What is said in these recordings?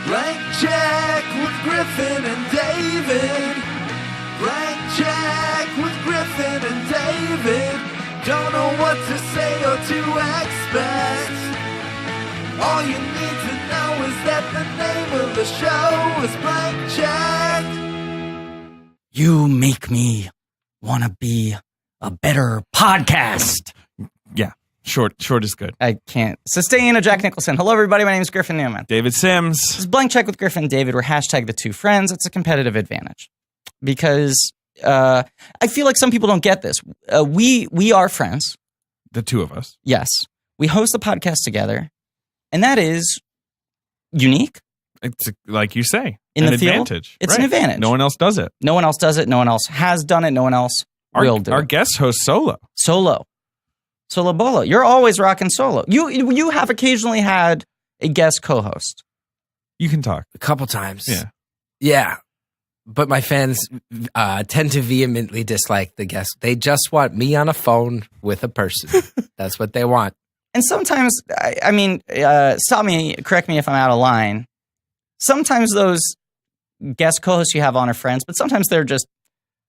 Blank check with Griffin and David. Blank check with Griffin and David. Don't know what to say or to expect. All you need to know is that the name of the show is Blank Check. You make me want to be a better podcast. Yeah, short is good. I can't sustain a Jack Nicholson. Hello, everybody. My name is Griffin Newman. David Sims. This is Blank Check with Griffin and David. We're hashtag the two friends. It's a competitive advantage because I feel like some people don't get this. We are friends. The two of us. Yes. We host the podcast together, and that is unique. It's like you say, in an the field. advantage. It's an advantage. No one else does it. No one else does it. No one else has done it. No one else will do it. Our guest hosts solo. Solo bolo. You're always rocking solo. You have occasionally had a guest co-host. You can talk. A couple times. Yeah. But my fans tend to vehemently dislike the guest. They just want me on a phone with a person. That's what they want. And sometimes, stop me, correct me if I'm out of line. Sometimes those guest co-hosts you have on are friends, but sometimes they're just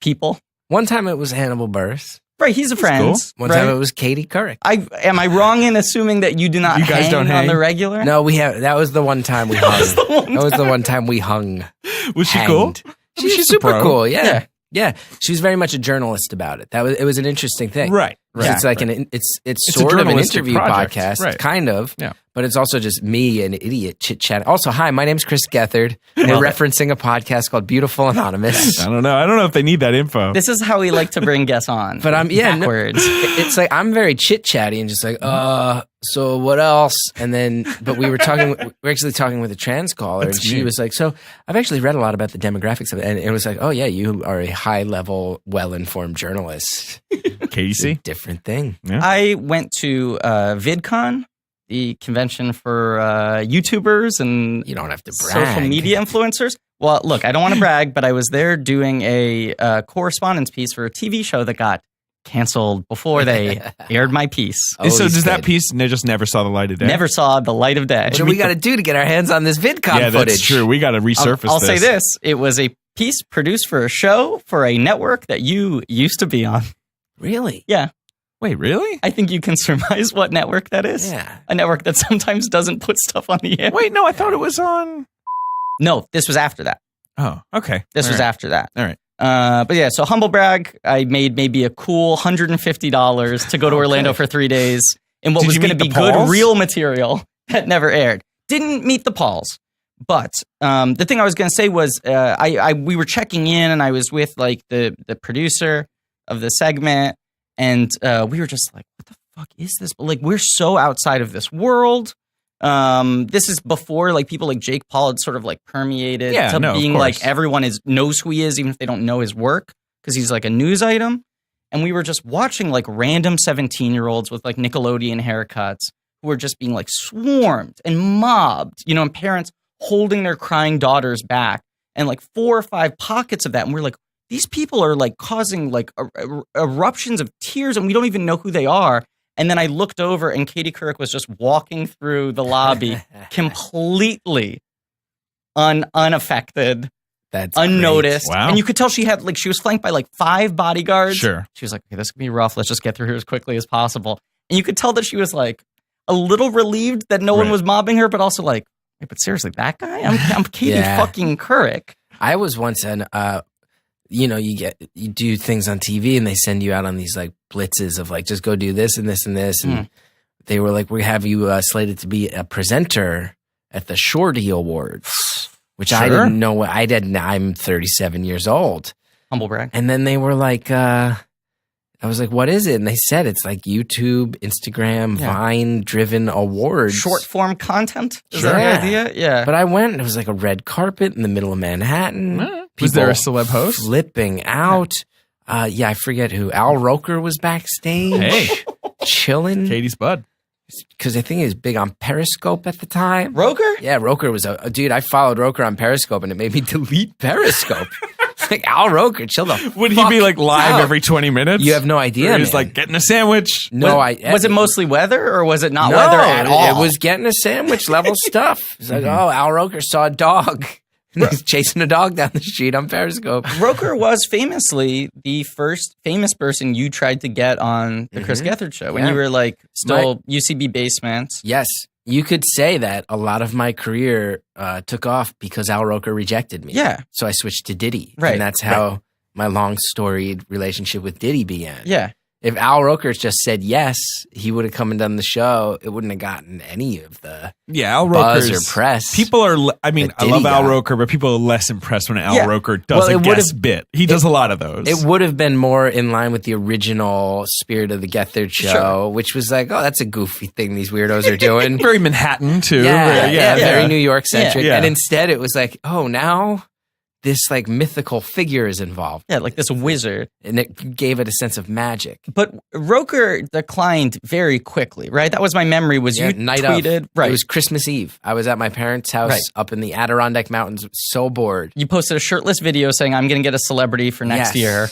people. One time it was Hannibal Buress. Right, he's a friend. Cool. One time it was Katie Couric. Am I wrong in assuming that you do not guys don't on hang? the regular? No, we have. That was the one time we hung. That was the one time we hung. Was she cool? She's super cool. Yeah. She was very much a journalist about it. It was an interesting thing. Right. It's like it's sort of an journalistic interview project. podcast, Right. kind of. Yeah. But it's also just me, an idiot, chit chat. Also, hi, my name's Chris Gethard. We're referencing a podcast called Beautiful Anonymous. I don't know if they need that info. This is how we like to bring guests on. But I'm backwards. It's like I'm very chit chatty and just like, so what else? And then, but we're actually talking with a trans caller, and she was like, so I've actually read a lot about the demographics of it, and it was like, oh yeah, you are a high level, well informed journalist. Casey, different thing. Yeah. I went to VidCon, the convention for YouTubers and You don't have to brag. social media influencers. Well, look, I don't want to brag, but I was there doing a correspondence piece for a TV show that got canceled before they aired my piece. So does that piece just never saw the light of day? Never saw the light of day. What do we got to do to get our hands on this VidCon Yeah, footage? that's true. We got to resurface I'll this. say this. It was a piece produced for a show for a network that you used to be on. Really? Yeah. Wait, really? I think you can surmise what network that is. Yeah. A network that sometimes doesn't put stuff on the air. Wait, no, I thought it was on. No, this was after that. Oh, okay. This was after that. All right. But yeah, so humble brag, I made maybe a cool $150 to go to Orlando for 3 days in what Did was you going to meet be the good Pauls? real material that never aired. Didn't meet the Pauls. But the thing I was going to say was we were checking in, and I was with like the producer of the segment, and we were just like, what the fuck is this? But like, we're so outside of this world. This is before like people like Jake Paul had sort of like permeated to being like everyone knows who he is, even if they don't know his work, because he's like a news item. And we were just watching like random 17-year-olds with like Nickelodeon haircuts who were just being like swarmed and mobbed, and parents holding their crying daughters back, and like 4 or 5 pockets of that. And we're like, these people are like causing like eruptions of tears, and we don't even know who they are. And then I looked over, and Katie Couric was just walking through the lobby, completely unaffected, That's unnoticed. Wow. And you could tell she was flanked by like 5 bodyguards. Sure. She was like, okay, this could be rough. Let's just get through here as quickly as possible. And you could tell that she was like a little relieved that no one was mobbing her, but also like, hey, but seriously, that guy? I'm Katie fucking Couric. I was once in, you do things on TV and they send you out on these like blitzes of like, just go do this and this and this. And they were like, we have you slated to be a presenter at the Shorty Awards, which I didn't know. I'm 37 years old. Humble brag. And then they were like, I was like, what is it? And they said it's like YouTube, Instagram, Vine driven awards. Short form content? Is that the idea? Yeah. But I went and it was like a red carpet in the middle of Manhattan. Was there a celeb host? Flipping out. I forget who. Al Roker was backstage. Hey. Chilling. Katie's bud. Because I think he was big on Periscope at the time. Roker? Yeah, Roker was dude, I followed Roker on Periscope and it made me delete Periscope. Like, Al Roker, chill the Would he fuck be like live out. every 20 minutes? You have no idea, He's man. like getting a sandwich. No, Was it mostly weather or was it not No, weather at all? It was getting a sandwich level stuff. It's like, oh, Al Roker saw a dog. He's chasing a dog down the street on Periscope. Roker was famously the first famous person you tried to get on the Chris Gethard show when Yeah. you were like still UCB basement. Yes, you could say that a lot of my career took off because Al Roker rejected me. Yeah. So I switched to Diddy. Right. And that's how my long storied relationship with Diddy began. Yeah. If Al Roker just said yes, he would have come and done the show. It wouldn't have gotten any of the Al buzz Roker's or press. People are. I mean, that I love Diddy Al got. Roker, but people are less impressed when Al Yeah. Roker does Well, a it would've- guest bit. He does a lot of those. It would have been more in line with the original spirit of the Gethard show, Sure. which was like, oh, that's a goofy thing these weirdos are doing. very Manhattan too. Yeah, Very- very New York centric. Yeah. And instead, it was like, oh, now this like mythical figure is involved, Yeah, like this wizard. and it gave it a sense of magic. But Roker declined very quickly, right? That was my memory. Was Yeah, you tweeted of. right? It was Christmas Eve. I was at my parents' house Right. up in the Adirondack Mountains, so bored. You posted a shirtless video saying, "I'm going to get a celebrity for next Yes. year."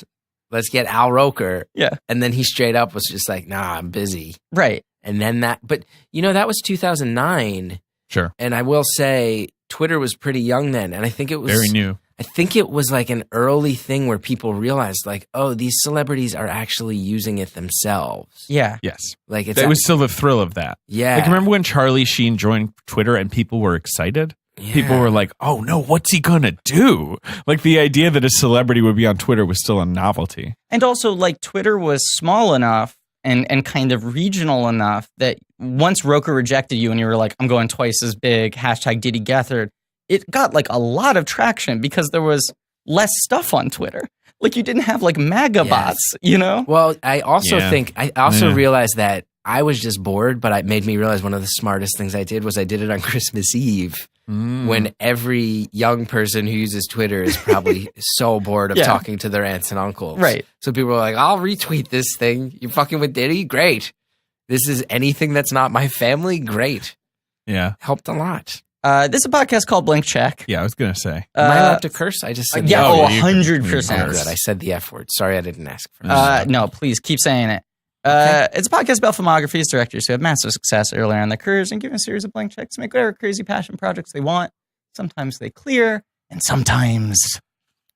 Let's get Al Roker. Yeah, And then he straight up was just like, nah, I'm busy. right. And then but that was 2009. Sure. And I will say Twitter was pretty young then. And I think it was Very new. I think it was like an early thing where people realized like, oh, these celebrities are actually using it themselves. Yeah, Yes. Like it's It was still the thrill of that. yeah. Like, remember when Charlie Sheen joined Twitter and people were excited? Yeah. People were like, oh no, what's he gonna do? Like, the idea that a celebrity would be on Twitter was still a novelty. and also like Twitter was small enough and kind of regional enough that once Roker rejected you and you were like, "I'm going twice as big," hashtag Diddy Gethard, it got like a lot of traction because there was less stuff on Twitter. Like you didn't have like MAGA Yes. bots, you know? Well, I also Yeah. think I also Yeah. realized that I was just bored, but it made me realize one of the smartest things I did was I did it on Christmas Eve. When every young person who uses Twitter is probably so bored of Yeah. talking to their aunts and uncles. Right. So people are like, I'll retweet this thing. You fucking with Diddy? Great. This is anything that's not my family? Great. Yeah. Helped a lot. This is a podcast called Blank Check. Yeah, I was gonna say. Am I allowed to curse? I just said Yeah, the Oh, oh, you- 100%. Oh, good. I said the F word. Sorry, I didn't ask first. No, please keep saying it. It's a podcast about filmographies, directors who have massive success earlier in their careers and given a series of blank checks to make whatever crazy passion projects they want. Sometimes they clear, and sometimes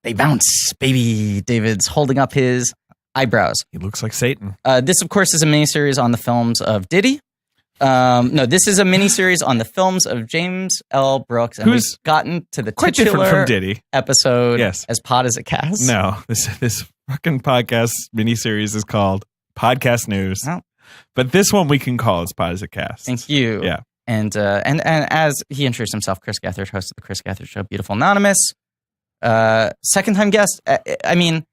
they bounce. Baby David's holding up his eyebrows. He looks like Satan. This, of course, is a miniseries on the films of Diddy. No, this is a miniseries on the films of James L. Brooks, and Who's we've gotten to the Quite titular different from Diddy. episode Yes. as Pod as a Cast. No, this fucking podcast miniseries is called Podcast News. Oh. But this one we can call as Pod as a Cast. Thank you. Yeah. And as he introduced himself, Chris Gethard, host of the Chris Gethard Show, Beautiful Anonymous, second time guest. I mean,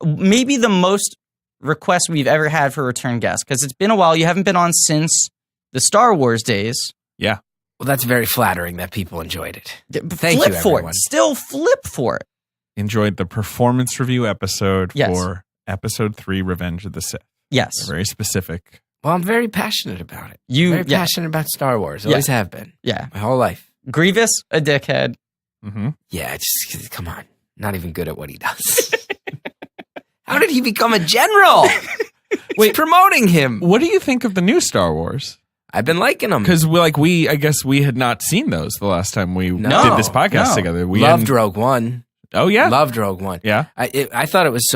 maybe the most request we've ever had for a return guest because it's been a while. You haven't been on since the Star Wars days. Yeah. Well, that's very flattering that people enjoyed it. Flip you, for everyone. it. Still flip for it. Enjoyed the performance review episode Yes. for episode 3, Revenge of the Sith. Yes. Very specific. Well, I'm very passionate about it. You. Very Yeah. passionate about Star Wars. Yeah. Always have been. Yeah. My whole life. Grievous, a dickhead. Mm-hmm. Yeah, just come on. Not even good at what he does. How did he become a general? Wait, promoting him. What do you think of the new Star Wars? I've been liking him. Because I guess we had not seen those the last time we No, did this podcast no. together. We Loved hadn't- Rogue One. Oh yeah, Loved Rogue One. yeah. I thought it was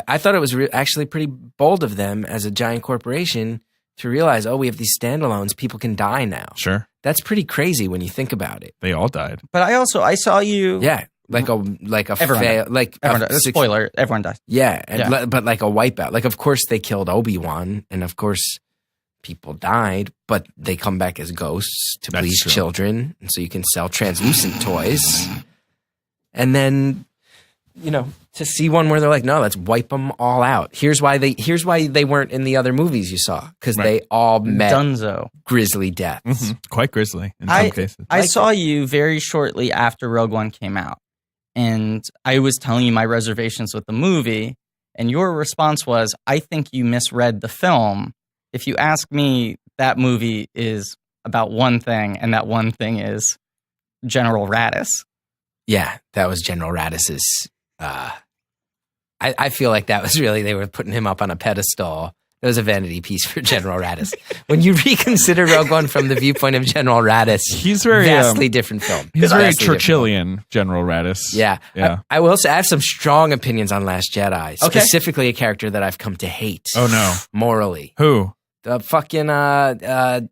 I thought it was actually pretty bold of them as a giant corporation to realize, oh, we have these standalones. People can die now. Sure, That's pretty crazy when you think about it. they all died. But I saw you. Yeah, like a Everyone fail, like Everyone a dies. Spoiler, everyone dies. Yeah, and Yeah. But like a wipeout. Like, of course, they killed Obi-Wan, and of course, people died, but they come back as ghosts to That's please true. children, and so you can sell translucent toys. And then, to see one where they're like, no, let's wipe them all out. Here's why they weren't in the other movies you saw, because Right. they all met Dunzo. grisly deaths. Mhm. Quite grisly in some cases. I saw you very shortly after Rogue One came out, and I was telling you my reservations with the movie, and your response was, I think you misread the film. If you ask me, that movie is about one thing, and that one thing is General Radis. Yeah, that was General Radis's I feel like that was really, they were putting him up on a pedestal. It was a vanity piece for General Radis. When you reconsider Rogue One from the viewpoint of General Radis, he's very vastly different film. He's very Vastly different film. Churchillian, General Radis. Yeah. I will say I have some strong opinions on Last Jedi, specifically a character that I've come to hate. Oh no. Morally. Who? The fucking the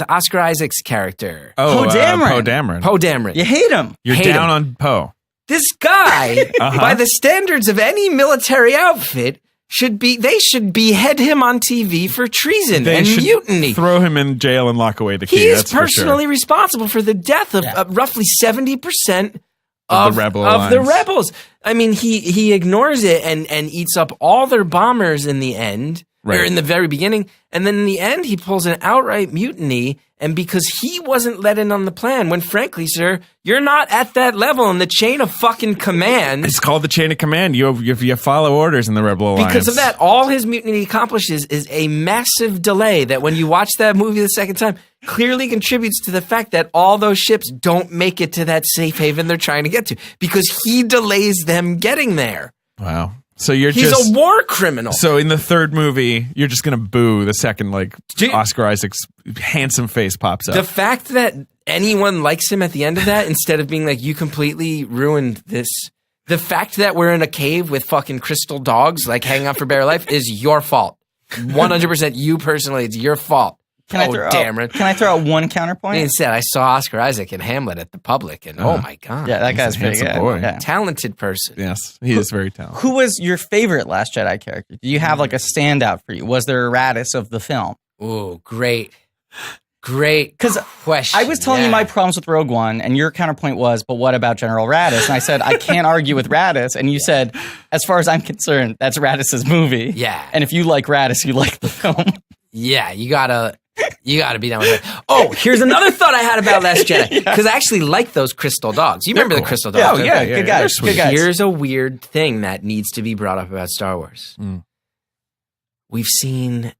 Oscar Isaac's character. Oh, Poe Dameron. Poe Dameron. Poe Dameron. You hate him. You're hate down him. on Poe. This guy, by the standards of any military outfit, should behead him on TV for treason They and should mutiny. Throw him in jail and lock away the key. He is that's for personally sure. responsible for the death of roughly 70% of the rebel of the alliance. rebels. I mean, he ignores it and eats up all their bombers in the end, or in the very beginning, and then in the end he pulls an outright mutiny. And because he wasn't let in on the plan, when frankly, sir, you're not at that level in the chain of fucking command. It's called the chain of command. You follow orders in the Rebel Alliance. Because of that, all his mutiny accomplishes is a massive delay that when you watch that movie the second time, clearly contributes to the fact that all those ships don't make it to that safe haven they're trying to get to. Because he delays them getting there. Wow. So he's He's a war criminal. So in the third movie, you're just gonna boo the second Oscar Isaac's handsome face pops up. The fact that anyone likes him at the end of that, instead of being like, you completely ruined this. The fact that we're in a cave with fucking crystal dogs, like hanging out for bare life, is your fault. 100% you personally, it's your fault. Can I throw out one counterpoint? Instead, I saw Oscar Isaac in Hamlet at the Public, and oh my god, Yeah, that guy's a pretty handsome good. boy. Yeah. talented person. Yes, he is very talented. Who was your favorite Last Jedi character? Do you have like a standout for you? Was there a Radis of the film? Oh, great question. I was telling you my problems with Rogue One, and your counterpoint was, but what about General Radis? And I said, I can't argue with Radis. And you said, as far as I'm concerned, that's Radis's movie. Yeah. And if you like Radis, you like the film. Yeah, you gotta be down with it. Oh, here's another thought I had about Last Jedi, because I actually like those crystal dogs. You remember the crystal dogs? Oh, yeah, yeah, good yeah, guys. they're Good guys. Here's a weird thing that needs to be brought up about Star Wars. We've seen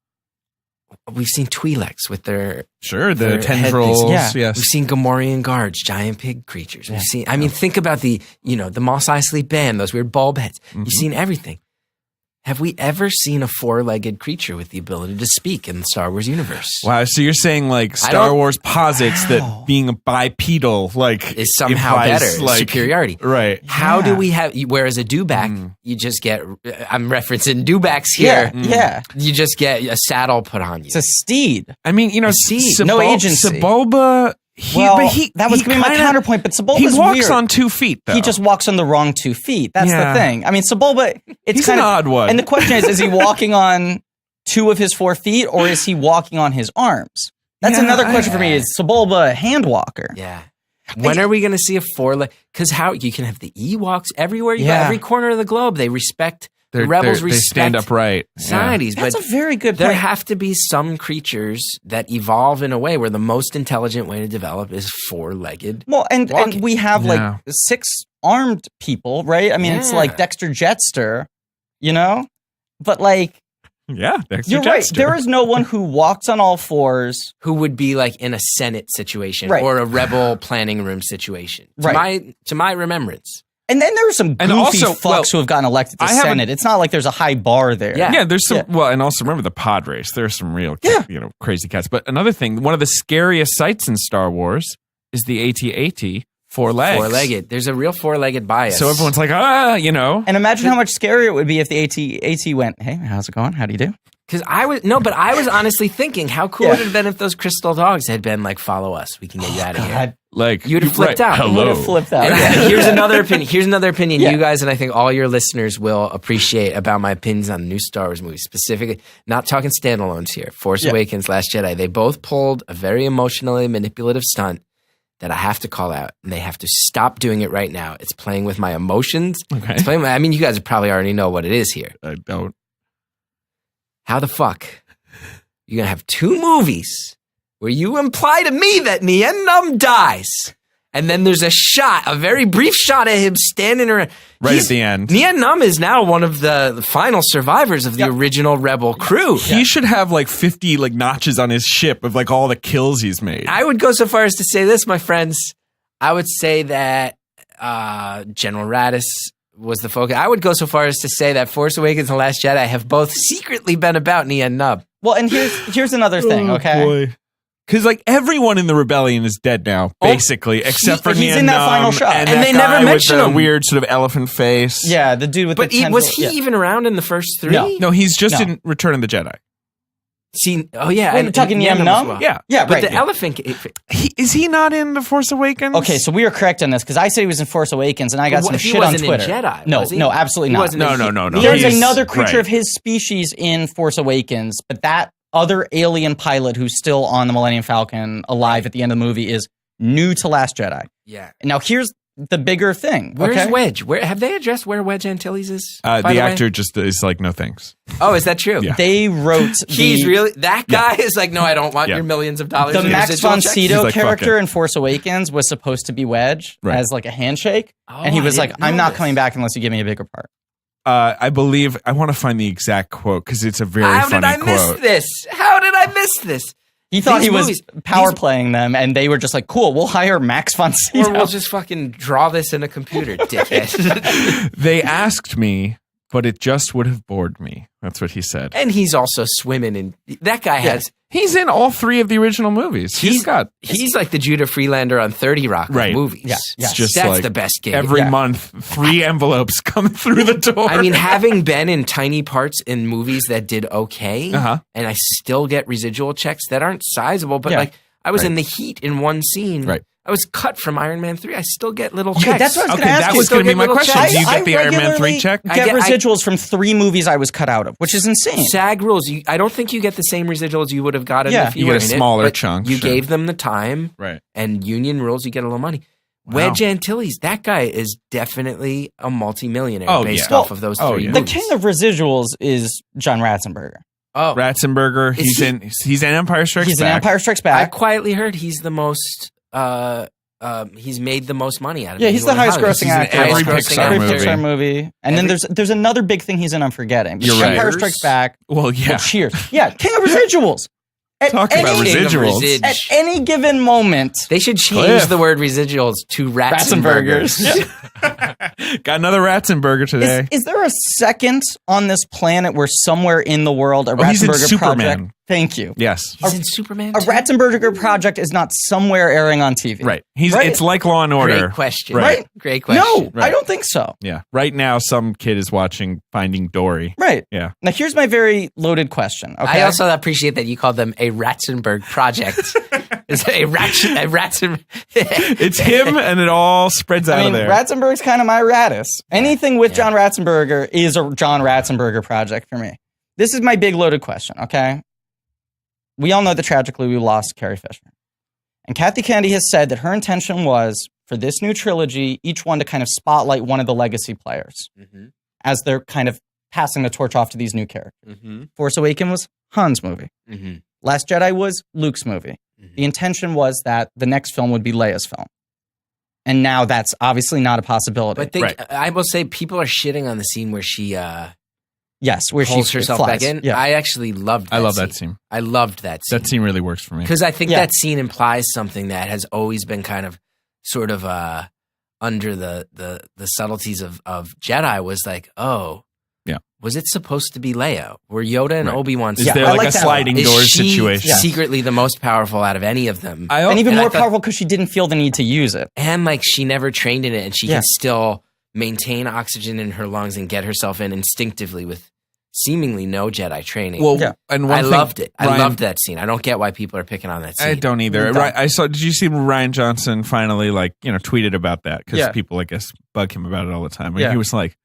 Twi'leks with their Sure, the their tendrils. headpieces. Yeah. Yes. We've seen Gamorrean guards, giant pig creatures. We've seen. I mean, think about the Mos Eisley band, those weird bulb heads. You've seen everything. Have we ever seen a four-legged creature with the ability to speak in the Star Wars universe? Wow, so you're saying like Star Wars posits that being a bipedal Is somehow implies, better, superiority. Right. How do we have? Whereas a dewback, you just get. I'm referencing dewbacks here. Yeah. You just get a saddle put on you. It's a steed. I mean, No agency. Sebulba. That was going to be my counterpoint, but Sebulba's He walks weird. on 2 feet, though. He just walks on the wrong 2 feet. That's Yeah. the thing. I mean, Sebulba, it's He's kind an of odd one. And the question is he walking on 2 of his 4 feet, or is he walking on his arms? That's Yeah, another question for me. Is Sebulba a hand walker? Yeah. When are we going to see a four-leg? Because how you can have the Ewoks everywhere you go, every corner of the globe. They respect the rebels. They Respect stand upright. societies, That's but a very good there point. have to be some creatures that evolve in a way where the most intelligent way to develop is four-legged. Well, and walking. we have Yeah. like 6 armed people, right? I mean, it's Yeah. like Dexter Jetster, But like, Yeah, Dexter you're right. Jetster. There is no one who walks on all 4s. Who would be like in a Senate situation Right. or a rebel planning room situation? To my remembrance. And then there are some And goofy also, fucks who have gotten elected to I haven't- Senate. It's not like there's a high bar there. Yeah. Yeah, there's some. Well, and also remember the pod race. There's some real, crazy cats. But another thing, one of the scariest sights in Star Wars is the AT-AT, 4 legs. Four-legged. There's a real four-legged bias. So everyone's like, And imagine how much scarier it would be if the AT went, hey, how's it going? How do you do? Because I was honestly thinking, how cool would it have been if those crystal dogs had been like, follow us, we can get you out of here. like You'd have flipped out. I would have flipped out. And here's another opinion Yeah. you guys and I think all your listeners will appreciate about my opinions on the new Star Wars movies, specifically not talking standalones here. Force Awakens, Last Jedi. They both pulled a very emotionally manipulative stunt that I have to call out, and they have to stop doing it right now. It's playing with my emotions. Okay. It's playing. I mean, you guys probably already know what it is here. I don't. How the fuck you're gonna have 2 movies where you imply to me that Nien Nunb dies, and then there's a very brief shot of him standing around Right at the end. Nien Nunb is now one of the final survivors of the original Rebel crew. He should have like 50 like notches on his ship of like all the kills he's made. I would go so far as to say this, my friends. I would say that General Radis was the focus. I would go so far as to say that Force Awakens and Last Jedi have both secretly been about Nien Nunb. Well, and here's another thing, okay? Because like everyone in the rebellion is dead now, basically, except for he's Nien in that Nunb final shot. and And that they guy never mention with the him. weird sort of elephant face. Yeah, the dude with But the tendril. was he even around in the first three? No. No, he's just No. in Return of the Jedi. Oh yeah, Wait, talking Nien Nien Nunb? as well. Yeah. Yeah, But right. the elephant. Is he not in The Force Awakens? Okay, so we are correct on this because I said he was in Force Awakens, and I got But some he shit on wasn't in Twitter. Jedi, no, was he? no, absolutely He not. wasn't in- No. There's He's- another creature right. of his species in Force Awakens, but that other alien pilot who's still on the Millennium Falcon alive at the end of the movie is new to Last Jedi. Yeah. Now here's the bigger thing. Where's okay? Wedge? Where have they addressed where Wedge Antilles is? by The way? actor just is like, no thanks. Oh, is that true? Yeah. They wrote He's really that guy is like, no, I don't want Yeah. your millions of dollars. the in Max residual von checks." He's Sydow like, fuck character it. in Force Awakens was supposed to be Wedge Right. as like a handshake, Oh, and he I was like, didn't "I'm know not this. coming back unless you give me a bigger part." I believe I want to find the exact quote because it's a very How funny did I miss quote. this? How did I miss this? He thought These he was movies- power these- playing them, and they were just like, "Cool, we'll hire Max von Or Sydow." we'll just fucking draw this in a computer, dickhead. They asked me, but it just would have bored me. That's what he said. And he's also swimming in. That guy has. He's in all three of the original movies. He's like the Judah Freelander on 30 Rock of Right. movies. Yeah, It's just That's like the best gig. every Yeah. month, 3 envelopes come through the door. I mean, having been in tiny parts in movies that did okay, Uh-huh. and I still get residual checks that aren't sizable, but Yeah. like I was Right. in the heat in one scene. Right. I was cut from Iron Man 3. I still get little Yeah, checks. that's what I was okay, gonna ask that you. was going to be Still my get little question. checks. Do you get the Iron Man 3 regularly check? I Get get- residuals from 3 movies I was cut out of, which is insane. SAG rules. I don't think you get the same residuals you would have gotten Yeah. if you, You were get a in it, smaller but chunk, You sure. gave them the time, Right. and union rules, you get a little money. Wow. Wedge Antilles, that guy is definitely a multimillionaire Oh, based yeah. off of those 3 yeah. The movies. king of residuals is John Ratzenberger. Oh, Ratzenberger, Is he's in Empire Strikes He's Back. in Empire Strikes I Back. quietly heard he's the most. He's made the most money out of it. Yeah, he's the highest grossing He's in actor. every Highest grossing Pixar Every movie. Pixar movie. And then there's another big thing he's in I'm forgetting. You're right. Empire Strikes Back. Well, yeah. Well, Cheers. Yeah, king of residuals. At Talk about any- King of residuals. resid- At any given moment, They should change Cliff. the word residuals to Ratzenbergers. Ratzenbergers. Got another Ratzenberger today. Is there a second on this planet where somewhere in the world a He's in Ratzenberger Superman. project? Thank you. Yes. He's in Superman. A too? Ratzenberger project is not somewhere airing on TV. Right. Right. It's like Law and Order. Great question. Right. Great question. No, Right. I don't think so. Yeah. Right now, some kid is watching Finding Dory. Right. Yeah. Now here's my very loaded question. Okay. I also appreciate that you called them a Ratzenberg project. It's a Ratzen. It's him, and it all spreads out I mean, of there. Ratzenberg's kind of my Rattus. Anything with John Ratzenberger is a John Ratzenberger project for me. This is my big loaded question, okay? We all know that tragically we lost Carrie Fisher. And Kathy Kennedy has said that her intention was for this new trilogy, each one to kind of spotlight one of the legacy players Mhm. as they're kind of passing the torch off to these new characters. Mm-hmm. Force Awakens was Han's movie. Mm-hmm. Last Jedi was Luke's movie. The intention was that the next film would be Leia's film. And now that's obviously not a possibility. But I will say people are shitting on the scene where she yes, where pulls she herself flies. back in. Yeah. I actually loved that I love scene. that scene. I loved that scene. That scene really works for me. Because I think Yeah. that scene implies something that has always been kind of sort of under the subtleties of Jedi was like, oh, Yeah. was it supposed to be Leia? Were Yoda and Right. Obi-Wan Is Yeah, there I like like a that sliding Is doors she situation? secretly the most powerful out of any of them? and even and I more thought- powerful because she didn't feel the need to use it. And like she never trained in it, and she Yeah. can still maintain oxygen in her lungs and get herself in instinctively with seemingly no Jedi training. Well, Yeah. and one I thing, loved it. I Ryan- loved that scene. I don't get why people are picking on that scene. I don't either. Don't. Right, I saw. Did you see Ryan Johnson finally tweeted about that because Yeah. people I guess bug him about it all the time. And Yeah. he was like,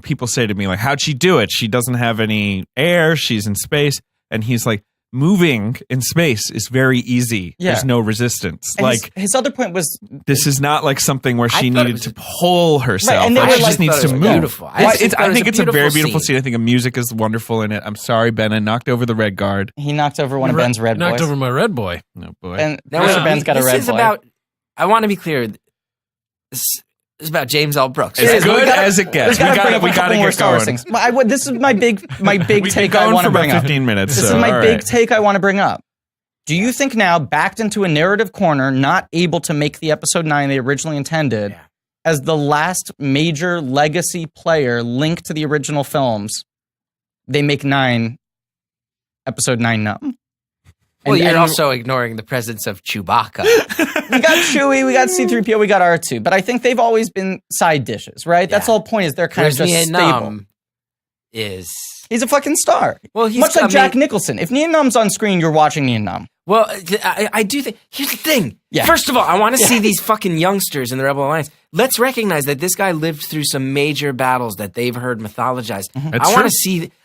people say to me like, "How'd she do it? She doesn't have any air. She's in space." And he's like, "Moving in space is very easy. Yeah. There's no resistance. And like his other point was this is not like something where she I thought it needed was- to pull herself. Right, and they Like, were she like- just needs thought to it was move. beautiful. I Well, actually thought it I was think a it's a very beautiful beautiful scene. scene. I think the music is wonderful in it. I'm sorry, Ben. I knocked over the red guard. he knocked over one of Ben's red knocked boys. over my red boy. No boy. And Now, Mr. Ben's got a this red is boy. about. I want to be clear. This is about James L. Brooks. as is, but we good gotta- as it gets. We gotta bring up We a got couple to more get Star Wars going. things. This is my big We've been take I going want for to bring about up. 15 minutes. This so, is my all big right. take I want to bring up. Do you think now, backed into a narrative corner, not able to make the episode 9 they originally intended, Yeah. as the last major legacy player linked to the original films, they make Episode 9 Numb. Well, you're also ignoring the presence of Chewbacca. We got Chewie, we got C-3PO, we got R2, but I think they've always been side dishes, right? That's the whole point, is they're kind of just stable. He's a fucking star. Well, he's much like Jack Nicholson. If Nien Num's on screen, you're watching Nien Num. Well, I do think. Here's the thing. Yeah. First of all, I want to see these fucking youngsters in the Rebel Alliance. Let's recognize that this guy lived through some major battles that they've heard mythologized. Mm-hmm.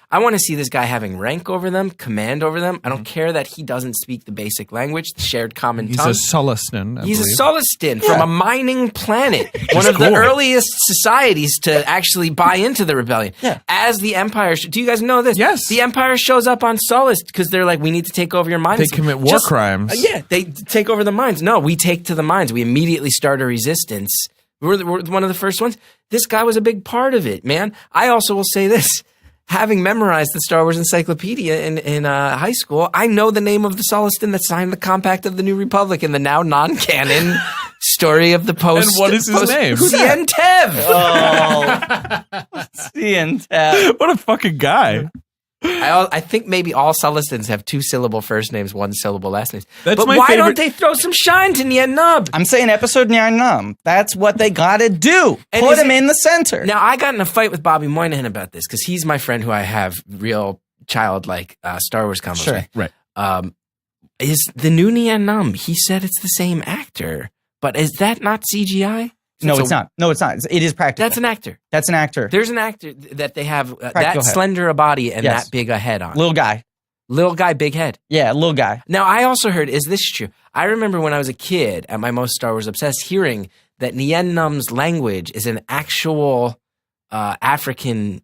I want to see this guy having rank over them, command over them. I don't care that he doesn't speak the basic language, the shared common tongue. He's a Sullustan. He's a Sullustan from a mining planet. One of the earliest societies to actually buy into the rebellion. Yeah. As the Empire, do you guys know this? Yes. The Empire shows up on Sullust because they're like, we need to take over your mines. They commit war crimes. They take over the mines. No, we take to the mines. We immediately start a resistance. We're one of the first ones. This guy was a big part of it, man. I also will say this. Having memorized the Star Wars Encyclopedia in high school, I know the name of the Sullustan that signed the Compact of the New Republic in the now non-canon story of the post. And what is his name? Cien Tev. Oh, Cien Tev. What a fucking guy. I think maybe all Sullustans have 2-syllable first names, 1-syllable last names. But why don't they throw some shine to Nien Nunb? I'm saying Episode 9 Numb. That's what they gotta do. Put him in the center. Now, I got in a fight with Bobby Moynihan about this because he's my friend who I have real childlike Star Wars combos with. Right. Is the new Nien Nunb, he said it's the same actor, but is that not CGI? No, it's not. No, it's not. It is practical. That's an actor. That's an actor. There's an actor that they have that slender a body and that big a head on. Little guy. Little guy, big head. Yeah, little guy. Now, I also heard, is this true? I remember when I was a kid at my most Star Wars obsessed, hearing that Nien Num's language is an actual African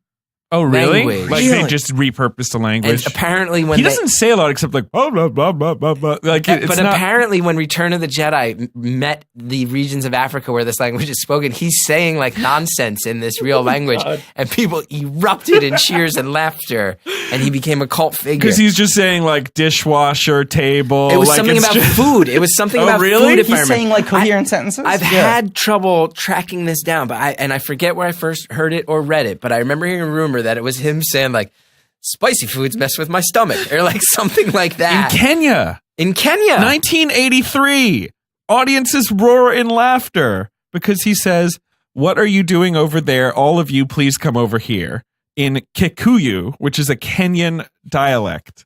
language. Like they just repurposed the language. And apparently when he doesn't say a lot except like blah blah blah blah blah blah. Like but apparently when Return of the Jedi met the regions of Africa where this language is spoken, he's saying like nonsense in this real language, and people erupted in cheers and laughter, and he became a cult figure because he's just saying like dishwasher, table. It was something about food. It was something about food. He's saying like coherent sentences. I've had trouble tracking this down, but I forget where I first heard it or read it, but I remember hearing a rumor that it was him saying like spicy foods mess with my stomach or like something like that. In Kenya. 1983. Audiences roar in laughter because he says, "What are you doing over there? All of you, please come over here." In Kikuyu, which is a Kenyan dialect.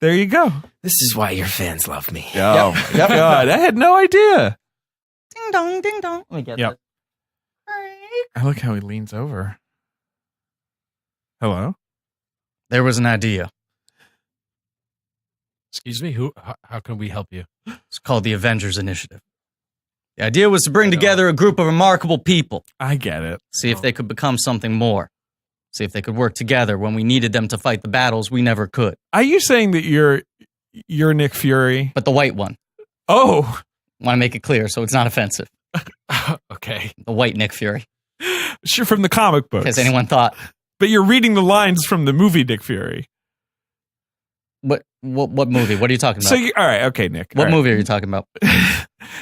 There you go. This is why your fans love me. Oh my God. I had no idea. Ding dong, ding dong. Let me get that. I like how he leans over. Hello? There was an idea. Excuse me, how can we help you? It's called the Avengers Initiative. The idea was to bring together a group of remarkable people. I get it. See if they could become something more. See if they could work together when we needed them to fight the battles we never could. Are you saying that you're Nick Fury? But the white one. Oh. Want to make it clear so it's not offensive. Okay. The white Nick Fury. Sure, from the comic books. Has anyone thought... But you're reading the lines from the movie Nick Fury. What movie? What are you talking about? So all right, okay, Nick. What movie are you talking about?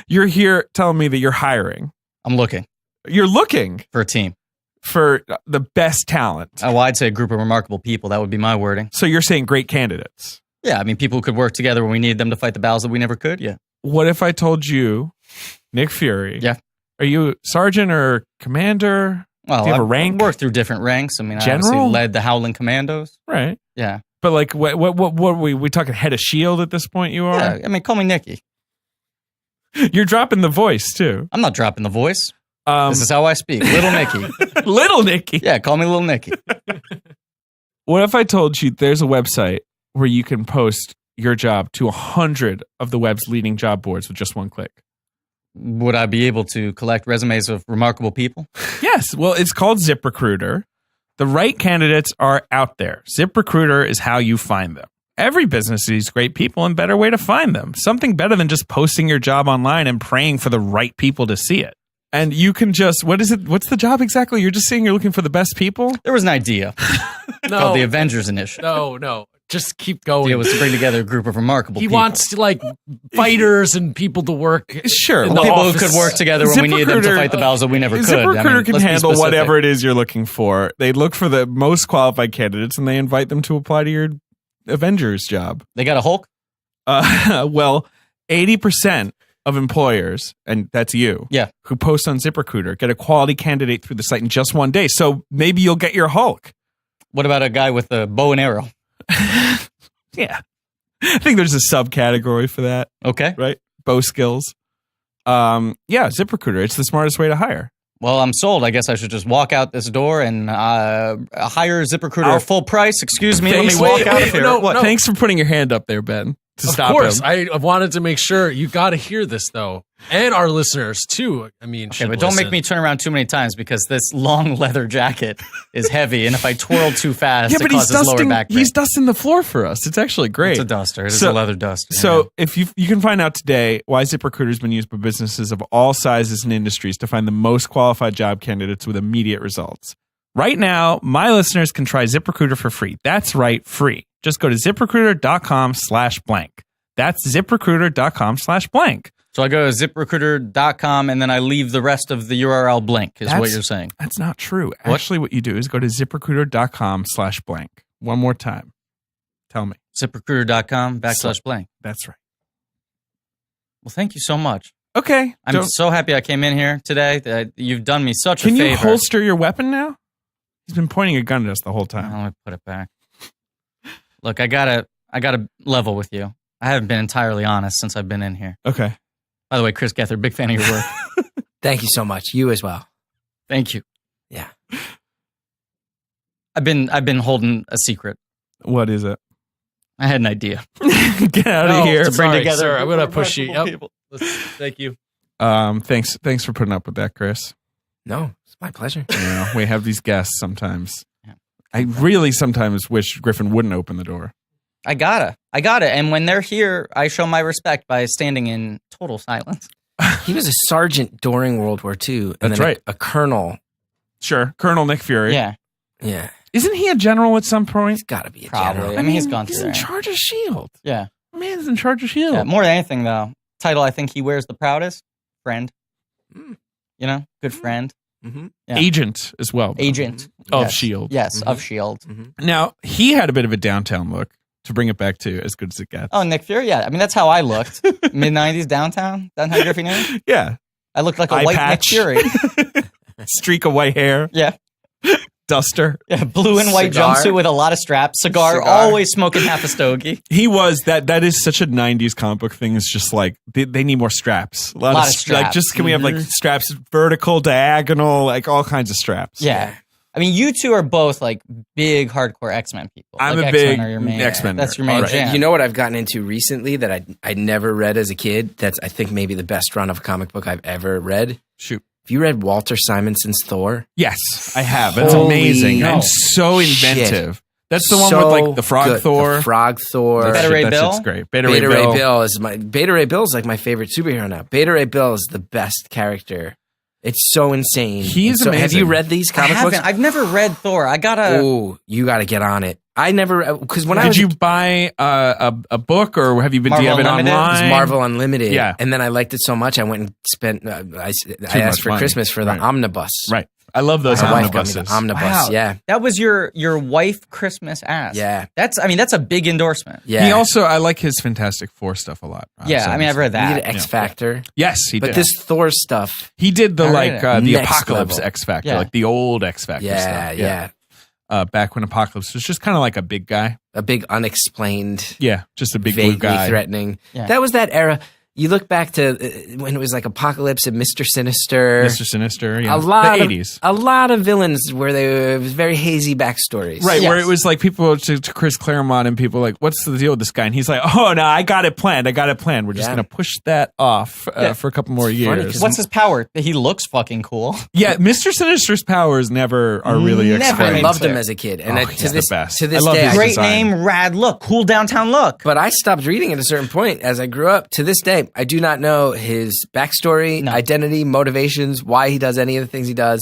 You're here telling me that you're hiring. I'm looking. You're looking for a team. For the best talent. Oh, well, I'd say a group of remarkable people. That would be my wording. So you're saying great candidates. Yeah, I mean, people who could work together when we needed them to fight the battles that we never could. Yeah. What if I told you, Nick Fury? Yeah. Are you sergeant or commander? Well, do you have a rank? I've worked through different ranks. I mean, General? I obviously led the Howling Commandos. Right. Yeah. But like, what are we talking head of S.H.I.E.L.D. at this point you are? Yeah, I mean, call me Nicky. You're dropping the voice, too. I'm not dropping the voice. This is how I speak. Little Nicky. Little Nicky? Yeah, call me Little Nicky. What if I told you there's a website where you can post your job to 100 of the web's leading job boards with just one click? Would I be able to collect resumes of remarkable people? Yes. Well, it's called ZipRecruiter. The right candidates are out there. ZipRecruiter is how you find them. Every business needs great people and better way to find them. Something better than just posting your job online and praying for the right people to see it. And you can just, what is it? What's the job exactly? You're just saying you're looking for the best people? There was an idea called the Avengers Initiative. No. just keep going. It was to bring together a group of remarkable he people. wants like fighters and people to work. Sure. in the people office. who could work together when we needed them to ZipRecruiter- fight the battles that we never could. ZipRecruiter can let's be handle specific. whatever it is you're looking for. They look for the most qualified candidates and they invite them to apply to your Avengers job. They got a Hulk? Well, 80% of employers, and that's you, Yeah. who post on ZipRecruiter, get a quality candidate through the site in just one day. So maybe you'll get your Hulk. What about a guy with a bow and arrow? Yeah. I think there's a subcategory for that, Okay. right? Bow skills. Yeah, ZipRecruiter. It's the smartest way to hire. Well, I'm sold. I guess I should just walk out this door and hire ZipRecruiter at full price. Excuse me. Let me walk out of here. no, What? no. Thanks for putting your hand up there, Ben, to Of stop course, him. I wanted to make sure you got to hear this though, and our listeners too. I mean, Okay, but don't make me turn around too many times because this long leather jacket is heavy, and if I twirl too fast, Yeah, it but he's causes lower dusting. back pain. He's dusting the floor for us. It's actually great. It's a duster. It is So- a leather duster. So if you can find out today why ZipRecruiter has been used by businesses of all sizes and industries to find the most qualified job candidates with immediate results. Right now, my listeners can try ZipRecruiter for free. That's right, free. Just go to ZipRecruiter.com/blank. That's ZipRecruiter.com/blank. So I go to ZipRecruiter.com and then I leave the rest of the URL blank, is what you're saying. That's not true. What? Actually, what you do is go to ZipRecruiter.com/blank. One more time. Tell me. ZipRecruiter.com/blank. That's right. Well, thank you so much. Okay. I'm so happy I came in here today. That you've done me such a Can favor. you holster your weapon now? He's been pointing a gun at us the whole time. Let me put it back. Look, I gotta level with you. I haven't been entirely honest since I've been in here. Okay. By the way, Chris Gethard, big fan of your work. Thank you so much. You as well. Thank you. Yeah. I've been holding a secret. What is it? I had an idea. Get out of No, here. to bring Sorry, together. sir, I'm gonna push you. Yep. People. Thank you. Thanks for putting up with that, Chris. No, it's my pleasure. You know, we have these guests sometimes. Yeah. I really sometimes wish Griffin wouldn't open the door. I gotta. And when they're here, I show my respect by standing in total silence. He was a sergeant during World War II. And That's then right. A colonel. Sure, Colonel Nick Fury. Yeah, Yeah. Isn't he a general at some point? He's got to be a probably. general. I mean, he's gone He's through in there. charge of S.H.I.E.L.D. Yeah. Man's in charge of S.H.I.E.L.D. Yeah, more than anything, though, title I think he wears the proudest. Friend. Mm. You know, good friend. Mm-hmm. Yeah. Agent as well. Agent. Of Yes. S.H.I.E.L.D. Yes, Mhm. of S.H.I.E.L.D. Mm-hmm. Now, he had a bit of a downtown look, to bring it back to as good as it gets. Oh, Nick Fury? Yeah. I mean, that's how I looked. Mid-90s downtown. Downtown Griffin Inn. Yeah. I looked like a Eye white patch. Nick Fury. Streak of white hair. Yeah. Duster. Yeah, blue and white Cigar. jumpsuit with a lot of straps. Cigar. Cigar. Always smoking half a stogie. He was that is such a 90s comic book thing. It's just like they need more straps. A lot, Lot of of straps. Like, straps. just can we have like straps vertical, diagonal, like all kinds of straps. Yeah. I mean, you two are both like big hardcore X-Men people. I'm like a X-Men big are your main, X-Men That's nerd. your main All right. jam. You know what I've gotten into recently that I never read as a kid? That's, I think, maybe the best run of a comic book I've ever read. Shoot. Have you read Walter Simonson's Thor? Yes, I have. It's Holy amazing no. and so inventive. That's the one So with like the frog good. Thor. The Frog Thor. Beta Ray That Bill? shit's great. Beta, Beta Ray Ray Bill is Beta Ray Bill is like my favorite superhero now. Beta Ray Bill is the best character. It's so insane. He's It's so, Have you amazing. read these I comic haven't. books? I've never read Thor. I gotta. Oh, you got to get on it. I never, because when I Did was you buy a book or have you been? Do you have Marvel it Unlimited? online? It was Marvel Unlimited. Yeah. And then I liked it so much, I went and spent, I much asked for money. Christmas for the Right. omnibus. Right. I love those My wife got me omnibuses. the omnibus. Wow. Yeah. That was your wife Christmas ass. Yeah. That's a big endorsement. Yeah. He also, I like his Fantastic Four stuff a lot. Yeah, I mean, I've read He that. did X Factor. Yes, he But did. this Thor stuff, He did the I read like it. the Next Apocalypse level. X Factor, Yeah. like the old X Factor yeah, stuff. yeah. Back when Apocalypse was just kind of like a big guy. A big unexplained, Yeah, just a big blue vaguely guy. threatening. Yeah. That was that era. You look back to when it was like Apocalypse and Mr. Sinister. Mr. Sinister. A lot the of 80s. a lot of villains where it was very hazy backstories. Right, Yes. where it was like people to Chris Claremont and people like, what's the deal with this guy? And he's like, oh, no, I got it planned. We're just Yeah. going to push that off Yeah. for a couple more It's funny years. 'cause What's his power? He looks fucking cool. Yeah, Mr. Sinister's powers never are really Never explained. I made loved clear. him as a kid, and Oh, to he's this the best. to this I love day, his I Great design. name, rad look, cool downtown look. But I stopped reading at a certain point as I grew up. To this day, I do not know his backstory, No. identity, motivations, why he does any of the things he does.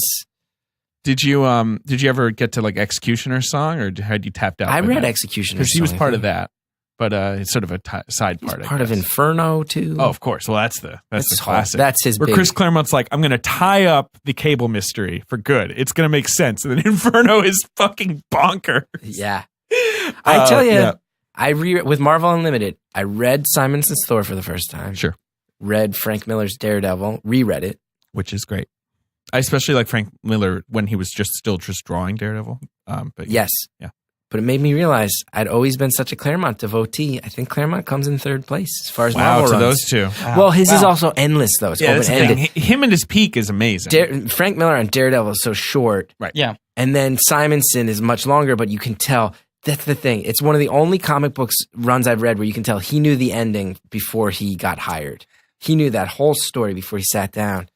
Did you ever get to like Executioner's song, or had you tapped out? I read Executioner's because he was song, part I of think. that, but it's sort of a side He's part. part of Inferno too. Oh, of course. Well, that's the classic. That's his Where big. Chris Claremont's like, I'm going to tie up the Cable mystery for good. It's going to make sense. And then Inferno is fucking bonkers. Yeah, I tell you, yeah. I with Marvel Unlimited, I read Simonson's Thor for the first time. Sure. Read Frank Miller's Daredevil, reread it. Which is great. I especially like Frank Miller when he was still drawing Daredevil. But Yes. Yeah. But it made me realize I'd always been such a Claremont devotee. I think Claremont comes in third place as far as Wow, Marvel to runs. those two. Well, his is also endless though. It's Yeah, that's the thing. open-ended. Him and his peak is amazing. Frank Miller on Daredevil is so short. Right. Yeah. And then Simonson is much longer, but you can tell. That's the thing. It's one of the only comic books runs I've read where you can tell he knew the ending before he got hired. He knew that whole story before he sat down.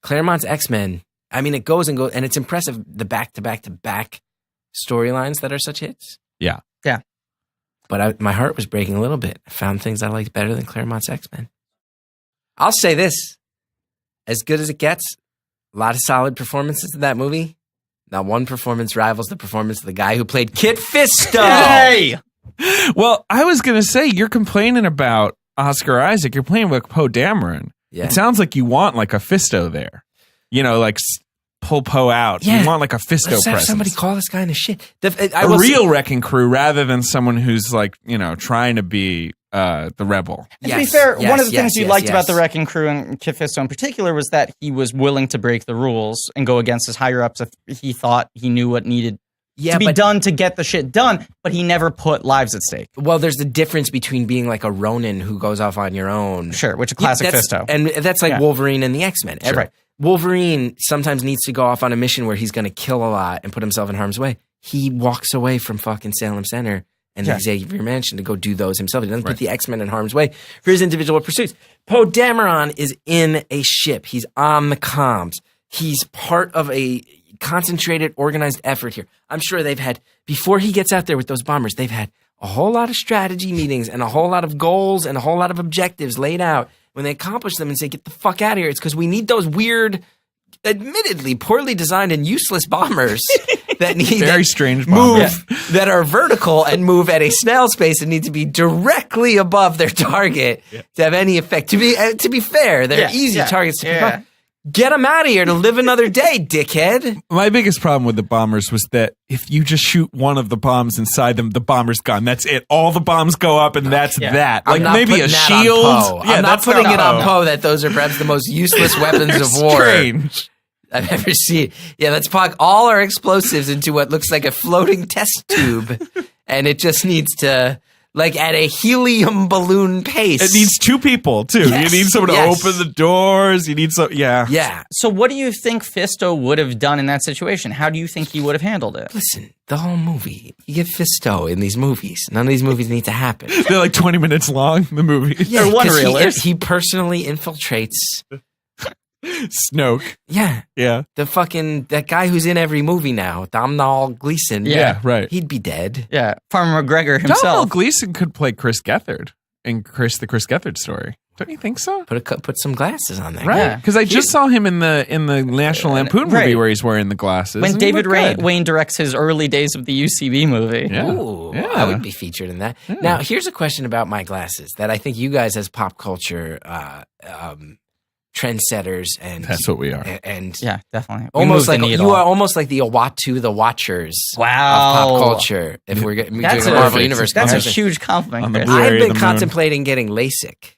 Claremont's X-Men, I mean, it goes, and it's impressive, the back-to-back-to-back storylines that are such hits. Yeah. Yeah. But my heart was breaking a little bit. I found things I liked better than Claremont's X-Men. I'll say this. As good as it gets, a lot of solid performances in that movie. Not one performance rivals the performance of the guy who played Kit Fisto. Hey! Well, I was going to say, you're complaining about Oscar Isaac. You're playing with Poe Dameron. Yeah. It sounds like you want like a Fisto there. You know, like pull Poe out. Yeah. You want like a Fisto Let's have presence. somebody call this guy into shit. I A will say- real wrecking crew rather than someone who's like, you know, trying to be the rebel. And to be fair, one of the things you yes, liked yes. about the Wrecking Crew and Kit Fisto in particular was that he was willing to break the rules and go against his higher ups if he thought he knew what needed to be done to get the shit done, but he never put lives at stake. Well, there's the difference between being like a Ronin who goes off on your own. Sure, which is classic that's, Fisto. And that's like Yeah. Wolverine and the X-Men. Right. Wolverine sometimes needs to go off on a mission where he's going to kill a lot and put himself in harm's way. He walks away from fucking Salem Center and the Xavier Mansion to go do those himself. He doesn't put the X-Men in harm's way for his individual pursuits. Poe Dameron is in a ship. He's on the comms. He's part of a concentrated, organized effort here. I'm sure they've had, before he gets out there with those bombers, they've had a whole lot of strategy meetings and a whole lot of goals and a whole lot of objectives laid out. When they accomplish them and say, get the fuck out of here, it's because we need those weird, admittedly poorly designed and useless bombers that need Very that strange move bombers. that are vertical and move at a snail's pace and need to be directly above their target to have any effect. To be fair, they're easy targets to pick up. Get them out of here to live another day, dickhead. My biggest problem with the bombers was that if you just shoot one of the bombs inside them, the bomber's gone. That's it. All the bombs go up, and that's that. I'm Like not maybe putting a that on shield. Poe. I'm not that's putting it on Poe. Poe that those are perhaps the most useless weapons of war Strange. I've ever seen. Yeah, let's pack all our explosives into what looks like a floating test tube, and it just needs to, like, at a helium balloon pace. It needs two people too. Yes, You need someone yes. to open the doors. You need Yeah. So what do you think Fisto would have done in that situation? How do you think he would have handled it? Listen, the whole movie. You get Fisto in these movies. None of these movies need to happen. They're like 20 minutes long. The movie. They're one 'cause reelers. he personally infiltrates. Snoke. Yeah. Yeah. That guy who's in every movie now, Domhnall Gleeson. Yeah. Right. He'd be dead. Yeah, Farmer McGregor Domhnall himself. Gleeson could play Chris Gethard in the Chris Gethard story. Don't you think so? Put some glasses on that. Right. Yeah. Because I just saw him in the National Lampoon movie right. where he's wearing the glasses. When and he David looked good. Wayne directs his early days of the UCB movie. Yeah. Ooh, Yeah. I would be featured in that. Now, here's a question about my glasses that I think you guys as pop culture trendsetters and That's what we are. and Yeah, definitely. We almost moved like the you needle. are almost like the Owatu, the Watchers Wow. of pop culture. If we're doing That's a a, Marvel Universe, that's a comparison. huge compliment, On the Chris. blue- I've Area of been the moon. contemplating getting LASIK.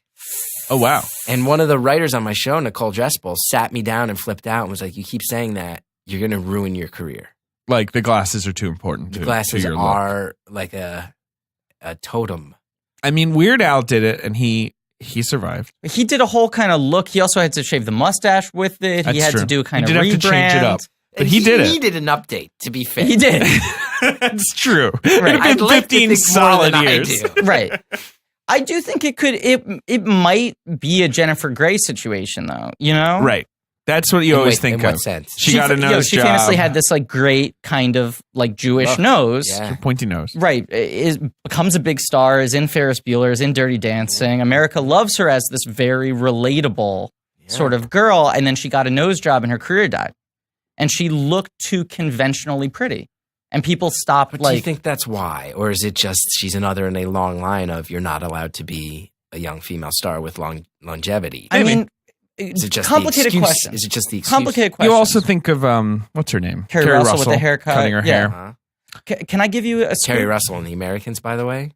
Oh, wow. And one of the writers on my show, Nicole Drespel, sat me down and flipped out and was like, "You keep saying that, you're going to ruin your career. Like the glasses are too important The to glasses your look." are like a totem." I mean, Weird Al did it and he survived. He did a whole kind of look. He also had to shave the mustache with it. That's he had true. to do a kind He of did have to change it rebrand. up. But he did it. needed an update, to be fair. He did. That's true. Right. It's I'd been like to 15 think more solid than I years. do. Right. I do think it might be a Jennifer Grey situation, though. You know, Right. That's what you In always what- think in of. what sense? She got a nose She job. famously had this like great kind of like Jewish Look, nose. Yeah. Pointy nose. Right, becomes a big star, is in Ferris Bueller, is in Dirty Dancing. America loves her as this very relatable sort of girl, and then she got a nose job and her career died. and she looked too conventionally pretty. And people stopped But do like you think that's why? Or is it just she's another in a long line of you're not allowed to be a young female star with longevity? I mean, is it just complicated the excuse? question. Is it just the excuse? Complicated question. You also think of what's her name? Carrie Russell with the haircut. cutting her Yeah. hair. Can I give you a Carrie scoop? Russell and the Americans, by the way.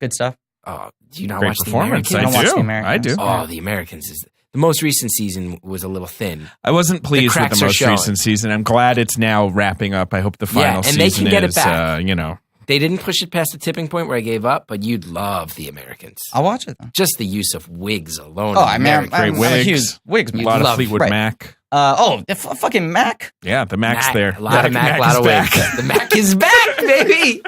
Good stuff. Oh, do you not Great watch performance. the I Americans? don't watch The I Americans. do. Oh, the Americans is the most recent season was a little thin. I wasn't pleased with cracks the are most showing. recent season. I'm glad it's now wrapping up. I hope the final and they season can get it is, back. They didn't push it past the tipping point where I gave up, but you'd love the Americans. I'll watch it then. Just the use of wigs alone. Oh, in I the mean, Americans. I'm a wigs. huge wigs A man. lot of love- Fleetwood right. Mac. The fucking Mac. Yeah, the Mac's there. A lot of Mac, a lot is of back. wigs. The Mac is back, baby.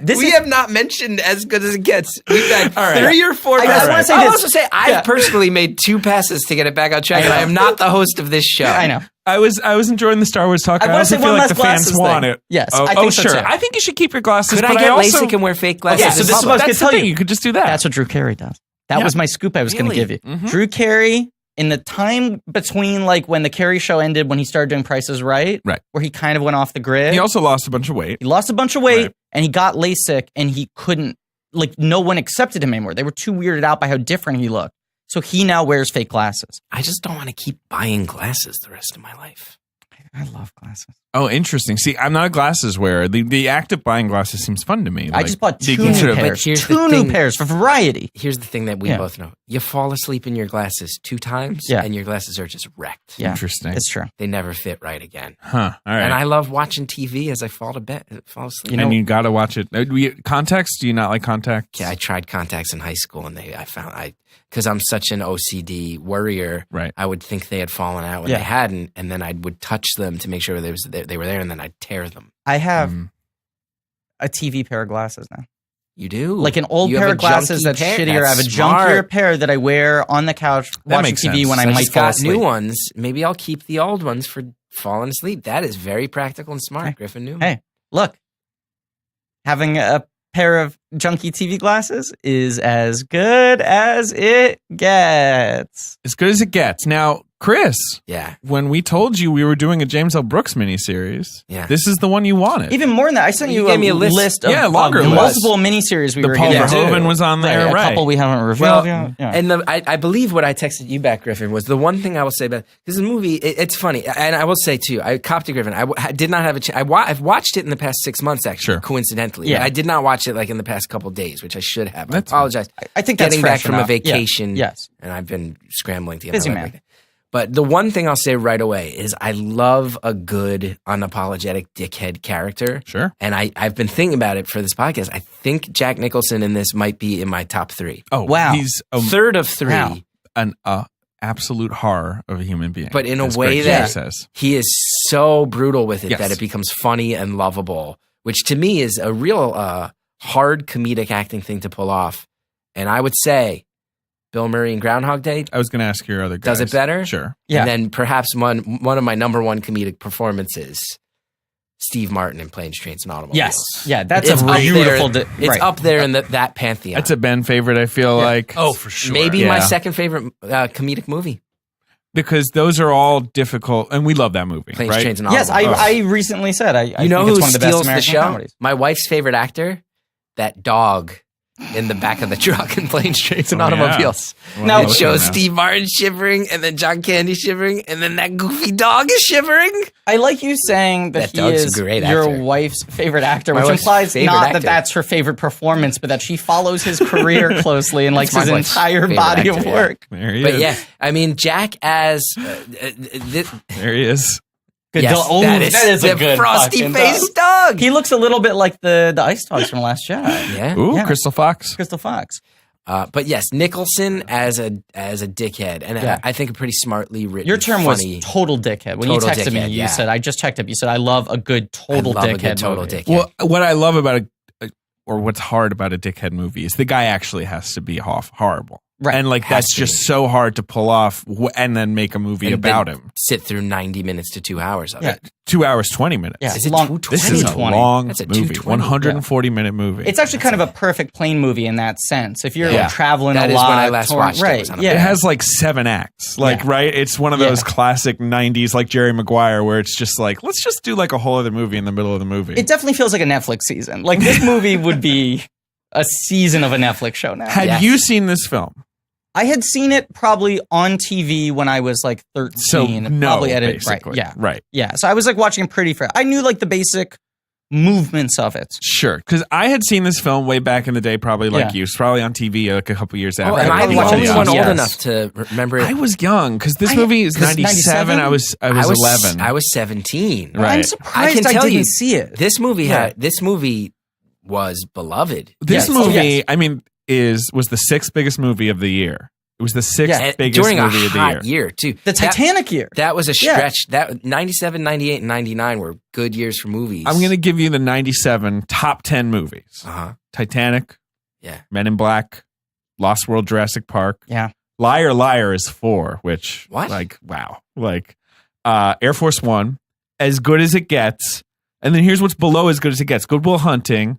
This We is have not mentioned as good as it gets. We've had All right. 3 or 4 I just passes. wanna say I'll this. also say I've Yeah. personally made 2 passes to get it back on track, and I am not the host of this show. I know. I was enjoying the Star Wars talk. I I wanna also say feel one like less the fans glasses want thing. it. Yes, Oh, I think so, sure. too. I think you should keep your glasses. Could I but get also, LASIK and wear fake glasses? Yeah, so in this is public? what I was That's gonna the tell thing. you. You could just do that. That's what Drew Carey does. That Yeah. was my scoop I was going to Really? give you. Mhm. Drew Carey, in the time between like when the Carey show ended, when he started doing Prices Right, Right. where he kind of went off the grid. He also lost a bunch of weight. He lost a bunch of weight Right. and he got LASIK and he couldn't, like, no one accepted him anymore. They were too weirded out by how different he looked. So he now wears fake glasses. I just don't want to keep buying glasses the rest of my life. I love glasses. Oh, interesting. See, I'm not a glasses wearer. The act of buying glasses seems fun to me. I just bought you two can new sort of- pairs. here's the Two new thing. pairs for variety. Here's the thing that we Yeah. both know. You fall asleep in your glasses 2 times, Yeah. and your glasses are just wrecked. Yeah. Interesting. It's true. They never fit right again. Huh. All right. And I love watching TV as I fall asleep. You know- and you got to watch it. Contacts? Do you not like contacts? Yeah, I tried contacts in high school, and because I'm such an OCD worrier, Right. I would think they had fallen out when Yeah. they hadn't, and then I would touch them to make sure they were there, and then I'd tear them. I have Mm. a TV pair of glasses now. You do? Like an old You pair have of glasses junky that's pair? shittier. I have a That's junkier smart. pair that I wear on the couch That watching makes TV sense. when I I might just fall got asleep. new ones. Maybe I'll keep the old ones for falling asleep. That is very practical and smart, Hey. Griffin Newman. Hey, look, having a pair of junky TV glasses is as good as it gets. As good as it gets. Now, Chris, Yeah. when we told you we were doing a James L. Brooks miniseries, Yeah. this is the one you wanted. Even more than that, I sent You you, gave me a list. of, Yeah, of longer list. multiple miniseries we the were Paul going to do. Verhoeven was on there, A right? couple we haven't revealed Well, yet. Yeah. and I believe what I texted you back, Griffin, was the one thing I will say about because the movie. It's funny, and I will say too. I copped to Griffin. I did not have a chance. I've watched it in the past 6 months, actually, Sure. coincidentally. Yeah. But I did not watch it like in the past couple of days, which I should have. I That's- apologize. I think that's Getting back fresh from a enough. Yeah. vacation, Yes. and I've been scrambling to get Busy my man. life back. But the one thing I'll say right away is I love a good unapologetic dickhead character. Sure. And I've been thinking about it for this podcast. I think Jack Nicholson in this might be in my top 3. Oh, Wow. He's Third of 3. Wow. an absolute horror of a human being. But in a as way Greg that- Kinnear says. He is so brutal with it Yes. that it becomes funny and lovable, which to me is a real hard comedic acting thing to pull off. And I would say Bill Murray in Groundhog Day I was going to ask your other guys. does it better. Sure. Yeah. And then perhaps one of my number 1 comedic performances, Steve Martin in Planes, Trains, and Automobiles. Yes. Yeah, that's It's a up beautiful... there. It's right. up there in that pantheon. That's a Ben favorite, I feel like. Oh, for sure. Maybe my Yeah. second favorite comedic movie. Because those are all difficult, and we love that movie, Planes, right? Trains, and Yes, Automobiles. I recently said I You think know it's who one of the best steals the American show? comedies. My wife's favorite actor, that dog in the back of the truck in Planes, Trains, and Oh, yeah. Automobiles. Well, Now- I'm It looking shows now. Steve Martin shivering, and then John Candy shivering, and then that goofy dog is shivering. I like you saying that, That he dog's a is great your actor. wife's favorite actor, My which wife's implies favorite not actor. that that's her favorite performance, but that she follows his career closely and likes That's his my wife's entire favorite body actor, of yeah. work. There he But is. yeah, I mean, Jack as There he is. Good yes, dog. Oh, that is a the good frosty fucking faced dog. dog. He looks a little bit like the Ice Dogs from Last Jedi. Yeah. Ooh, Yeah. Crystal Fox. Crystal Fox. But yes, Nicholson as a dickhead, and Yeah. I think a pretty smartly written. Your term funny, was total dickhead. When Total you texted me, dickhead, you yeah. said, I just checked up. You said, I love a good total I love dickhead a good total movie. dickhead. Well, what I love about or what's hard about a dickhead movie is the guy actually has to be horrible. Right. And like Has that's to just be. so hard to pull off and then make a movie And about then him. sit through 90 minutes to 2 hours of Yeah. it. 2 hours, 20 minutes. Yeah, Is it long. 220? This is a 220. long That's a movie. 220. 140 minute movie. It's actually kind of a perfect plane movie in that sense. If you're Yeah. like traveling That a is lot, when I last watched it, right? was on a Yeah, It has like 7 acts. Like, Yeah. right? It's one of Yeah. those classic 90s, like Jerry Maguire, where it's just like, let's just do like a whole other movie in the middle of the movie. It definitely feels like a Netflix season. Like this movie would be a season of a Netflix show now. Had Yes. you seen this film? I had seen it probably on TV when I was like 13. So, no, probably edited. Right. basically. Yeah. Right. Yeah. So I was like watching it pretty fair. I knew like the basic movements of it. Sure. Because I had seen this film way back in the day, probably like Yeah. you. It's probably on TV like a couple years after. Oh, am I probably the watched it only on one old CBS. enough to remember it? I was young because this I- movie is 'cause 97. 97? I was 11. I was 17. Right. I'm surprised can I tell didn't you, see it. This movie Yeah. was beloved. This Yes. movie, Yes. I mean, was the 6th biggest movie of the year. It was the 6th Yeah. biggest During a movie of the year. hot year, too. The Titanic year. That was a Yeah. stretch. That 97, 98, and 99 were good years for movies. I'm going to give you the 97 top 10 movies. Uh-huh. Titanic, Yeah. Men in Black, Lost World, Jurassic Park. Yeah. Liar Liar is 4, which What? like wow. Like Air Force 1, As Good as It Gets. And then here's what's below As Good as It Gets. Good Will Hunting.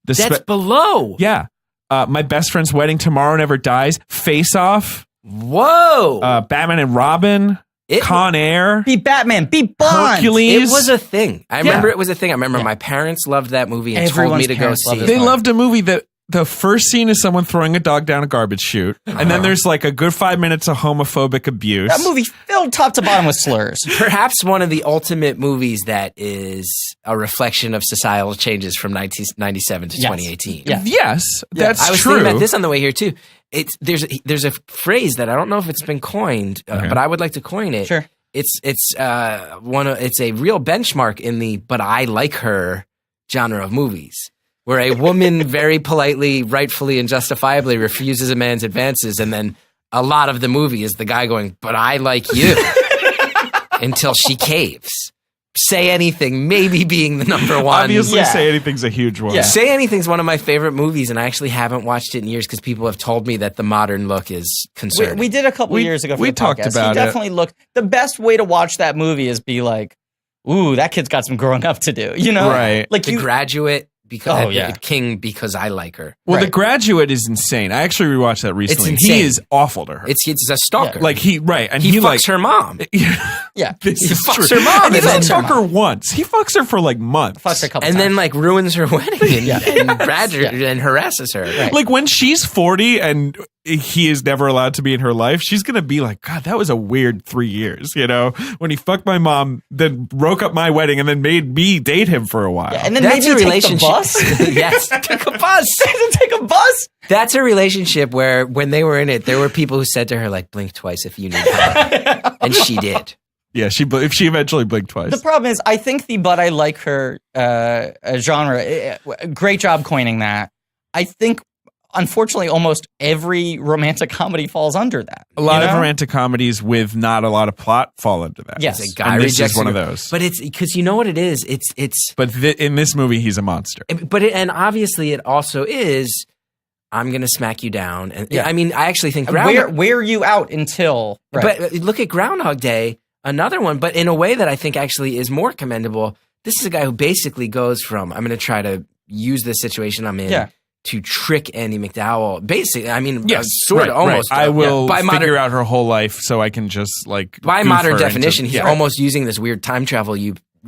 The That's below. yeah. My Best Friend's Wedding, Tomorrow Never Dies, Face Off, Whoa. Batman and Robin, It- Con Air, Be Batman. Be Bond. Hercules. It was a thing. I remember it was a thing. I remember my parents loved that movie and told Everyone's me to go parents see loved it. it. They fine. loved a movie that the first scene is someone throwing a dog down a garbage chute, and then there's like a good 5 minutes of homophobic abuse. That movie filled top to bottom with slurs. Perhaps one of the ultimate movies that is a reflection of societal changes from 1997 to Yes. 2018. Yeah. Yes, that's I was true. thinking about this on the way here too. There's a phrase that I don't know if it's been coined, but I would like to coin it. Sure. It's a real benchmark in the "but I like her" genre of movies, where a woman very politely, rightfully, and justifiably refuses a man's advances, and then a lot of the movie is the guy going, "But I like you," until she caves. Say Anything, maybe being the number one. Obviously, Yeah. Say Anything's a huge one. Yeah. Say Anything's one of my favorite movies, and I actually haven't watched it in years because people have told me that the modern look is concerning. We did a couple We- years ago for we the talked podcast. about You it. definitely look. The best way to watch that movie is be like, ooh, that kid's got some growing up to do. You know? Right. Like The you. Graduate, because Oh, yeah. King, because I like her. Well, Right. The Graduate is insane. I actually rewatched that recently. insane. He is awful to her. It's a stalker. like and he he fucks like her mom. Yeah. This He is fucks true. her mom And he and doesn't then- fuck her once. He fucks her for like months. Fucked her a couple And times. then like ruins her wedding and and harasses her. Right. Like when she's 40 and he is never allowed to be in her life, she's gonna be like, God, that was a weird 3 years. You know, when he fucked my mom, then broke up my wedding, and then made me date him for a while. Yeah, and then That's maybe a take relationship. the bus. Yes, take a bus. Take a bus. That's a relationship where when they were in it, there were people who said to her like, "Blink twice if you need help," and she did. Yeah, she eventually blinked twice. The problem is, I think the "but I like her" genre. Great job coining that. I think, unfortunately, almost every romantic comedy falls under that. A lot you of know? romantic comedies with not a lot of plot fall into that. Yes. It's a guy And this rejects is one of her. those. But it's because you know what it is. It's But in this movie, he's a monster. and obviously it also is. I'm gonna smack you down, and Yeah. I mean, I actually think Wear you out until. Right. But look at Groundhog Day, another one, but in a way that I think actually is more commendable. This is a guy who basically goes from, I'm going to try to use this situation I'm in Yeah. to trick Andy McDowell. Basically, I mean, Yes, sort right, of almost. right. I will by figure out her whole life so I can just like By goof modern her into- definition, he's yeah. almost using this weird time travel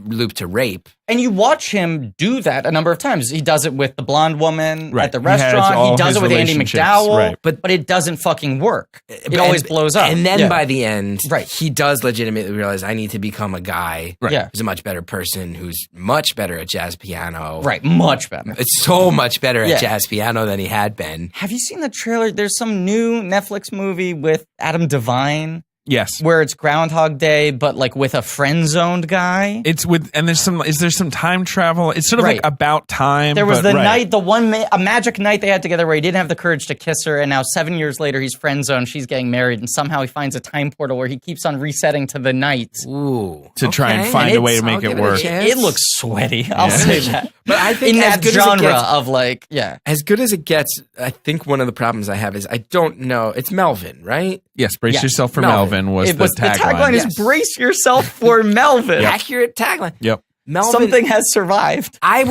loop to rape. And you watch him do that a number of times. He does it with the blonde woman Right. at the He has restaurant. all He does his it with Andy relationships, McDowell. right. But it doesn't fucking work. It And- always blows up. And then Yeah. by the end, Right. he does legitimately realize I need to become a guy Yeah. who's a much better person, who's much better at jazz piano. Right. Much better. It's so much better Yeah. at jazz piano than he had been. Have you seen the trailer? There's some new Netflix movie with Adam Devine Yes. where it's Groundhog Day, but like with a friend-zoned guy. It's with, and is there some time travel? It's sort of Right. like about time. There was but the right. night, a magic night they had together where he didn't have the courage to kiss her, and now 7 years later he's friend-zoned, she's getting married, and somehow he finds a time portal where he keeps on resetting to the night. Ooh. To try and Okay. find a way to I'll make give it a work. chance. It looks sweaty, I'll say that. But I think in as that good as it genre gets- of like, yeah. As good as it gets, I think one of the problems I have is I don't know. It's Melvin, right? Yes, brace Yeah. yourself for Melvin. Melvin was the tagline. The tagline is Yes. brace yourself for Melvin. Accurate tagline. Yep. Melvin, Something has survived. I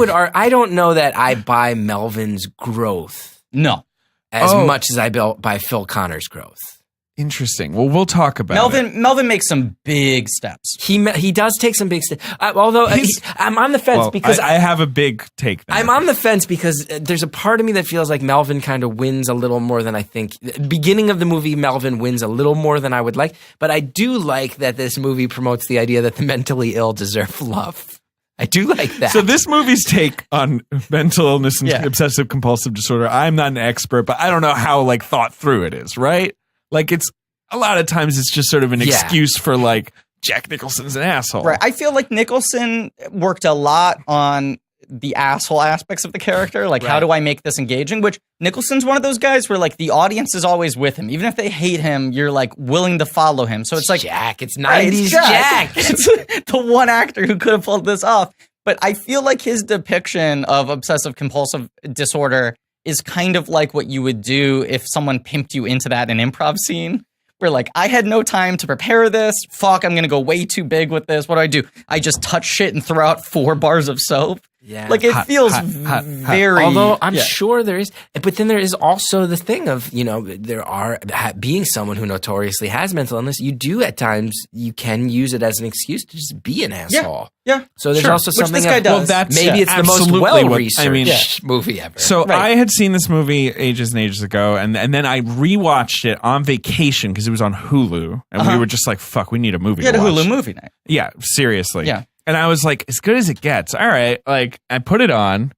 don't know that I buy Melvin's growth No. as much as I buy Phil Connor's growth. Interesting. Well, we'll talk about it. Melvin makes some big steps. He does take some big steps. Although I'm on the fence Well, because I have a big take there. I'm on the fence because there's a part of me that feels like Melvin kind of wins a little more than I think. Beginning of the movie, Melvin wins a little more than I would like. But I do like that this movie promotes the idea that the mentally ill deserve love. I do like that. So this movie's take on mental illness and obsessive compulsive disorder, I'm not an expert, but I don't know how like thought through it is, right? Like it's a lot of times it's just sort of an excuse for like Jack Nicholson's an asshole. Right. I feel like Nicholson worked a lot on the asshole aspects of the character. Like, how do I make this engaging? Which Nicholson's one of those guys where like the audience is always with him. Even if they hate him, you're like willing to follow him. So it's like Jack. It's 90s it's Jack. It's the one actor who could have pulled this off. But I feel like his depiction of obsessive compulsive disorder is kind of like what you would do if someone pimped you into that in an improv scene. Where like, I had no time to prepare this. Fuck, I'm going to go way too big with this. What do? I just touch shit and throw out 4 bars of soap. Yeah. Like it feels very... Although I'm sure there is, but then there is also the thing of, there are, being someone who notoriously has mental illness, you do at times, you can use it as an excuse to just be an asshole. Yeah. So there's also Which something this guy of, does. maybe it's the most absolutely well-researched movie ever. So I had seen this movie ages and ages ago, and then I rewatched it on vacation because it was on Hulu, and we were just like, fuck, we need a movie You had to a watch. Hulu movie night. Yeah, seriously. Yeah. And I was like, as good as it gets. All right. Like, I put it on,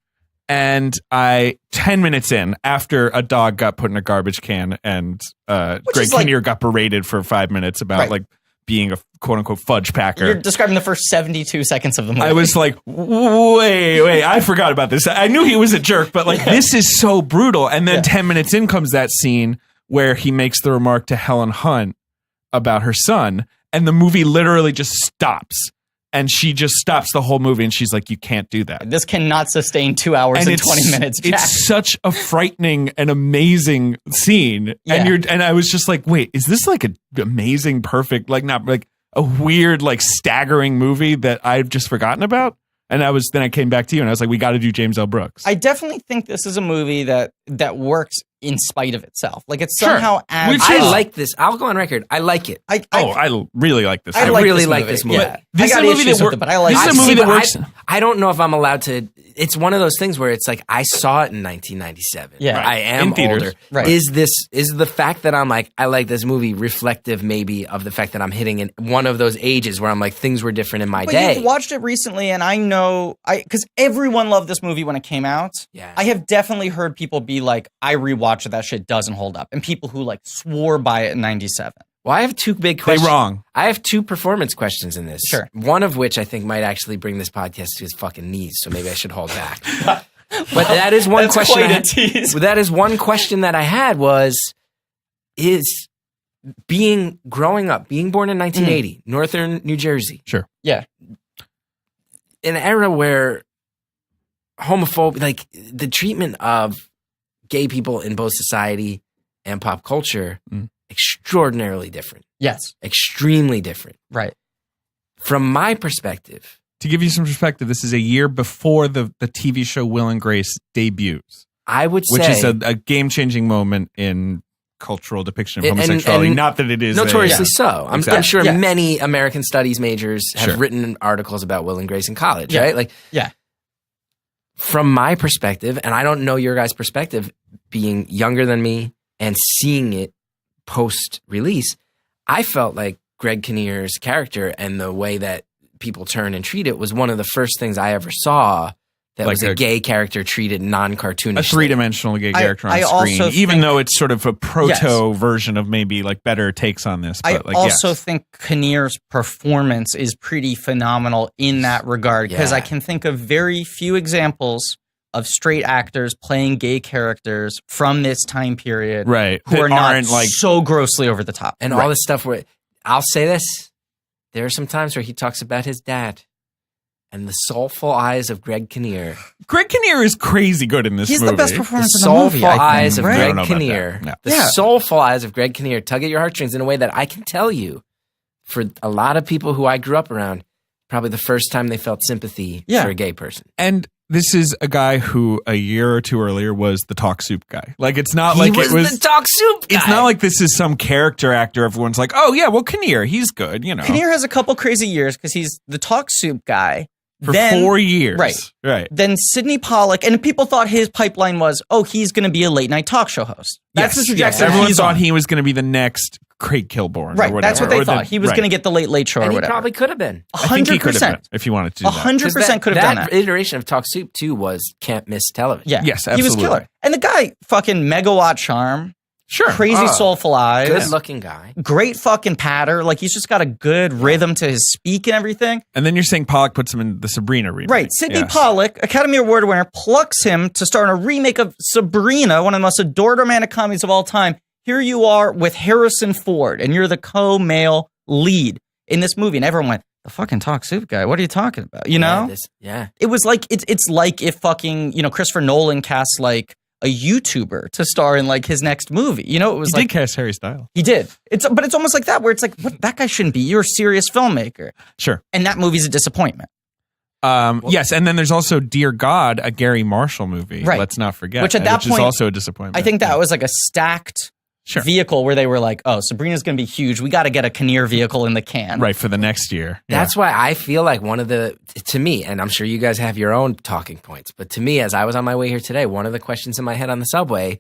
and 10 minutes in, after a dog got put in a garbage can, and Greg Kinnear got berated for 5 minutes about, like, being a quote-unquote fudge packer. You're describing the first 72 seconds of the movie. I was like, wait, I forgot about this. I knew he was a jerk, but, like, this is so brutal. And then 10 minutes in comes that scene where he makes the remark to Helen Hunt about her son, and the movie literally just stops. And she just stops the whole movie, and she's like, you can't do that. This cannot sustain 2 hours and 20 minutes, Jack. It's such a frightening and amazing scene. Yeah. And I was just like, wait, is this like an amazing, perfect, like not like a weird, like staggering movie that I've just forgotten about? And then I came back to you and I was like, we got to do James L. Brooks. I definitely think this is a movie that works in spite of itself. Like it somehow adds. I like this. I'll go on record. I like it. I really like this. I really like this movie. Yeah. This I got is a movie issues that with it, but I like this it. is a movie that works. I don't know if I'm allowed to. It's one of those things where it's like I saw it in 1997. Yeah. I am In theaters. older. Right. Is the fact that I'm like I like this movie reflective maybe of the fact that I'm hitting in one of those ages where I'm like things were different in my day. You've watched it recently, and I know because everyone loved this movie when it came out. Yeah. I have definitely heard people be like, I rewatched it, that shit doesn't hold up, and people who like swore by it in '97. Well, I have 2 big questions. They wrong. I have 2 performance questions in this. Sure. One of which I think might actually bring this podcast to his fucking knees, so maybe I should hold back. But that is one That's question. quite a tease. That is one question that I had is growing up, being born in 1980, Northern New Jersey, Sure. Yeah. an era where homophobia, like the treatment of gay people in both society and pop culture, extraordinarily different. Yes. Extremely different. Right. From my perspective, To give you some perspective, this is a year before the TV show Will and Grace debuts, I would say, which is a game-changing moment in cultural depiction of homosexuality. and Not that it is notoriously so. I'm Exactly. sure Yeah. many American studies majors have Sure. written articles about Will and Grace in college, Yeah. right? Like, Yeah. from my perspective, and I don't know your guys' perspective, being younger than me and seeing it post-release, I felt like Greg Kinnear's character and the way that people turn and treat it was one of the first things I ever saw that Like was a gay character treated non-cartoonish. a three-dimensional gay character I on also screen, even think- though it's sort of a proto version of maybe like better takes on this. I But like, also yes. think Kinnear's performance is pretty phenomenal in that regard because Yeah. I can think of very few examples of straight actors playing gay characters from this time period, right, Who that are not aren't like so grossly over the top. And all this stuff where, I'll say this, there are some times where he talks about his dad. and the soulful eyes of Greg Kinnear. Greg Kinnear is crazy good in this He's movie. the best The performance in the movie. soulful I think, eyes of right? I don't Greg know about Kinnear. that. No. The Yeah. soulful eyes of Greg Kinnear tug at your heartstrings in a way that I can tell you, for a lot of people who I grew up around, probably the first time they felt sympathy Yeah. for a gay person. And this is a guy who a year or two earlier was the talk soup guy. Like it's not He like was it was the talk soup guy. It's not like this is some character actor. Everyone's like, oh yeah, well Kinnear, he's good, you know. Kinnear has a couple crazy years because he's the talk soup guy. For Then- 4 years. Right. Then Sidney Pollack, and people thought his pipeline was, oh, he's going to be a late night talk show host. That's the Yes, trajectory Everyone he's thought on. he was going to be the next Craig Kilborn. Right, or whatever. that's what they Or thought. He was right. going to get the late show and or he whatever. probably could have been. I think he could have been 100%. if you wanted to do that. 100% could have done that. iteration of Talk Soup 2 was can't miss television. Yeah. Yes, He was absolutely. killer. And the guy, fucking megawatt charm, Sure. crazy soulful eyes, Good looking guy. great fucking patter. Like, he's just got a good rhythm to his speak and everything. And then you're saying Pollock puts him in the Sabrina remake. Right. Sidney Yes. Pollack, Academy Award winner, plucks him to star in a remake of Sabrina, one of the most adored romantic comedies of all time. Here you are with Harrison Ford, and you're the co-male lead in this movie. And everyone went, the fucking talk soup guy, what are you talking about? You know? Yeah. It was like, it's like if fucking, Christopher Nolan casts like a YouTuber to star in like his next movie. You know, it was He like, did cast Harry Styles. he did. But it's almost like that, where it's like, what, that guy shouldn't be. You're a serious filmmaker. Sure. And that movie's a disappointment. Yes, and then there's also Dear God, a Gary Marshall movie. Right. Let's not forget. Which at that which point, is also a disappointment. I think that was like a stacked vehicle where they were like, oh, Sabrina's going to be huge. We got to get a Kinnear vehicle in the can. Right, for the next year. Yeah. That's why I feel like to me, and I'm sure you guys have your own talking points, but to me, as I was on my way here today, one of the questions in my head on the subway,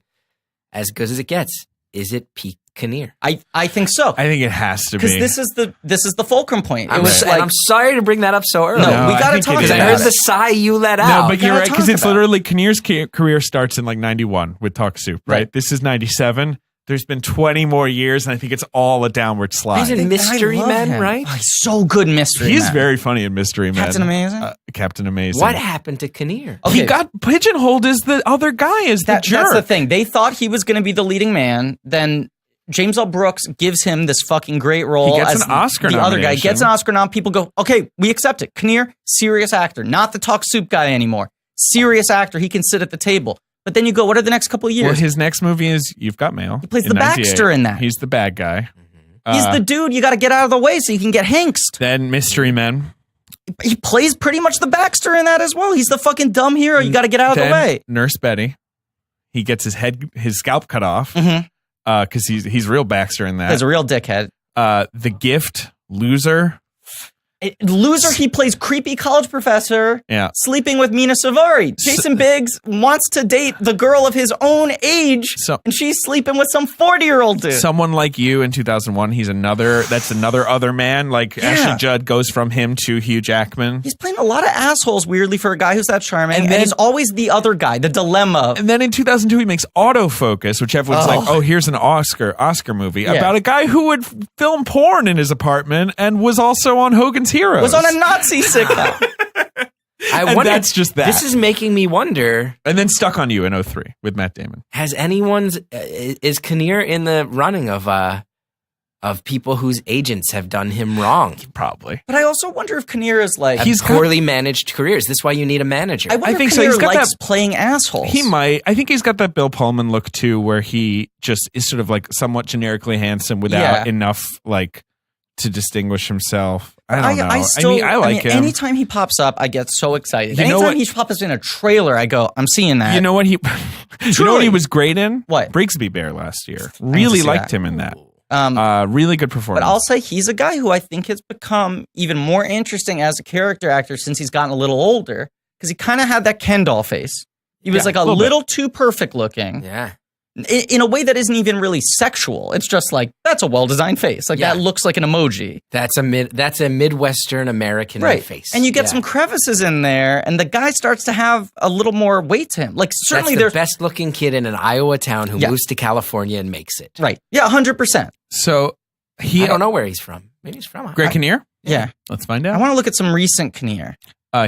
as good as it gets, is it peak Kinnear? I think so. I think it has to be. Because this is the fulcrum point. It I'm, was and like, I'm sorry to bring that up so early. No, we I got to think talk it because is. I about heard it. the sigh you let No, out. but you're gotta right, because talk it's about it. literally Kinnear's career starts in like 91 with Talk Soup, right? Right. This is 97. There's been 20 more years, and I think it's all a downward slide. He's in Mystery I love Men, him. right? Oh, he's so good in Mystery He's Men. very funny in Mystery Men. Captain Amazing? Captain Amazing. What happened to Kinnear? Okay. He got pigeonholed as the other guy, as the jerk. That's the thing. They thought he was going to be the leading man. Then James L. Brooks gives him this fucking great role. He gets as an Oscar The other guy nomination. gets an Oscar nom. People go, okay, we accept it. Kinnear, serious actor, not the talk soup guy anymore. Serious actor. He can sit at the table. But then you go, what are the next couple of years? Well, his next movie is You've Got Mail. He plays in the 98. Baxter in that. He's the bad guy. He's the dude you got to get out of the way so you can get Hankst. Then Mystery Men. He plays pretty much the Baxter in that as well. He's the fucking dumb hero. You got to get out of Then the way. Nurse Betty. He gets his scalp cut off because he's real Baxter in that. He's a real dickhead. The Gift, Loser. Loser, he plays creepy college professor Yeah. sleeping with Mina Savari. Jason Biggs wants to date the girl of his own age, and she's sleeping with some 40-year-old dude. Someone Like You in 2001. That's another other man. Like Ashley Judd goes from him to Hugh Jackman. He's playing a lot of assholes weirdly for a guy who's that charming, and then- he's always the other guy, the dilemma. And then in 2002, he makes Autofocus, which everyone's like, oh, here's an Oscar movie about a guy who would film porn in his apartment and was also on Hogan's Heroes. Was on a Nazi sitcom. And that's just that. This is making me wonder. And then Stuck on You in 03 with Matt Damon. Has is Kinnear in the running of people whose agents have done him wrong? Probably. But I also wonder if Kinnear is like... He's poorly managed careers. This is why you need a manager. I wonder think if so. Kinnear He's got likes that- playing assholes. He might. I think he's got that Bill Pullman look too, where he just is sort of like somewhat generically handsome without enough like to distinguish himself. I don't know. I like him. Anytime he pops up, I get so excited. You know Anytime what- he pops up in a trailer, I go, I'm seeing that. You know what he? You know what he was great in? What? Brigsby Bear last year. Really see liked that. him in that. But Really good performance. I'll say he's a guy who I think has become even more interesting as a character actor since he's gotten a little older, because he kind of had that Ken doll face. He was like a little too perfect looking. Yeah. In a way that isn't even really sexual. It's just like, that's a well-designed face. Like, that looks like an emoji. That's a Midwestern American face. And you get some crevices in there, and the guy starts to have a little more weight to him. Like, certainly That's the there's... best looking kid in an Iowa town who moves to California and makes it. Right. Yeah, 100%. So I don't know where he's from. Maybe he's from Greg Kinnear? Yeah. Let's find I out. want to look at some recent Kinnear.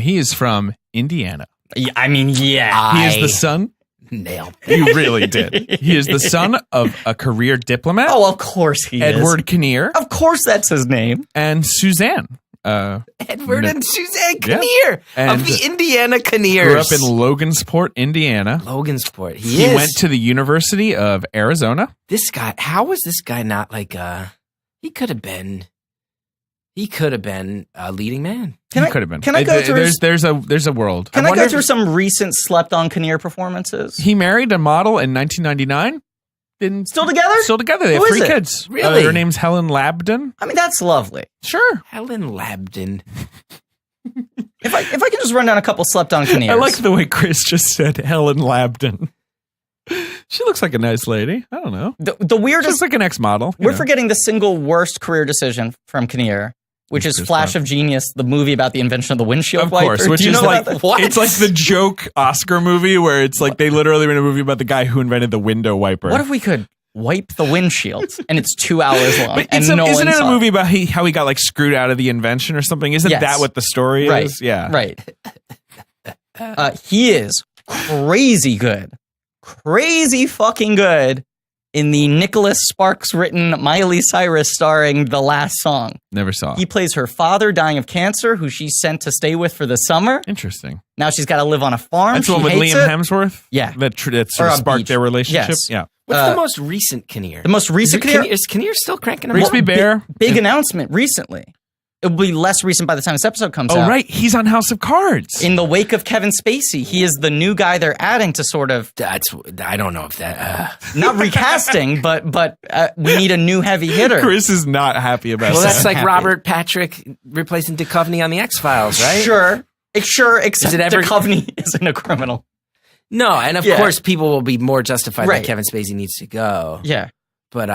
He is from Indiana. Yeah, I mean, yeah. He is the son. Nailed. You really did. He is the son of a career diplomat. Oh, of course he is. Edward Kinnear. Of course that's his name. And Suzanne. Edward and Suzanne Yeah. Kinnear And of the Indiana Kinnears. Grew up in Logansport, Indiana. Logansport. He went to the University of Arizona. This guy, how was this guy not like he could have been a leading man. He could have been. Can I go through? There's a world. Can I wonder go if through some recent slept-on Kinnear performances? He married a model in 1999. Still together? Still together. They have Who is 3 it? kids. Really? Her name's Helen Labdon. I mean, that's lovely. Sure. Helen Labdon. If I can just run down a couple slept-on Kinnears. I like the way Chris just said Helen Labdon. She looks like a nice lady. I don't know. the She weirdest. looks like an ex-model. We're forgetting the single worst career decision from Kinnear, which is Chris Flash Pratt. of Genius, the movie about the invention of the windshield Of wiper. course, which Do you is know like about that? it's like the joke Oscar movie where it's like they literally made a movie about the guy who invented the window wiper. What if we could wipe the windshields and it's 2 hours long But and isn't no one it a saw movie about how he got like screwed out of the invention or something? Isn't Yes. that what the story Right. is? Yeah. Right. He is crazy fucking good in the Nicholas Sparks written Miley Cyrus starring The Last Song. Never saw. He plays her father dying of cancer, who she sent to stay with for the summer. Interesting. Now she's got to live on a farm. That's the one with hates Liam it. Hemsworth? Yeah. That sort Or of a sparked beach. their relationship? Yes. Yeah. What's the most recent Kinnear? The most recent Kinnear? Is Kinnear still cranking them Brigsby out? Bear. Big announcement recently. It will be less recent by the time this episode comes Oh, out. right. He's on House of Cards. In the wake of Kevin Spacey, he is the new guy they're adding to sort of I don't know if that. not recasting, but we need a new heavy hitter. Chris is not happy about Well, that. that's like happy. Robert Patrick replacing Duchovny on the X-Files, right? Sure, except it ever- Duchovny isn't a criminal. No, and of Yeah. course, people will be more justified Right. that Kevin Spacey needs to go. Yeah. But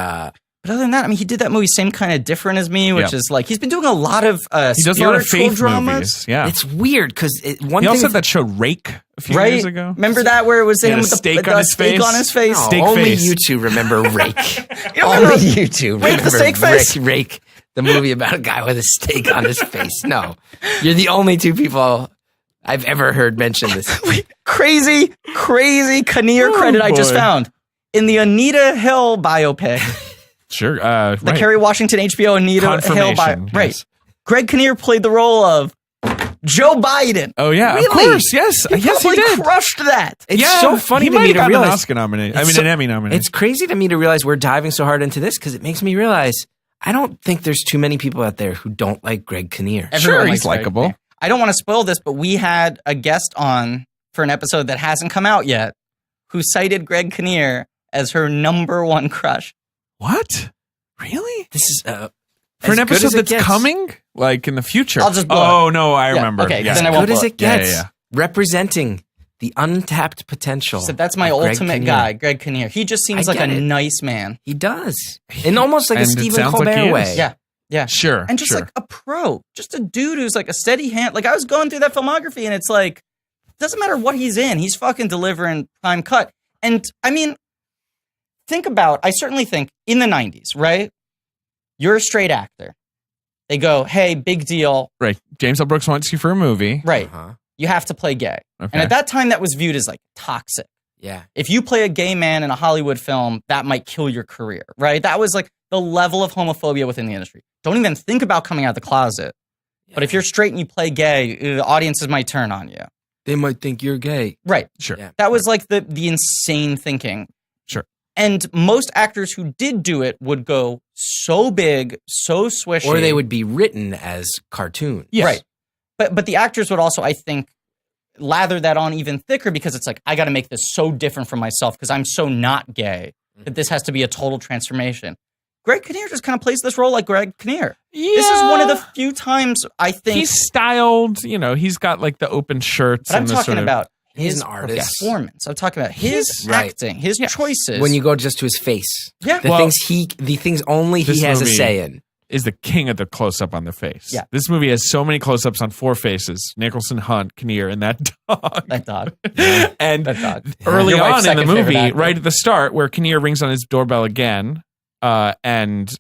But other than that, I mean, he did that movie Same Kind of Different as Me, which Yeah. is like, he's been doing a lot of He does a lot of spiritual faith dramas. movies. Yeah. it's weird because one He thing. also had that show Rake a few Right? years ago. Remember that where it was He him had a with the steak with on the his steak face? on his face? No, Steak only face. you two remember Rake. You don't Only remember you two Rake the remember steak face? Rake, the movie about a guy with a steak on his face. No, you're the only two people I've ever heard mention this. crazy Kinnear Oh, credit I just boy. found. In the Anita Hill biopic, Sure. the Right. Kerry Washington HBO Anita Hill Confirmation, biopic. Right. yes. Greg Kinnear played the role of Joe Biden. Oh, yeah. Really? Of course. Yes. Yes, he Probably did. crushed that. It's Yeah, so funny he to might me have to gotten an realize. Oscar nomination. I It's mean, so- an Emmy nomination. It's crazy to me to realize we're diving so hard into this because it makes me realize I don't think there's too many people out there who don't like Greg Kinnear. Everyone he's likes Greg likable. Kinnear. I don't want to spoil this, but we had a guest on for an episode that hasn't come out yet who cited Greg Kinnear as her number one crush. What? Really? This is For an as good episode as it that's gets. coming? Like in the future? I'll just blow Oh, no. I Yeah, remember. okay, Yeah. then I as won't good as blow it Yeah, gets. yeah, yeah. Representing the untapped potential. So that's my of Greg ultimate Kinnear. guy, Greg Kinnear. He just seems I like a get it. nice man. He does. In almost like a And it Stephen sounds like he Colbert is. way. Yeah. Yeah. Sure. And just sure. like a pro, just a dude who's like a steady hand. Like I was going through that filmography and it's like, doesn't matter what he's in, he's fucking delivering prime cut. And I mean, I certainly think in the 90s, right? You're a straight actor. They go, hey, big deal. Right. James L. Brooks wants you for a movie. Right. Uh-huh. You have to play gay. Okay. And at that time, that was viewed as like toxic. Yeah. If you play a gay man in a Hollywood film, that might kill your career, right? That was like the level of homophobia within the industry. Don't even think about coming out of the closet. But if you're straight and you play gay, audiences might turn on you. They might think you're gay. Right. Sure. Yeah. That was like the insane thinking. Sure. And most actors who did do it would go so big, so swishy. Or they would be written as cartoons. Yes. Right. But the actors would also, I think, lather that on even thicker because it's like, I got to make this so different from myself because I'm so not gay that this has to be a total transformation. Greg Kinnear just kind of plays this role like Greg Kinnear. Yeah. This is one of the few times I think. He's styled, he's got like the open shirts. But I'm and the talking sort of, about He's his an artist. performance. I'm talking about his Right. acting, his choices. When you go just to his face. Yeah. The Well, things only he this has a movie- say in. is the king of the close up on the face. Yeah. This movie has so many close ups on 4 faces: Nicholson, Hunt, Kinnear, and that dog. That dog. And That dog. early Your wife's on in the second favorite movie, actor. right at the start, where Kinnear rings on his doorbell again, and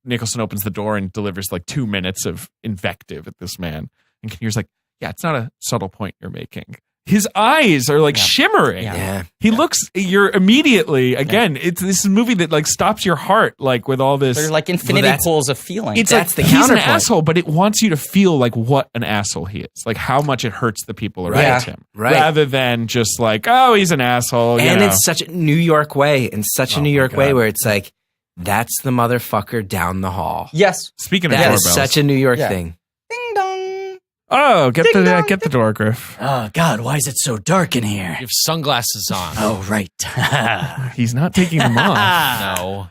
Nicholson opens the door and delivers like 2 minutes of invective at this man. And Kinnear's like, yeah, it's not a subtle point you're making. His eyes are like shimmering. Yeah. You're immediately, again, this is a movie that like stops your heart, like with all this. They're like infinity pools of feeling. It's That's like the he's an counterpoint. asshole, but it wants you to feel like what an asshole he is, like how much it hurts the people around him, rather than just like, oh, he's an asshole. And it's such a New York way, where it's like, that's the motherfucker down the hall. Yes. Speaking of That doorbells, is such a New York thing. Ding dong. oh, get the door, Griff. Oh, God, why is it so dark in here? You have sunglasses on. Oh, right. He's not taking them off. No.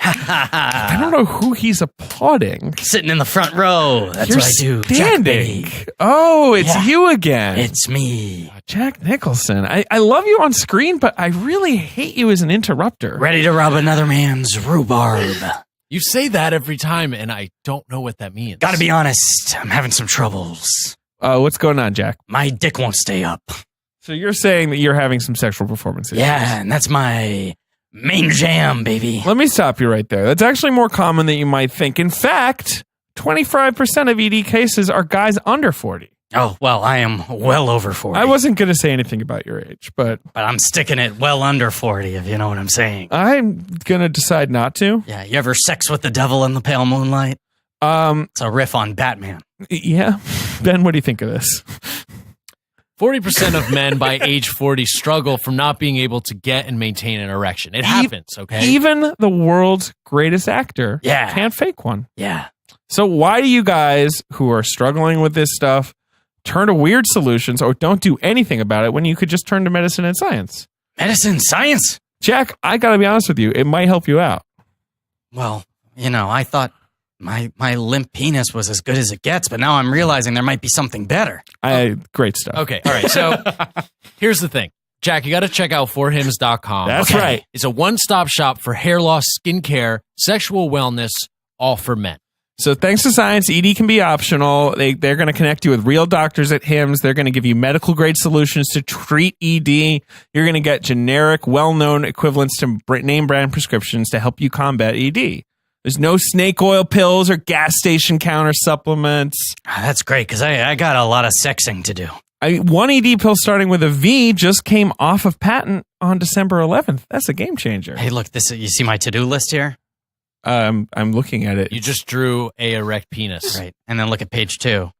I don't know who he's applauding. Sitting in the front row. That's You're what I do. Jack, standing. baby. Oh, it's Yeah. you again. It's me. Jack Nicholson. I love you on screen, but I really hate you as an interrupter. Ready to rob another man's rhubarb. You say that every time, and I don't know what that means. Gotta be honest, I'm having some troubles. What's going on, Jack? My dick won't stay up. So you're saying that you're having some sexual performance issues. Yeah, and that's my main jam, baby. Let me stop you right there. That's actually more common than you might think. In fact, 25% of ED cases are guys under 40. Oh, well, I am well over 40. I wasn't going to say anything about your age, but But I'm sticking it well under 40, if you know what I'm saying. I'm going to decide not to. Yeah, you ever sex with the devil in the pale moonlight? It's a riff on Batman. Yeah. Ben, what do you think of this? 40% of men by age 40 struggle from not being able to get and maintain an erection. It happens, okay? Even the world's greatest actor Yeah. can't fake one. Yeah. So why do you guys who are struggling with this stuff turn to weird solutions or don't do anything about it when you could just turn to medicine and science? Medicine, science. Jack, I got to be honest with you. It might help you out. Well, I thought my limp penis was as good as it gets, but now I'm realizing there might be something better. Great stuff. Okay, all right. So here's the thing. Jack, you got to check out forhims.com. That's right. It's a one-stop shop for hair loss, skincare, sexual wellness, all for men. So thanks to science, ED can be optional. They're going to connect you with real doctors at HIMSS. They're going to give you medical grade solutions to treat ED. You're going to get generic, well-known equivalents to name brand prescriptions to help you combat ED. There's no snake oil pills or gas station counter supplements. That's great, because I got a lot of sexing to do. One ED pill starting with a V just came off of patent on December 11th. That's a game changer. Hey, look, you see my to-do list here? I'm looking at it. You just drew a erect penis. Right. And then look at page 2.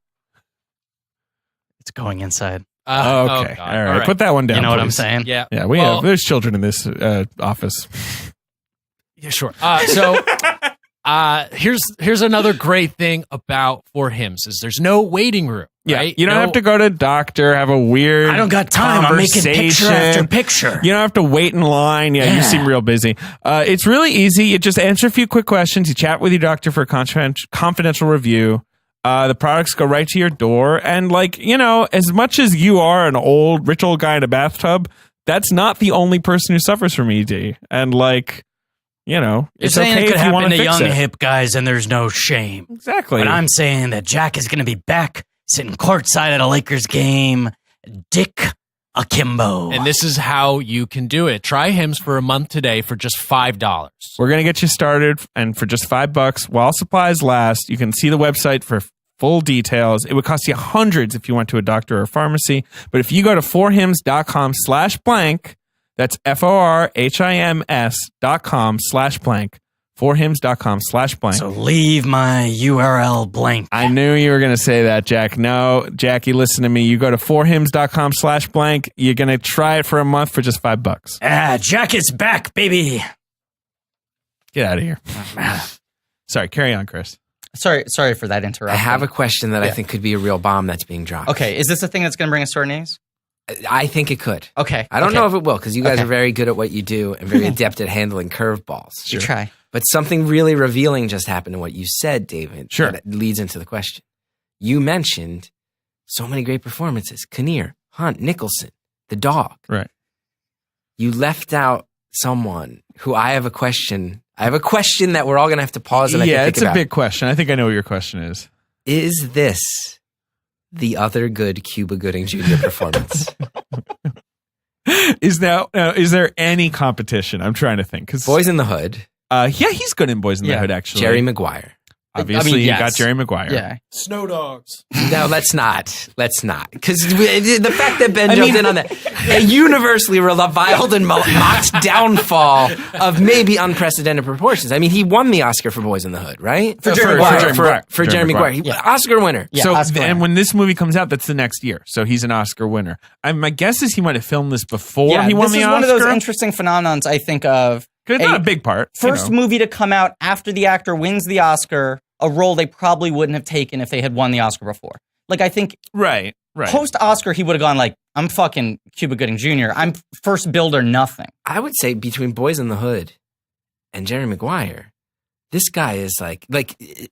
It's going inside. Okay. Oh, God. All right. Put that one down. You know what I'm please. saying? Yeah. Yeah, Well, there's children in this office. Yeah, sure. Here's another great thing about For Hims is there's no waiting room. Yeah, right? you don't have to go to a doctor, have a weird I don't got time. I'm making picture after picture. You don't have to wait in line. Yeah, you Yeah. seem real busy. It's really easy. You just answer a few quick questions. You chat with your doctor for a confidential review. The products go right to your door. And as much as you are an rich old guy in a bathtub, that's not the only person who suffers from ED. And You're it's saying okay it could if you want happen to to fix young it. hip guys and there's no shame. Exactly. But I'm saying that Jack is going to be back sitting courtside at a Lakers game, dick akimbo. And this is how you can do it. Try Hims for a month today for just $5. We're going to get you started, and for just $5 while supplies last. You can see the website for full details. It would cost you hundreds if you went to a doctor or a pharmacy. But if you go to forhims.com/blank, that's forhims.com/blank, forhims.com/blank. So leave my URL blank. I knew you were going to say that, Jack. No, Jackie, listen to me. You go to forhims.com/blank. You're going to try it for a month for just $5. Jack is back, baby. Get out of here. Sorry, carry on, Chris. Sorry for that interruption. I have a question that I think could be a real bomb that's being dropped. Okay, is this the thing that's going to bring us to our knees? I think it could. Okay. I don't know if it will, because you guys Okay. are very good at what you do and very adept at handling curveballs. You try. But something really revealing just happened in what you said, David. Sure. That leads into the question. You mentioned so many great performances. Kinnear, Hunt, Nicholson, the dog. Right. You left out someone who I have a question. I have a question that we're all going to have to pause and I Yeah, think it's about. a big question. I think I know what your question is. Is this the other good Cuba Gooding Jr. performance? Is there any competition? I'm trying to think. 'Cause, Boys in the Hood, yeah, he's good in Boys in the Hood, actually. Jerry Maguire. Obviously, you yes. got Jerry Maguire. Yeah. Snow dogs. No, let's not. Because the fact that Ben jumped in on that, a universally reviled and mocked downfall of maybe unprecedented proportions. I mean, he won the Oscar for Boys in the Hood, right? For Jerry Maguire. For Jerry Maguire. Oscar winner. Yeah, So, Oscar and winner. when this movie comes out, that's the next year. So he's an Oscar winner. My guess is he might have filmed this before Yeah, he won this the is Oscar. one of those interesting phenomenons I think of. 'Cause it's not a big part. First movie to come out after the actor wins the Oscar, a role they probably wouldn't have taken if they had won the Oscar before. Like, I think Right. post-Oscar, he would have gone like, I'm fucking Cuba Gooding Jr. I'm first build or nothing. I would say between Boys in the Hood and Jerry Maguire, this guy is like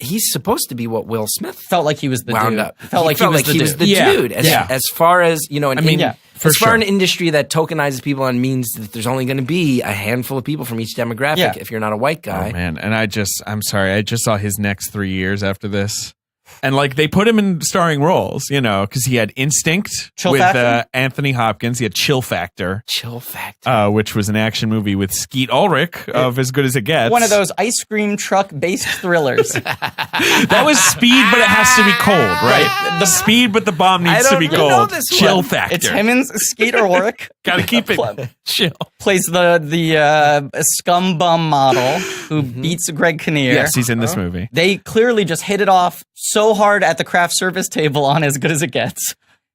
he's supposed to be what Will Smith Felt like he was the wound dude. up. Felt like he was the dude. Yeah. dude. As, Yeah. as far as, for sure. an industry that tokenizes people and means that there's only going to be a handful of people from each demographic Yeah. if you're not a white guy. Oh, man. And I'm sorry. I just saw his next 3 years after this. And like they put him in starring roles, because he had Instinct Chill with Factor? Anthony Hopkins. He had Chill Factor, Chill factor. which was an action movie with Skeet Ulrich of As Good as It Gets. One of those ice cream truck based thrillers. That was Speed, but it has to be cold, right? The Speed, but the bomb needs to be don't know cold. this Chill one. Factor. It's him and Skeeter Ulrich. Gotta keep it chill. Plays the scum bum model who beats Greg Kinnear. Yes, he's in this movie. They clearly just hit it off so hard at the craft service table on As Good as It Gets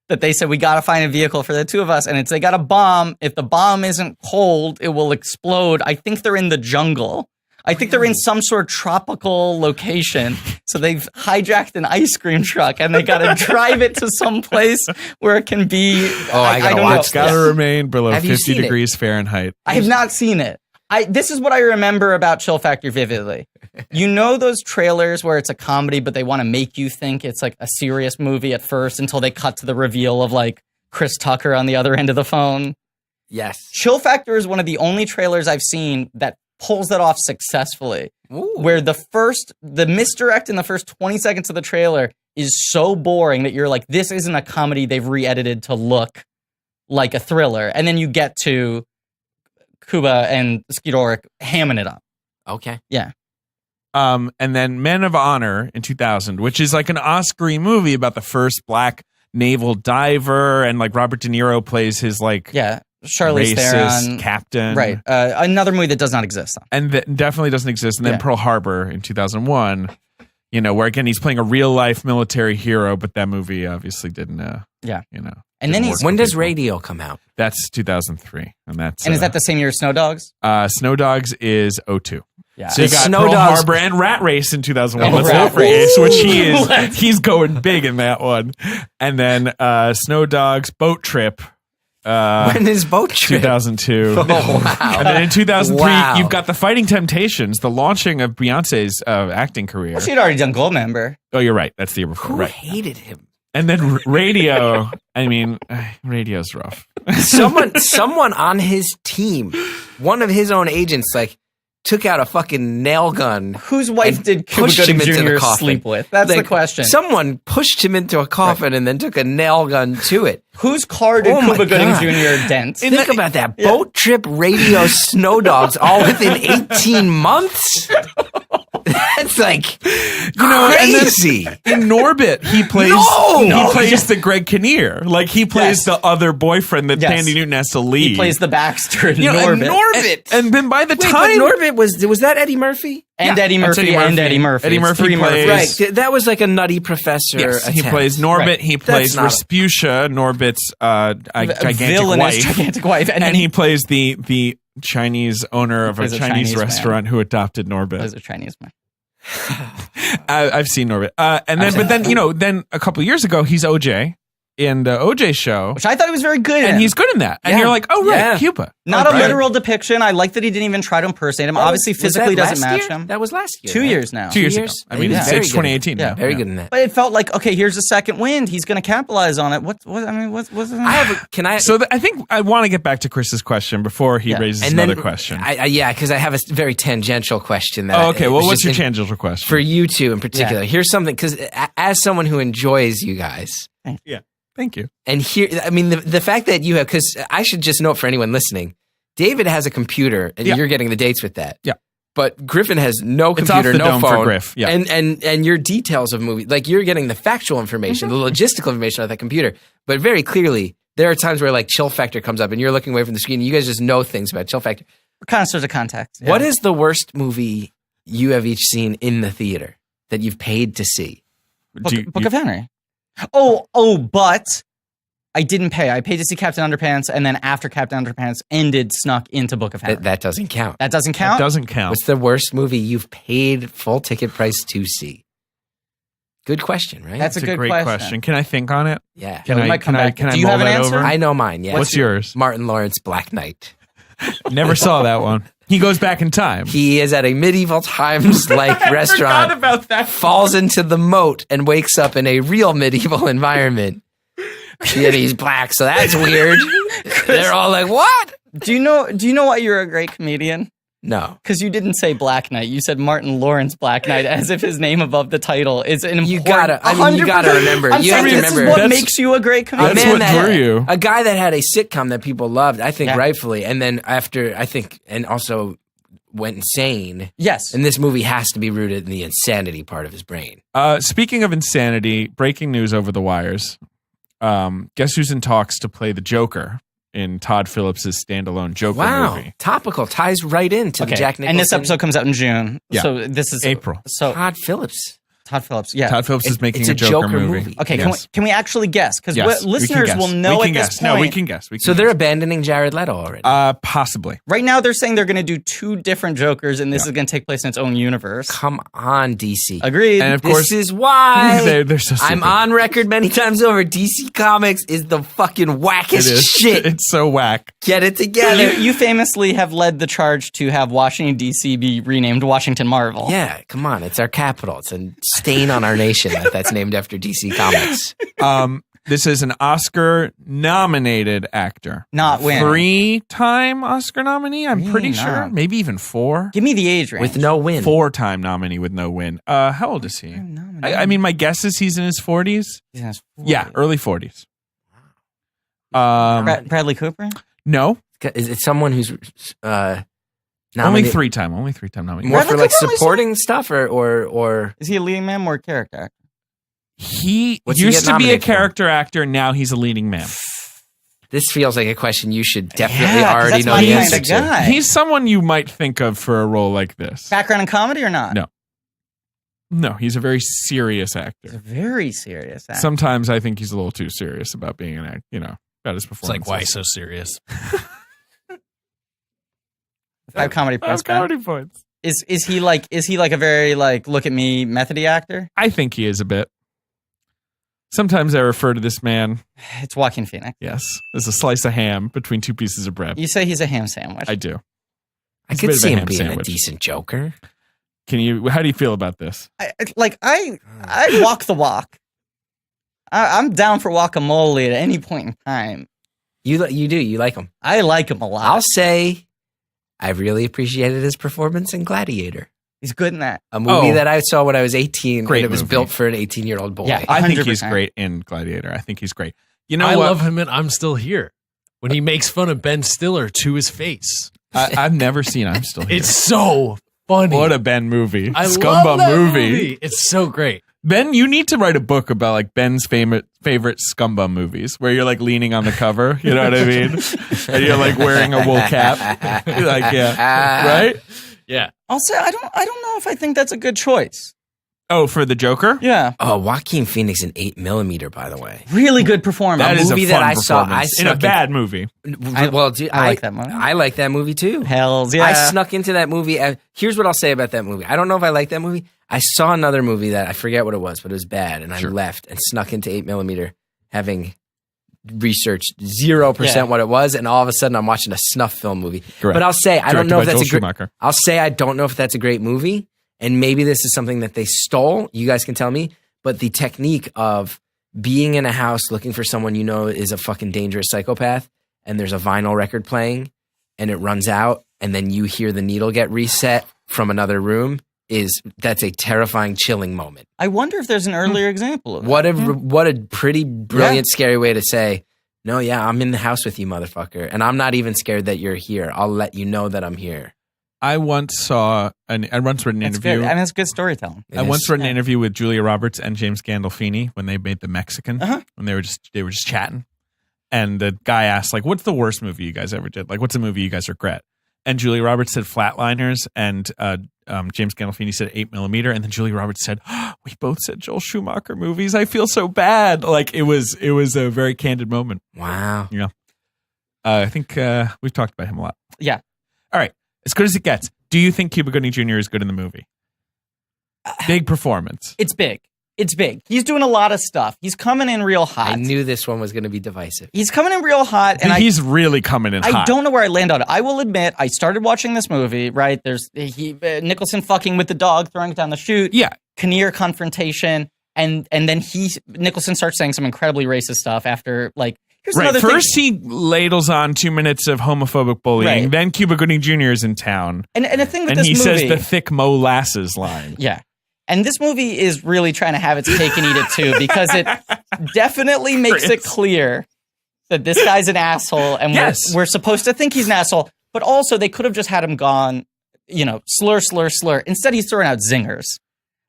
that they said, we got to find a vehicle for the two of us. And they got a bomb. If the bomb isn't cold, it will explode. I think they're in the jungle. I think they're in some sort of tropical location. So they've hijacked an ice cream truck and they got to drive it to some place where it can be. I gotta don't watch know. Gotta remain below Have you 50 seen it? degrees Fahrenheit. I have not seen it. This is what I remember about Chill Factor vividly. You know those trailers where it's a comedy, but they want to make you think it's like a serious movie at first until they cut to the reveal of like Chris Tucker on the other end of the phone? Yes. Chill Factor is one of the only trailers I've seen that pulls that off successfully. Ooh. Where the misdirect in the first 20 seconds of the trailer is so boring that you're like, this isn't a comedy they've re-edited to look like a thriller. And then you get to Cuba and Skeet Ulrich hamming it up. Okay. Yeah. And then Men of Honor in 2000, which is like an Oscar-y movie about the first black naval diver, and like Robert De Niro plays his like Yeah. Charlize racist Theron. captain. Right. Another movie that does not exist. And that definitely doesn't exist. And then Yeah. Pearl Harbor in 2001, where again he's playing a real-life military hero, but that movie obviously didn't, Yeah. didn't And then work When for does people. Radio come out? That's 2003. And is that the same year as Snow Dogs? Snow Dogs is 02. Yeah. So you got Snow Pearl Dogs- Harbor and Rat Race in 2001. And Let's Rat not forget, Race. which he's going big in that one. And then Snow Dogs Boat Trip. When is Boat Trip? 2002. Oh, wow. And then in 2003, Wow. you've got The Fighting Temptations, the launching of Beyonce's acting career. Well, she'd already done Goldmember. Oh, you're right. That's the year before. Who Right. hated him? And then Radio. I mean, radio's rough. Someone on his team, one of his own agents, like took out a fucking nail gun. Whose wife And did Cuba pushed him Gooding into the Jr. coffin. sleep with? That's the Like, question. Someone pushed him into a coffin and then took a nail gun to it. Whose car did Oh my Cuba Gooding God. Jr. dent? Think about that. Boat Trip, Radio, Snow Dogs, all within 18 months? That's like crazy. In Norbit, he plays No! he plays the Greg Kinnear. Like he plays Yes. the other boyfriend that Yes. Tandy Newton has to leave. He plays the Baxter in You know, and Norbit. And then by the Wait, but time Norbit was that Eddie Murphy? And Eddie that's Murphy, and Eddie Murphy. Eddie It's Murphy three plays- Murphys. Right. That was like a Nutty Professor. Yes, he attempt. plays Norbit. Right. He That's plays not a- Rasputia, Norbit's gigantic Villainous wife, gigantic wife. And and then he plays the Chinese owner of a plays a Chinese Chinese man. restaurant who adopted Norbit. was a Chinese man. I've seen Norbit, and then then a couple years ago he's OJ in the OJ show, Which I thought he was very good and in. he's good in that. And Yeah. you're like, oh right, Yeah. Cuba. Not Oh, a right. literal depiction. I like that he didn't even try to impersonate him. Obviously, Was physically that doesn't last match year? him. That was last year. 2 right? years now. 2 years, 2 ago. years? I mean, Yeah. it's Very it's good. 2018. Yeah. now. Very good in that. But it felt like, okay, here's a second wind. He's going to capitalize on it. What's I have a, can I? So I think I want to get back to Chris's question before he Yeah. raises and another then, question. yeah, because I have a very tangential question. That Oh, okay. Well, was what's just your in- tangential question? for you two in particular? Here's something, because as someone who enjoys you guys, Thank you. and here, I mean, the fact that you have, because I should just note for anyone listening, David has a computer, and Yeah. you're getting the dates with that. Yeah. But Griffin has no It's computer, off the no dome for phone, Griff, yeah. and your details of movie, like you're getting the factual information, the logistical information of that computer. But very clearly, there are times where like chill factor comes up, and you're looking away from the screen. And you guys just know things about chill factor. Connoisseurs of context. Yeah. What is the worst movie you have each seen in the theater that you've paid to see? Book of Henry? But I didn't pay. I paid to see Captain Underpants, and then after Captain Underpants ended, snuck into Book of Henry. That doesn't count. That doesn't count? That doesn't count. What's the worst movie you've paid full ticket price to see? Good question, right? That's a good great question. Can I think on it? Yeah. Can we I might come can I back. can I Do you mull have an that answer? over? I know mine, yeah. What's yours? Martin Lawrence, Black Knight. Never saw that one. He goes back in time. He is at a medieval times like restaurant, about that. falls into the moat, and wakes up in a real medieval environment. And he's black, so that's weird. They're all like, "What?" Do you know why you're a great comedian? No. Because you didn't say Black Knight. You said Martin Lawrence Black Knight as if his name above the title is an important... You gotta remember. I'm You saying have to this remember. is what That's- makes you a great comedian. That's what drew you. A guy that had a sitcom that people loved, I think Yeah. rightfully, and then after, I think, and also went insane. Yes. And this movie has to be rooted in the insanity part of his brain. Speaking of insanity, breaking news over the wires. Guess who's in talks to play the Joker in Todd Phillips' standalone Joker Wow. movie? Topical. Ties right into the Jack Nicholson. And this episode comes out in June. Yeah. So this is... April. So Todd Phillips. Todd Phillips, yeah. Todd Phillips is making it's a Joker, movie. movie. Okay, Yes. can we actually guess? Because Yes, we can listeners guess. will know We at can this guess. point. No, we can guess. So they're abandoning Jared Leto already. Possibly. Right now, they're saying they're going to do 2 different Jokers, and this is going to take place in its own universe. Come on, DC. Agreed. And of This course, is why they're so I'm stupid. on record many times over. DC Comics is the fucking It wackest is. shit. It's so whack. Get it together. you famously have led the charge to have Washington, D.C. be renamed Washington Marvel. Yeah, come on. It's our capital. It's a stain on our nation that's named after DC Comics. This is an Oscar-nominated actor. Not win. 3-time Oscar nominee, I'm Really pretty not. sure. Maybe even 4. Give me the age range. With no win. 4-time nominee with no win. How old is he? I mean, my guess is he's in his 40s. Yeah, early 40s. Bradley Cooper? No, Is it someone who's only nominated 3-time nominee. more Bradley for like Cooper only supporting stuff or Is he a leading man or a character actor? He What's he used get to be a nominated for? character actor. Now he's a leading man. this feels like a question you should definitely Yeah, 'cause already that's know my the kind answer of to. guy. He's someone you might think of for a role like this. Background in comedy or not? No. No, he's a very serious He's a actor. very serious actor. Sometimes I think he's a little too serious about being an actor, about his It's performance. like, why so serious? 5 comedy points. Grant. comedy points. Is he like a very like look at me methody actor? I think he is a bit. Sometimes I refer to this man, It's Joaquin Phoenix. yes, as a slice of ham between 2 pieces of bread. You say he's a ham sandwich. I do. I He's a could bit of see a him ham being sandwich. a decent Joker. How do you feel about this? I walk the walk. I'm down for guacamole at any point in time. You like him. I like him a lot. I'll say I really appreciated his performance in Gladiator, He's good in that. a movie Oh. that I saw when I was 18, Great and it was movie. built for an 18-year-old boy. Yeah. I think he's 100%. great in Gladiator. I think he's great. You know I what? love him and I'm Still Here. When he makes fun of Ben Stiller to his face. I've never seen I'm Still Here. It's so funny. What a Ben movie. I Scumba love that movie. movie. It's so great. Ben, you need to write a book about like Ben's favorite Scumba movies where you're like leaning on the cover, you know what I mean? And you're like wearing a wool cap. You're like, yeah. Right? Yeah. I'll say I don't know if I think that's a good choice. Oh, for the Joker? Yeah. Oh, Joaquin Phoenix in 8mm, by the way. Really good performance. That is a movie fun that I saw, performance I in a snuck in- bad movie. Well, dude, I like that movie. I like that movie too. Hells, yeah. I snuck into that movie. Here's what I'll say about that movie. I don't know if I like that movie. I saw another movie that I forget what it was, but it was bad, and I left and snuck into 8mm, having researched 0% what it was, and all of a sudden I'm watching a snuff film movie. Correct. But I'll say I don't Directed know by if that's Joel a great. Schumacher. I'll say I don't know if that's a great movie, and maybe this is something that they stole. You guys can tell me. But the technique of being in a house looking for someone you know is a fucking dangerous psychopath, and there's a vinyl record playing, and it runs out, and then you hear the needle get reset from another room, that's a terrifying, chilling moment. I wonder if there's an earlier example of that. What a pretty brilliant, scary way to say, no, yeah, I'm in the house with you, motherfucker, and I'm not even scared that you're here. I'll let you know that I'm here. I once read an That's interview. good. I mean, it's good storytelling. I once read an interview with Julia Roberts and James Gandolfini when they made The Mexican. When they were just chatting, and the guy asked, like, "What's the worst movie you guys ever did? Like, what's a movie you guys regret?" And Julia Roberts said Flatliners, and James Gandolfini said 8mm, and then Julia Roberts said, "We both said Joel Schumacher movies. I feel so bad." Like it was a very candid moment. Wow. Yeah. I think we've talked about him a lot. Yeah. All right. As good as it gets. Do you think Cuba Gooding Jr. is good in the movie? Big performance. It's big. It's big. He's doing a lot of stuff. He's coming in real hot. I knew this one was going to be divisive. He's coming in real hot, and He's really coming in hot. I don't know where I land on it. I will admit, I started watching this movie. Right, there's Nicholson fucking with the dog, throwing it down the chute. Yeah, Kinnear confrontation, and then Nicholson starts saying some incredibly racist stuff after like. Here's another thing. First, he ladles on 2 minutes of homophobic bullying. Right. Then Cuba Gooding Jr. is in town, and the thing with and this he movie, says the thick molasses line. Yeah. And this movie is really trying to have its cake and eat it too, because it definitely makes it clear that this guy's an asshole, and we're supposed to think he's an asshole. But also, they could have just had him gone, slur, slur, slur. Instead, he's throwing out zingers.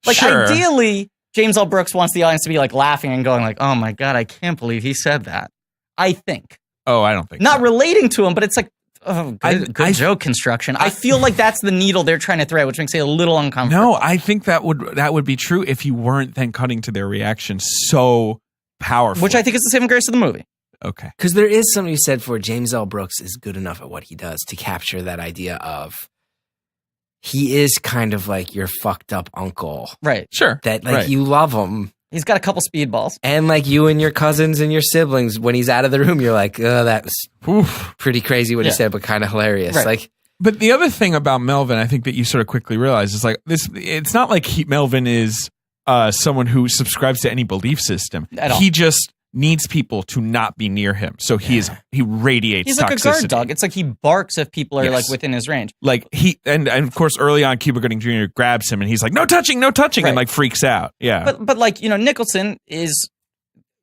Like, ideally, James L. Brooks wants the audience to be like laughing and going like, "Oh my God, I can't believe he said that." I think. Oh, I don't think not so. relating to him, but it's like, oh, good joke construction. I feel like that's the needle they're trying to thread, which makes it a little uncomfortable. No, I think that would be true if you weren't then cutting to their reaction so powerful. Which I think is the saving grace of the movie. Okay. Because there is something you said for James L. Brooks is good enough at what he does to capture that idea of he is kind of like your fucked up uncle. Right. Sure. That like you love him. He's got a couple speedballs. And like you and your cousins and your siblings, when he's out of the room, you're like, oh, that was pretty crazy what he said, but kind of hilarious. Right. Like, but the other thing about Melvin, I think that you sort of quickly realize is like this. It's not like Melvin is someone who subscribes to any belief system. At all. He just needs people to not be near him. So he radiates He's toxicity. like a guard dog. It's like he barks if people are like within his range. Like and of course early on Cuba Gooding Jr. grabs him and he's like, no touching, and like freaks out. Yeah. But like, Nicholson is,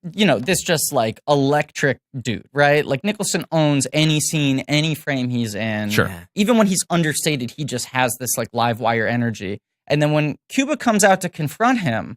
this just like electric dude, right? Like Nicholson owns any scene, any frame he's in. Sure. Even when he's understated, he just has this like live wire energy. And then when Cuba comes out to confront him,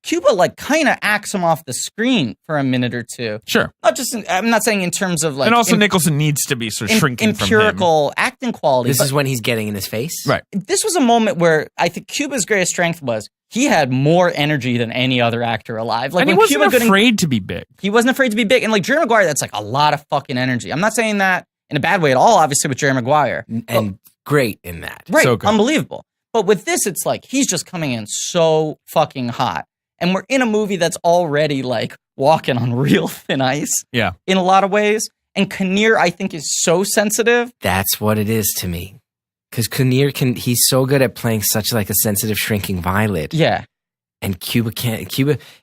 Cuba like kind of acts him off the screen for a minute or two. Sure. I'm not saying in terms of like. And also Nicholson needs to be sort of shrinking from him. Empirical acting quality. This is when he's getting in his face. Right. This was a moment where I think Cuba's greatest strength was he had more energy than any other actor alive. Like, and he wasn't afraid to be big. He wasn't afraid to be big. And like Jerry Maguire, that's like a lot of fucking energy. I'm not saying that in a bad way at all, obviously, with Jerry Maguire. And great in that. Right. So good. Unbelievable. But with this, it's like he's just coming in so fucking hot. And we're in a movie that's already like walking on real thin ice. Yeah. In a lot of ways. And Kinnear, I think, is so sensitive. That's what it is to me. Because Kinnear he's so good at playing such like a sensitive, shrinking violet. Yeah. And Cuba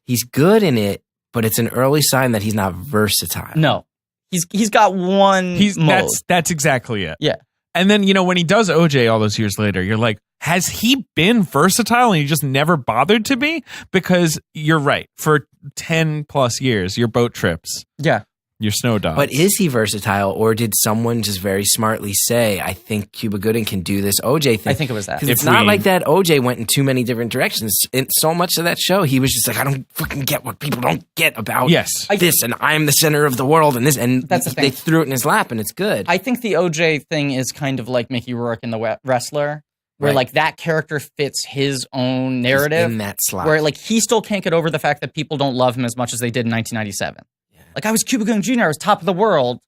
he's good in it, but it's an early sign that he's not versatile. No. He's got one mode. That's exactly it. Yeah. And then, when he does OJ all those years later, you're like, has he been versatile and he just never bothered to be? Because you're right. For 10 plus years, your boat trips. Yeah. Your snow dogs. But is he versatile, or did someone just very smartly say, I think Cuba Gooding can do this OJ thing? I think it was that. It's not like that OJ went in too many different directions. In so much of that show, he was just like, I don't fucking get what people don't get about this, and I'm the center of the world, and this, and that's the thing. They threw it in his lap, and it's good. I think the OJ thing is kind of like Mickey Rourke in The Wrestler, where like that character fits his own narrative. He's in that slot. Where like he still can't get over the fact that people don't love him as much as they did in 1997. Like, I was Cuba Gooding Jr., I was top of the world.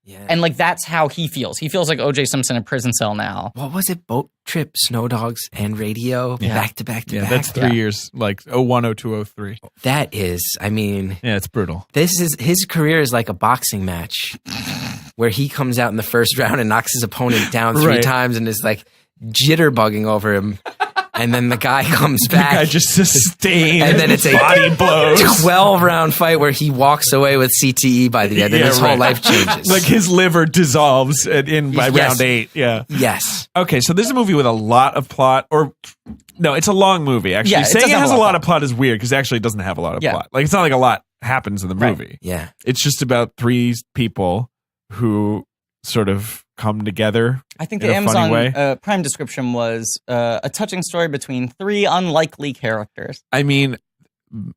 Yeah. And like, that's how he feels. He feels like O.J. Simpson in a prison cell now. What was it? Boat trip, Snow Dogs, and radio back to back to back. That's 3 years, like 01, 02, 03. That is, I mean. Yeah, it's brutal. His career is like a boxing match where he comes out in the first round and knocks his opponent down 3 times and is like jitterbugging over him. And then the guy comes back. The guy just sustains and then it's a body blows. 12-round fight where he walks away with CTE by the end and his whole life changes. Like his liver dissolves by round 8. Yeah. Yes. Okay, so this is a movie with a lot of plot, or no, it's a long movie, actually. Yeah, saying it has a lot of plot is weird because actually it doesn't have a lot of plot. Like, it's not like a lot happens in the movie. Yeah. It's just about 3 people who sort of come together. I think in the a funny way. Amazon Prime description was a touching story between three unlikely characters. I mean,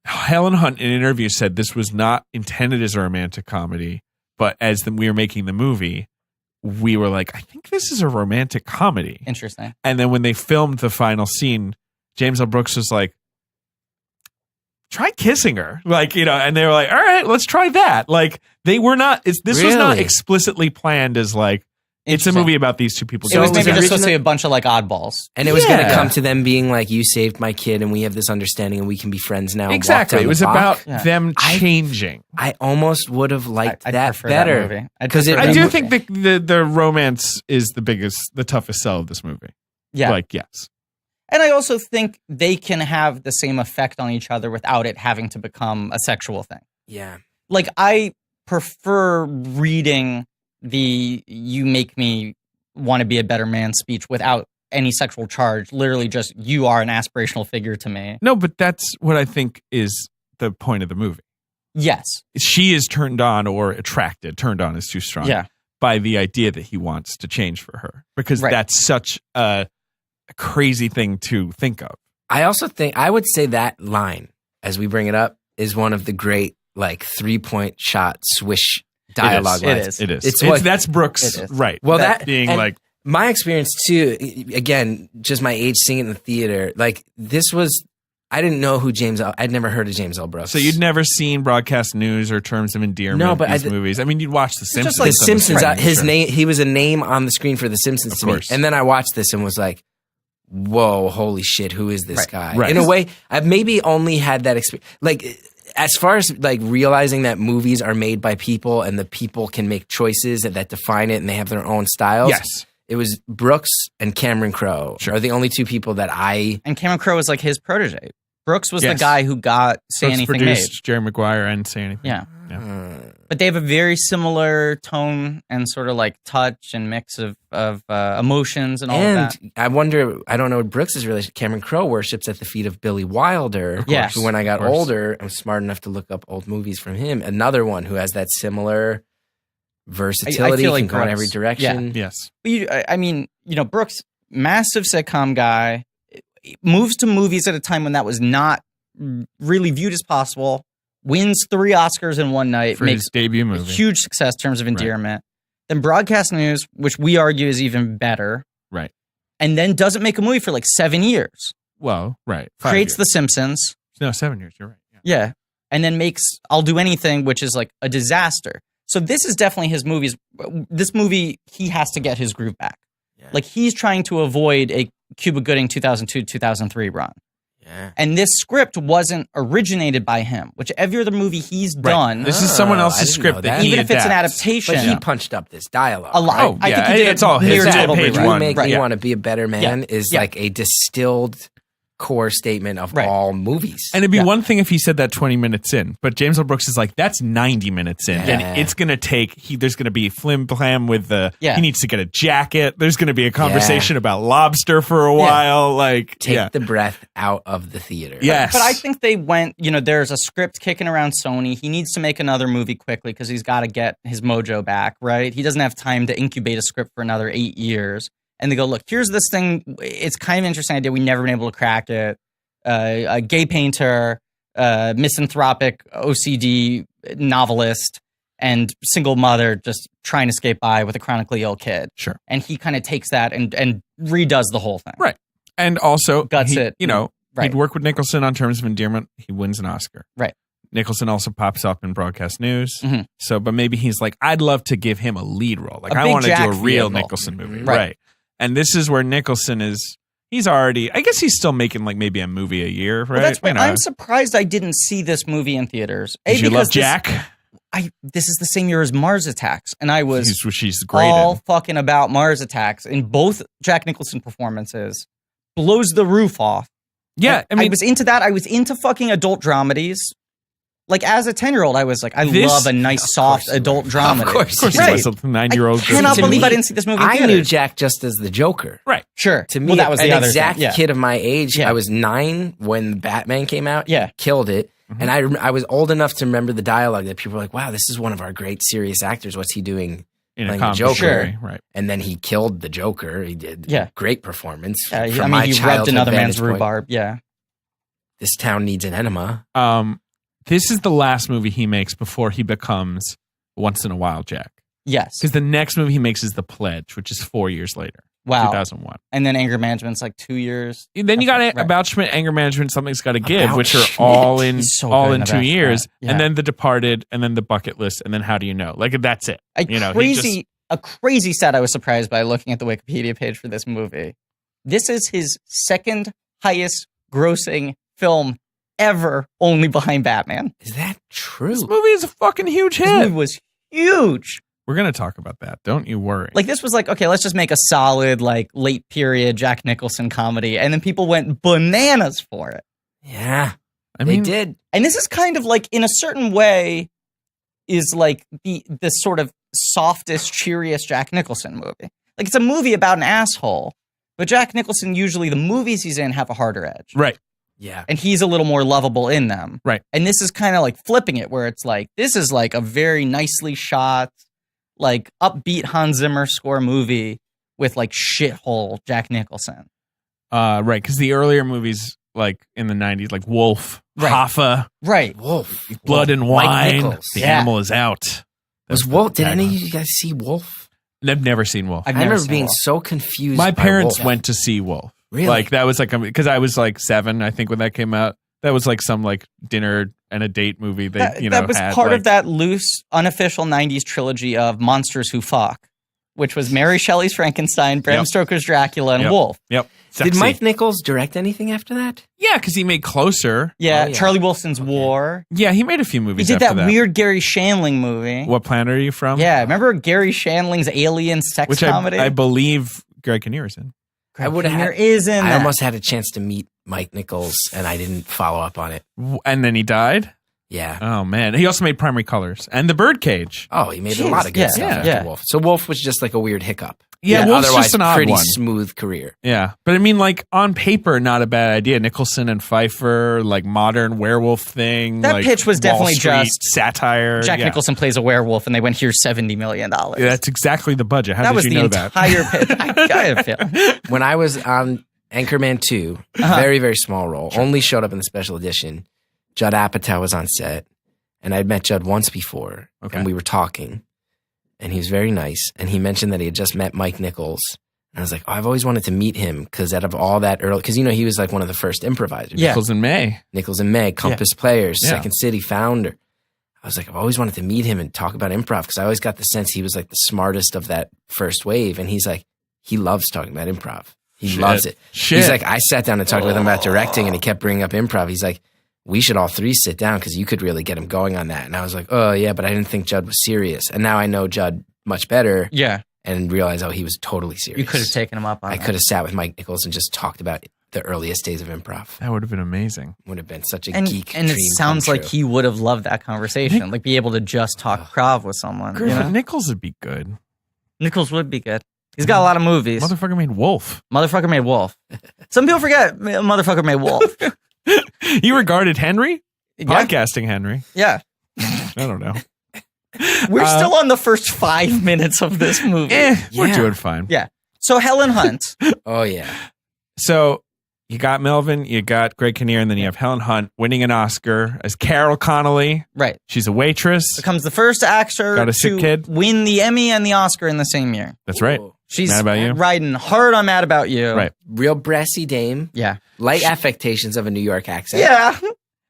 Helen Hunt in an interview said this was not intended as a romantic comedy, but as we were making the movie, we were like, I think this is a romantic comedy. Interesting. And then when they filmed the final scene, James L. Brooks was like, try kissing her. Like, and they were like, all right, let's try that. Like, they were not, this was not Really? explicitly planned as like, it's a movie about these two people. It was So maybe just supposed to original- be a bunch of like oddballs. And it was going to Yeah. come to them being like, you saved my kid and we have this understanding and we can be friends now. and walk Exactly. down It the was block. about Yeah. them changing. I almost would have liked I'd that prefer that better. movie. I'd 'Cause prefer it- I that do movie. think the romance is the toughest sell of this movie. Yeah. Like, yes. And I also think they can have the same effect on each other without it having to become a sexual thing. Yeah. Like, I prefer reading the "you make me want to be a better man" speech without any sexual charge. Literally just, you are an aspirational figure to me. No, but that's what I think is the point of the movie. Yes. She is turned on or attracted. Turned on is too strong. Yeah. By the idea that he wants to change for her, because Right. that's such a crazy thing to think of. I also think, I would say that line, as we bring it up, is one of the great, like, 3-point shot swish dialogue It lines. is. It is. It's what- that's Brooks, It is. right? Well, that that- being and- like, My experience too, again, just my age seeing it in the theater, like, this was, I didn't know who I'd never heard of James L. Brooks. so you'd never seen Broadcast News or Terms of Endearment. No, but these I- movies. I mean, you'd watch The Simpsons. just like The Simpsons, Right, his sure. name, he was a name on the screen for The Simpsons Of to me. course. And then I watched this and was like, whoa, holy shit, who is this Right. guy? Right. In a way, I've maybe only had that experience. Like, as far as like realizing that movies are made by people and the people can make choices that define it and they have their own styles. Yes. It was Brooks and Cameron Crowe Sure. are the only two people that I. And Cameron Crowe was like his protege. Brooks was the Yes. guy who got Say Brooks Anything produced Made. Jerry Maguire and Say Anything. Yeah. Yeah. But they have a very similar tone and sort of like touch and mix of emotions and all of And that. I wonder, I don't know what Brooks' relation. Cameron Crowe worships at the feet of Billy Wilder. Yes. Who, when I got Of course. older, I was smart enough to look up old movies from him. Another one who has that similar versatility, feel like can go in Brooks- every direction. Yes. I mean, Brooks, massive sitcom guy, moves to movies at a time when that was not really viewed as possible, wins 3 Oscars in one night, For makes his debut a movie. huge success in terms of endearment. Then Broadcast News, which we argue is even better, Right. and then doesn't make a movie for like 7 years. Well, right. 5 Creates years. The Simpsons. No, 7 years. You're right. Yeah. Yeah. And then makes I'll Do Anything, which is like a disaster. So this is definitely his movies. This movie, he has to get his groove back. Yeah. Like, he's trying to avoid a Cuba Gooding 2002-2003 run. Yeah. And this script wasn't originated by him, which every other movie he's done, This is someone Oh, I else's didn't script know that that. he even if it's an adapts. adaptation, But he punched up this dialogue. a lot. Oh, I yeah, think he did it's all his. near It's all total page rewrite. You one. make Right. me Yeah. want to be a better man Yeah. is Yeah. like a distilled core statement of Right. all movies. And it'd be Yeah. one thing if he said that 20 minutes in, but James L. Brooks is like, that's 90 minutes in. Yeah. And it's going to take, there's going to be flim flam with Yeah. he needs to get a jacket. There's going to be a conversation about lobster for a while. Like, Take the breath out of the theater. Yes. But I think they went, there's a script kicking around Sony. He needs to make another movie quickly because he's got to get his mojo back, right? He doesn't have time to incubate a script for another 8 years. And they go, look, here's this thing. It's kind of an interesting idea. We never been able to crack it. A gay painter, misanthropic OCD novelist, and single mother just trying to skate by with a chronically ill kid. Sure. And he kind of takes that and redoes the whole thing. Right. And also, Guts it. Right. he'd work with Nicholson on Terms of Endearment. He wins an Oscar. Right. Nicholson also pops up in Broadcast News. Mhm. So, but maybe he's like, I'd love to give him a lead role. Like, A I big want to do Jack a real vehicle. Nicholson movie. Right. Right. And this is where Nicholson is, he's already, I guess he's still making like maybe a movie a year, right? Well, that's why You know, I'm surprised I didn't see this movie in theaters. did you love this- Jack? This is the same year as Mars Attacks, and I was She's great all in. fucking about Mars Attacks in both Jack Nicholson performances. Blows the roof off. Yeah. I I mean, was into that. I was into fucking adult dramedies. Like, as a 10-year-old, I was like, I This- love a nice, soft adult dramedy. Of course. of course, Right. it was a 9-year-old. I cannot To believe me, I didn't see this movie in I theaters. knew Jack just as the Joker. Right. Sure. To me, well, that was the an other exact thing. Yeah. kid of my age. Yeah. I was 9 when Batman came out. Yeah. Killed it. Mm-hmm. And I was old enough to remember the dialogue that people were like, wow, this is one of our great serious actors. What's he doing in a playing the comic Joker. story, right? And then he killed the Joker. He did great performance. I From mean, my he rubbed childhood another man's vantage point, rhubarb. Yeah. This town needs an enema. This is the last movie he makes before he becomes Once in a While Jack. Yes. Because the next movie he makes is The Pledge, which is 4 years later. Wow. 2001. And then Anger Management's like 2 years. Then you got Right. About Schmidt, Anger Management, Something's Got to Give, About which are Schmidt. all in He's so all good in in 2 About years, Schmidt. Yeah. and then The Departed, and then The Bucket List, and then How Do You Know? Like that's it. A He crazy stat I was surprised by looking at the Wikipedia page for this movie. This is his second highest grossing film ever, only behind Batman. Is that true? This movie is a fucking huge This movie hit. was huge. We're gonna talk about that. Don't you worry. Like this was like, okay, let's just make a solid like late period Jack Nicholson comedy, and then people went bananas for it. Yeah, I they mean, did. And this is kind of like, in a certain way, is like the sort of softest, cheeriest Jack Nicholson movie. Like it's a movie about an asshole, but Jack Nicholson usually the movies he's in have a harder edge, right? Yeah. and he's a little more lovable in them, Right. And this is kind of like flipping it, where it's like this is like a very nicely shot, like upbeat Hans Zimmer score movie with like shithole Jack Nicholson. Right, because the earlier movies, like in the 90s, like Wolf, Right. Hoffa, Right. Wolf. Blood and Mike Wine. Nichols. The Yeah. animal is out. Was That's Wolf? the Did any of tagline. you guys see Wolf? I've never seen Wolf. I've I never remember seen being Wolf. so confused. My by parents Wolf. went to see Wolf. Really? Like that was like because I was like 7, I think, when that came out. That was like some like dinner and a date movie. They That was had, part like, of that loose, unofficial '90s trilogy of monsters who fuck, which was Mary Shelley's Frankenstein, Bram Yep. Stoker's Dracula, and Yep. Wolf. Yep. Did Sexy. Mike Nichols direct anything after that? Yeah, because he made Closer. Yeah, Oh, yeah. Charlie Wilson's War. Yeah, he made a few He movies. did after that weird Gary Shandling movie. What planet are you from? Yeah, remember Gary Shandling's alien sex which comedy? I believe Greg Kinnear is in. I would have. There is in I that. almost had a chance to meet Mike Nichols, and I didn't follow up on it. And then he died. Yeah. Oh man, he also made Primary Colors and The Birdcage. Oh, he made a Jeez, lot of good yeah, stuff yeah, after yeah. Wolf. So Wolf was just like a weird hiccup. Yeah, Wolf's otherwise just an odd pretty one. smooth career. Yeah, but I mean, like on paper, not a bad idea. Nicholson and Pfeiffer, like modern werewolf thing. That like pitch was Wall definitely Street just satire. Jack yeah. Nicholson plays a werewolf, and they went, here's $70 million. Yeah, that's exactly the budget. How that did was you the know that? entire pitch. I have feel. When I was on Anchorman 2, very, very small role, only showed up in the special edition. Judd Apatow was on set, and I'd met Judd once before, Okay. and we were talking, and he was very nice, and he mentioned that he had just met Mike Nichols. And I was like, oh, I've always wanted to meet him because out of all that early, because he was like one of the first improvisers. Yeah. Nichols and May. Nichols and Meg, Compass Players, Yeah. Second City founder. I was like, I've always wanted to meet him and talk about improv because I always got the sense he was like the smartest of that first wave. And he's like, he loves talking about improv. He Shit. loves it. Shit. He's like, I sat down and talked with him about directing and he kept bringing up improv. He's like, we should all three sit down because you could really get him going on that. And I was like, oh, yeah, but I didn't think Judd was serious. And now I know Judd much better Yeah, and realize, oh, he was totally serious. you could have taken him up on I that. could have sat with Mike Nichols and just talked about the earliest days of improv. That would have been amazing. Would have been such a And geek it dream sounds come like true. he would have loved that conversation, like be able to just talk Krav with someone. You know? Nichols would be good. Nichols would be good. He's got a lot of movies. Motherfucker made Wolf. Motherfucker made Wolf. Some people forget motherfucker made Wolf. You regarded Henry? Yeah. Podcasting Henry. Yeah. I don't know. We're still on the first 5 minutes of this movie. We're Yeah. doing fine. Yeah. So Helen Hunt. Oh, yeah. So you got Melvin, you got Greg Kinnear, and then you have Helen Hunt winning an Oscar as Carol Connolly. Right. She's a waitress. Becomes the first actor Got a sick to kid. win the Emmy and the Oscar in the same year. That's right. She's Mad About You? riding hard on Mad About You. Right. Real brassy dame. Yeah. Light affectations of a New York accent. Yeah.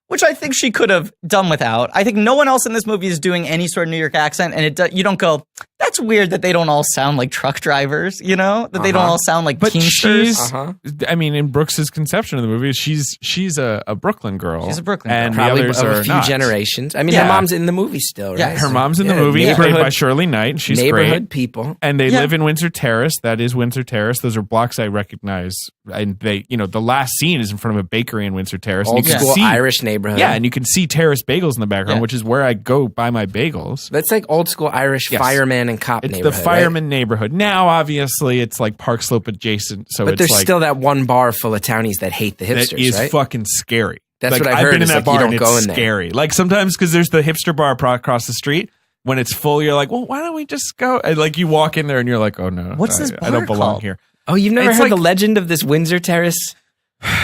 Which I think she could have done without. I think no one else in this movie is doing any sort of New York accent, and you don't go, that's weird that they don't all sound like truck drivers, you know? That they don't all sound like But Teamsters. she's, Uh-huh. I mean, in Brooks's conception of the movie, she's a Brooklyn girl. She's a Brooklyn girl. and Probably the others of are a few not. generations. I mean, Yeah. her mom's in the movie still, right? Yeah, Her mom's in the Yeah, movie, played neighborhood- by Shirley Knight. She's neighborhood great. people. And they Yeah. live in Windsor Terrace. That is Windsor Terrace. Those are blocks I recognize. And they, the last scene is in front of a bakery in Windsor Terrace. Old and you can school see, Irish neighborhood. Yeah, and you can see Terrace Bagels in the background, Yeah. which is where I go buy my bagels. That's like old school Irish Yes. fireman and cop It's neighborhood. the fireman neighborhood. Now, obviously, it's like Park Slope adjacent. So Right? But it's there's like, still that one bar full of townies that hate the hipsters, that is right? fucking scary. That's Like, what I've I've heard been in is, that like, you bar don't and go it's in there. scary. Like sometimes because there's the hipster bar across the street. when it's full, you're like, well, why don't we just go? And like you walk in there and you're like, oh no, What's this I don't bar belong called? here. Oh, you've never It's heard like- the legend of this Windsor Terrace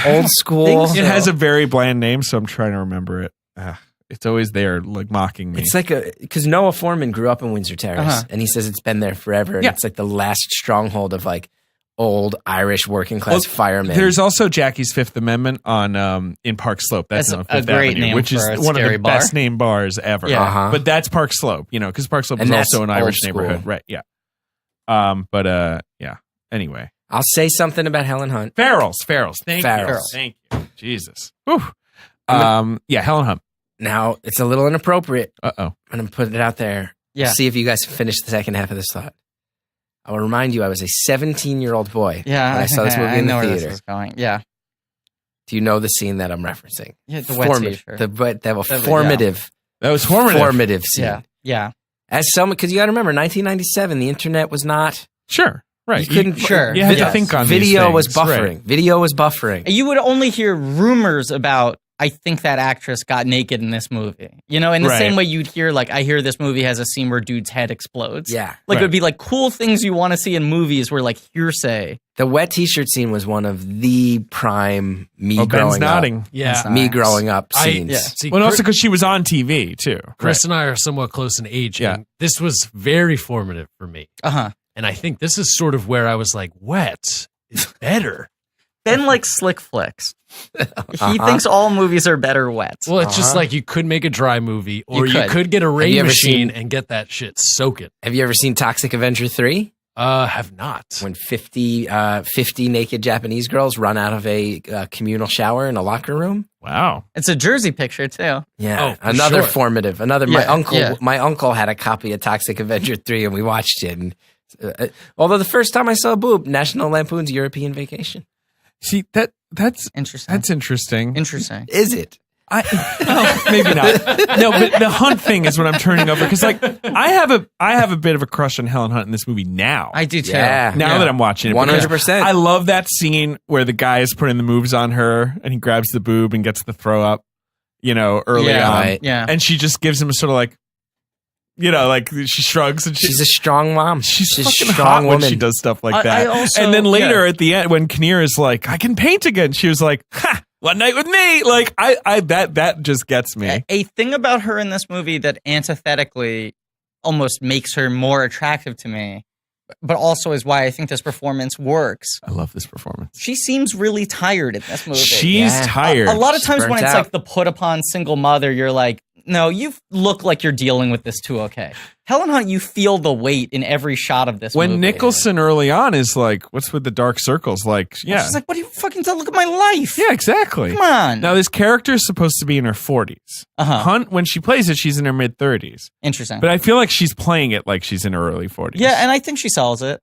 old school? It has a very bland name, so I'm trying to remember it. It's always there, like mocking me. It's like because Noah Foreman grew up in Windsor Terrace, and he says it's been there forever, and Yeah. it's like the last stronghold of like old Irish working class firemen. There's also Jackie's Fifth Amendment on in Park Slope. That's That's on a Fifth great Avenue, name which is for a one of scary the bar. best named bars ever. Yeah. Uh-huh. But that's Park Slope, because Park Slope And is that's also an old Irish school. neighborhood, right? Yeah. Yeah. Anyway, I'll say something about Helen Hunt. Farrells. Thank Farrells. you. Thank you. Jesus. Whew. Yeah, Helen Hunt. Now it's a little inappropriate. Oh. I'm gonna put it out there. Yeah. See if you guys finish the second half of this thought. I will remind you, I was a 17-year-old boy Yeah, when I saw this movie I in know the where this theater. is going. Yeah, Do you know the scene that I'm referencing? yeah, the wet t-shirt. The formative, That was formative. formative scene. yeah. As someone, because you got to remember, 1997, the internet was not. Sure. Right. You couldn't. Sure. You had Yes. to think on Video these was things, buffering. right. Video was buffering. You would only hear rumors about, I think that actress got naked in this movie. You know, in the Right. same way you'd hear, like, I hear this movie has a scene where dude's head explodes. Yeah. Like, Right. it would be like cool things you want to see in movies were like hearsay. The wet T-shirt scene was one of the prime me Oh, Ben's growing nodding. up. Yeah. Me growing up scenes. yeah. See, Well, also because she was on TV too. Chris and I are somewhat close in age. Yeah. And this was very formative for me. Uh-huh. And I think this is sort of where I was like, wet is better. Ben likes slick flicks. He thinks all movies are better wet. Well, it's just like you could make a dry movie, or You you could. could get a you rain ever machine seen- and get that shit soaking. Have you ever seen Toxic Avenger 3? Have not. When 50 naked Japanese girls run out of a communal shower in a locker room? Wow. It's a Jersey picture, too. Yeah, Oh, for another sure. formative. My Yeah. uncle had a copy of Toxic Avenger 3, and we watched it. And although the first time I saw a boob, National Lampoon's European Vacation. See that's Interesting. that's interesting. Interesting. Is it? Maybe not. No, but the Hunt thing is what I'm turning over because like I have a bit of a crush on Helen Hunt in this movie now. I do, too. Yeah. Now that I'm watching it, 100%. I love that scene where the guy is putting the moves on her and he grabs the boob and gets the throw up, early Yeah. on. Right. Yeah. And she just gives him a sort of like, like she shrugs and She's a strong mom. she's a fucking strong hot woman. when she does stuff like I that. also- and then later yeah. at the end, when Kinnear is like, I can paint again, she was like, ha, one night with me. Like that just gets me. A thing about her in this movie that antithetically almost makes her more attractive to me, but also is why I think this performance works. I love this performance. She seems really tired in this movie. She's Yeah. tired. A lot of She's times when burnt it's out. like the put upon single mother, you're like, no, you look like you're dealing with this too okay. Helen Hunt, you feel the weight in every shot of this When movie. Nicholson early on is like, what's with the dark circles? Like, yeah. She's like, what do you fucking tell? Look at my life. Yeah, exactly. Come on. Now, this character is supposed to be in her 40s. Uh-huh. Hunt, when she plays it, she's in her mid 30s. Interesting. But I feel like she's playing it like she's in her early 40s. Yeah, and I think she sells it.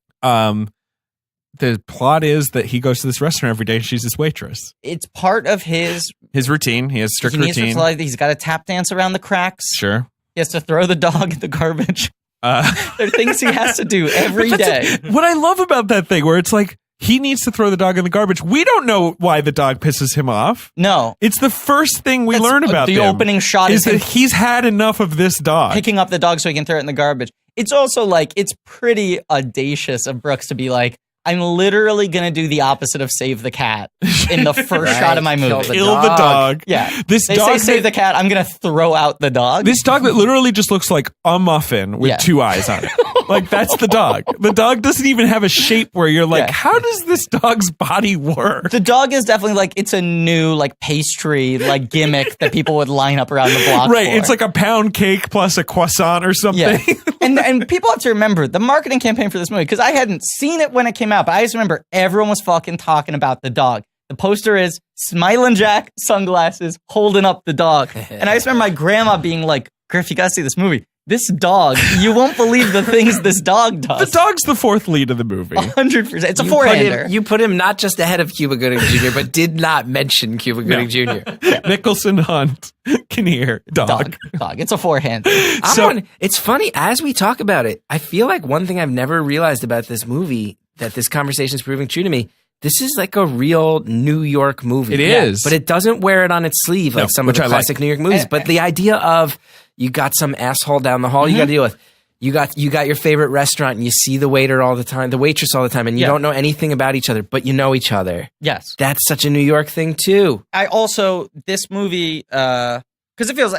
The plot is that he goes to this restaurant every day and she's his waitress. It's part of his Routine. He has strict he needs routine. to like, he's got to tap dance around the cracks. Sure. He has to throw the dog in the garbage. Uh, There are things he has to do every But day. what I love about that thing where it's like, he needs to throw the dog in the garbage. We don't know why the dog pisses him off. No. It's the first thing we That's- learn about the him opening shot is is him that he's had enough of this dog. picking up the dog so he can throw it in the garbage. It's also like, it's pretty audacious of Brooks to be like, I'm literally going to do the opposite of save the cat in the first Right. shot of my Kill movie. the Kill the dog. Yeah. This They dog say save that- the cat, I'm going to throw out the dog. This dog that literally just looks like a muffin with Yeah. two eyes on it. Like, that's the dog. The dog doesn't even have a shape where you're like, Yeah. how does this dog's body work? The dog is definitely like, it's a new like pastry like gimmick that people would line up around the block Right. for. It's like a pound cake plus a croissant or something. Yeah. And people have to remember the marketing campaign for this movie, because I hadn't seen it when it came out, but I just remember everyone was fucking talking about the dog. The poster is Smiling Jack, sunglasses, holding up the dog. And I just remember my grandma being like, Griff, you gotta see this movie. This dog, you won't believe the things this dog The does. dog's the fourth lead of the movie. 100%. It's a You four-hander. put him not just ahead of Cuba Gooding Jr., but did not mention Cuba Gooding Jr. Nicholson, Hunt, Kinnear, dog. Dog. It's a four-hander. It's funny, as we talk about it, I feel like one thing I've never realized about this movie that this conversation is proving true to me, this is like a real New York movie. It is. But it doesn't wear it on its sleeve like some of which the I classic like. New York movies. But the idea of you got some asshole down the hall you got to deal with. You got your favorite restaurant and you see the waiter all the time, the waitress all the time, and you don't know anything about each other, but you know each other. Yes. That's such a New York thing too. I also, this movie, because it feels,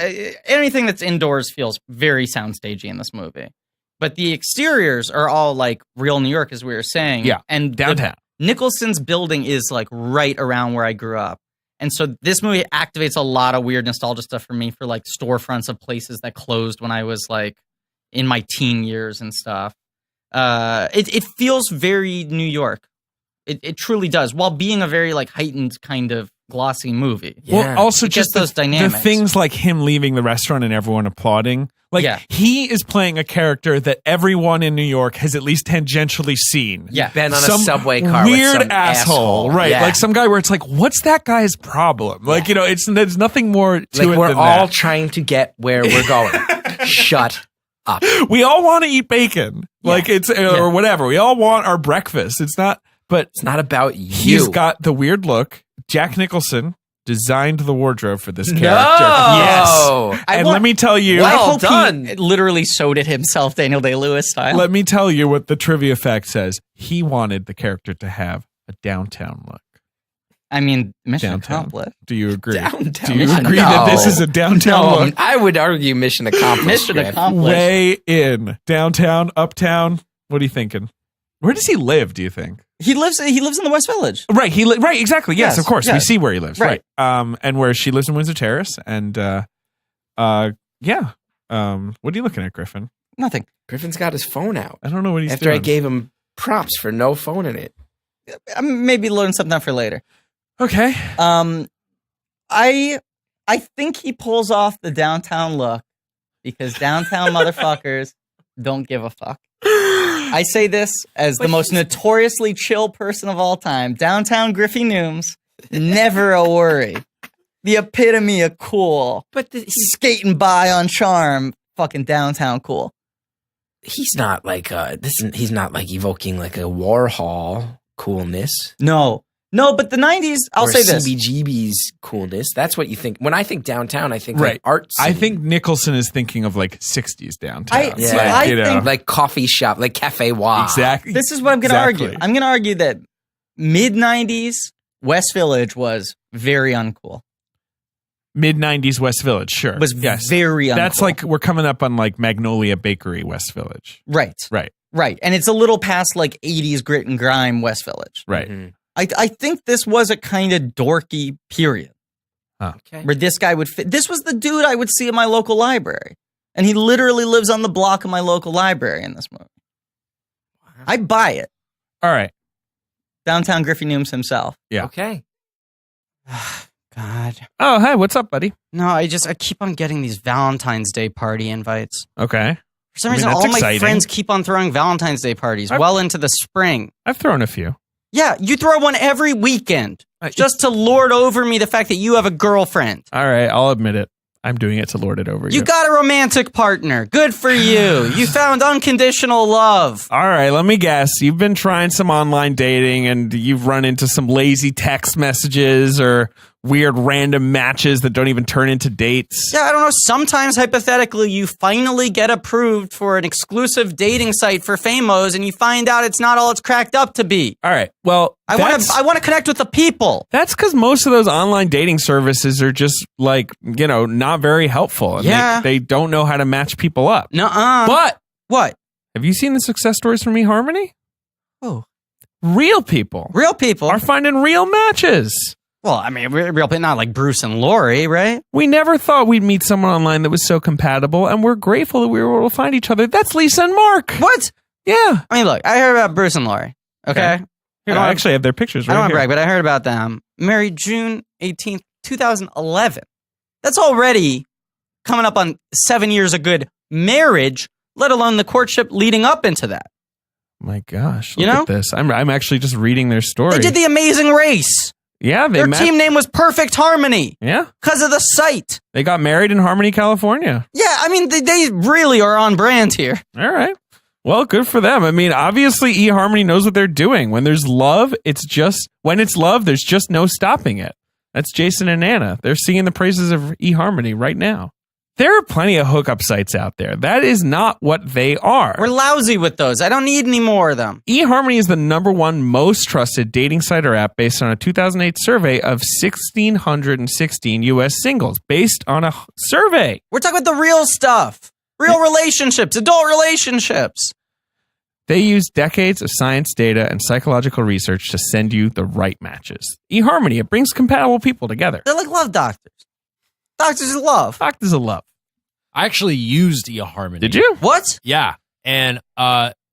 anything that's indoors feels very soundstagey in this movie. But the exteriors are all like real New York, as we were saying. Yeah, and downtown. Nicholson's building is like right around where I grew up. And so this movie activates a lot of weird nostalgia stuff for me for like storefronts of places that closed when I was like in my teen years and stuff. It feels very New York. It truly does, while being a very like heightened kind of glossy movie. Yeah. Well, also It just gets those dynamics. the things like him leaving the restaurant and everyone applauding. Like he is playing a character that everyone in New York has at least tangentially seen. Yeah. Been on Some a subway car weird with some asshole, right? Yeah. Like some guy where it's like, what's that guy's problem? Like, you know, there's nothing more to like it we're than all that. trying to get where we're going. Shut up. We all want to eat bacon, like it's or whatever. We all want our breakfast. It's not, but It's not about you. he's got the weird look. Jack Nicholson designed the wardrobe for this character. No! Yes, and let me tell you, Well I hope done. he literally sewed it himself, Daniel Day-Lewis style. let me tell you what the trivia fact says. He wanted the character to have a downtown look. I mean, mission Downtown. accomplished. Do you agree? Downtown. Do you agree that this is a downtown look? I would argue mission accomplished. Mission Griff. accomplished. Way in downtown, uptown. What are you thinking? Where does he live? Do you think? He lives in the West Village. Right, right, exactly. Yes, Yes, of course. We yes. see where he lives. Right. And where she lives in Windsor Terrace. And yeah. What are you looking at, Griffin? Nothing. Griffin's got his phone out. I don't know what he's After doing. I gave him props for no phone in it. Maybe learn something out for later. Okay. I think he pulls off the downtown look because downtown motherfuckers don't give a fuck. I say this as the most notoriously chill person of all time. Downtown Griffey Nooms, never a worry. The epitome of cool. But Skating by on charm. Fucking downtown cool. he's not like he's not like evoking like a Warhol coolness. No, but the 90s, I'll or say this. CBGB's coolness. That's what you think. When I think downtown, I think Right. like art. I think Nicholson is thinking of like 60s downtown. I Like, you know. think like coffee shop, like Cafe Wa. Exactly. this is what I'm going to Exactly. argue. I'm going to argue that mid-90s West Village was very uncool. Mid 90s West Village, sure. Was yes. very uncool. That's like we're coming up on like Magnolia Bakery West Village. Right. Right. And it's a little past like 80s grit and grime West Village. Right. Mhm. I think this was a kind of dorky period Okay. where this guy would fit. This was the dude I would see in my local library. And he literally lives on the block of my local library in this movie. I buy it. All right. Downtown Griffey Nooms himself. Yeah. Okay. God. Oh, hey, what's up, buddy? No, I keep on getting these Valentine's Day party invites. Okay. For some I mean, reason, that's all my exciting. friends keep on throwing Valentine's Day parties well into the spring. I've thrown a few. Yeah, you throw one every weekend Uh, just to lord over me the fact that you have a girlfriend. All right, I'll admit it. I'm doing it to lord it over you. You got a romantic partner. Good for you. You found unconditional love. All right, let me guess. You've been trying some online dating and you've run into some lazy text messages or weird random matches that don't even turn into dates. Yeah, I don't know. Sometimes, hypothetically, you finally get approved for an exclusive dating site for famos, and you find out it's not all it's cracked up to be. All right. Well, I want to connect with the people. That's because most of those online dating services are just like, you know, not very helpful. And Yeah. they don't know how to match people up. Nuh-uh. But What? have you seen the success stories from eHarmony? Oh, Real people real people. are finding real matches. Well, I mean, real people, not like Bruce and Lori, right? We never thought we'd meet someone online that was so compatible, and we're grateful that we were able to find each other. That's Lisa and Mark. What? Yeah. I mean, look, I heard about Bruce and Lori. Okay. Here, I actually have their pictures I right don't want to here. brag, but I heard about them. Married June 18th, 2011. That's already coming up on 7 years of good marriage, let alone the courtship leading up into that. My gosh. You Look know? at this. I'm actually just reading their story. They did the Amazing Race. Yeah, they Their met. team name was Perfect Harmony Yeah. because of the site. They got married in Harmony, California. Yeah, I mean, they really are on brand here. All right. Well, good for them. I mean, obviously eHarmony knows what they're doing. When there's love, when it's love, there's just no stopping it. That's Jason and Anna. They're singing the praises of eHarmony right now. There are plenty of hookup sites out there. That is not what they are. We're lousy with those. I don't need any more of them. eHarmony is the #1 most trusted dating site or app based on a 2008 survey of 1,616 U.S. singles. Based on a survey. We're talking about the real stuff. Real relationships, adult relationships. They use decades of science data and psychological research to send you the right matches. eHarmony, it brings compatible people together. They're like love doctors. Doctors of love. Doctors of love. I actually used eHarmony. Did you? What? Yeah. And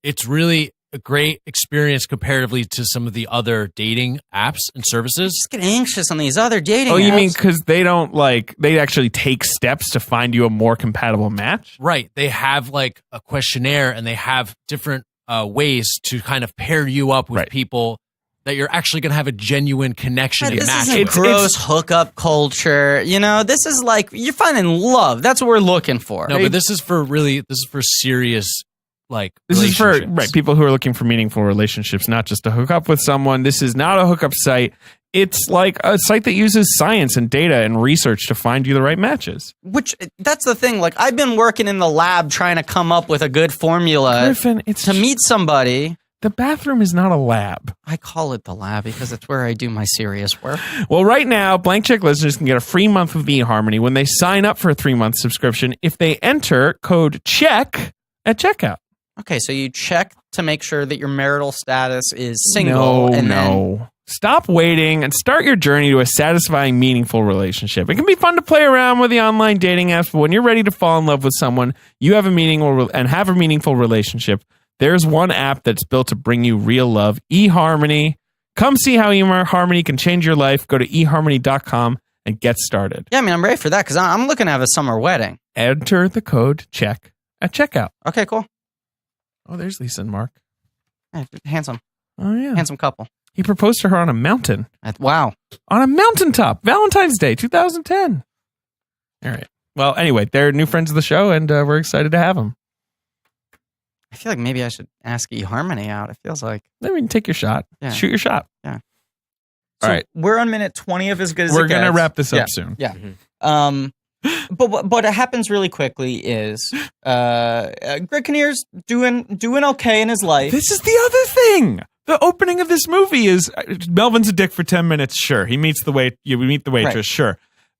it's really a great experience comparatively to some of the other dating apps and services. Just get anxious on these other dating Oh, you apps. mean because they don't they actually take steps to find you a more compatible match? Right. They have like a questionnaire and they have different ways to kind of pair you up with people that you're actually going to have a genuine connection and This match isn't with. gross hookup culture. You know, this is like, you're finding love. That's what we're looking for. No, but this is for serious, like, This is for relationships. people who are looking for meaningful relationships, not just to hook up with someone. This is not a hookup site. It's like a site that uses science and data and research to find you the right matches. Which, that's the thing. Like, I've been working in the lab trying to come up with a good formula Griffin, to meet somebody. The bathroom is not a lab. I call it the lab because it's where I do my serious work. Well, right now, Blank Check listeners can get a free month of eHarmony when they sign up for a 3-month subscription if they enter code CHECK at checkout. Okay, so you check to make sure that your marital status is single. Then Stop waiting and start your journey to a satisfying, meaningful relationship. It can be fun to play around with the online dating apps, but when you're ready to fall in love with someone, you have a meaningful relationship. There's one app that's built to bring you real love, eHarmony. Come see how eHarmony can change your life. Go to eHarmony.com and get started. Yeah, I mean, I'm ready for that because I'm looking to have a summer wedding. Enter the code CHECK at checkout. Okay, cool. Oh, there's Lisa and Mark. Hey, handsome. Oh, yeah. Handsome couple. He proposed to her on a mountain. Wow. On a mountaintop. Valentine's Day, 2010. All right. Well, anyway, they're new friends of the show, and we're excited to have them. I feel like maybe I should ask eHarmony out. It feels like. I mean, take your shot. Yeah. Shoot your shot. Yeah. All right. We're on minute 20 of As Good As It We're going to Gets. wrap this up soon. Yeah. But what happens really quickly is Greg Kinnear's doing okay in his life. This is the other thing. The opening of this movie is Melvin's a dick for 10 minutes. Sure. He meets the we meet the waitress. Sure.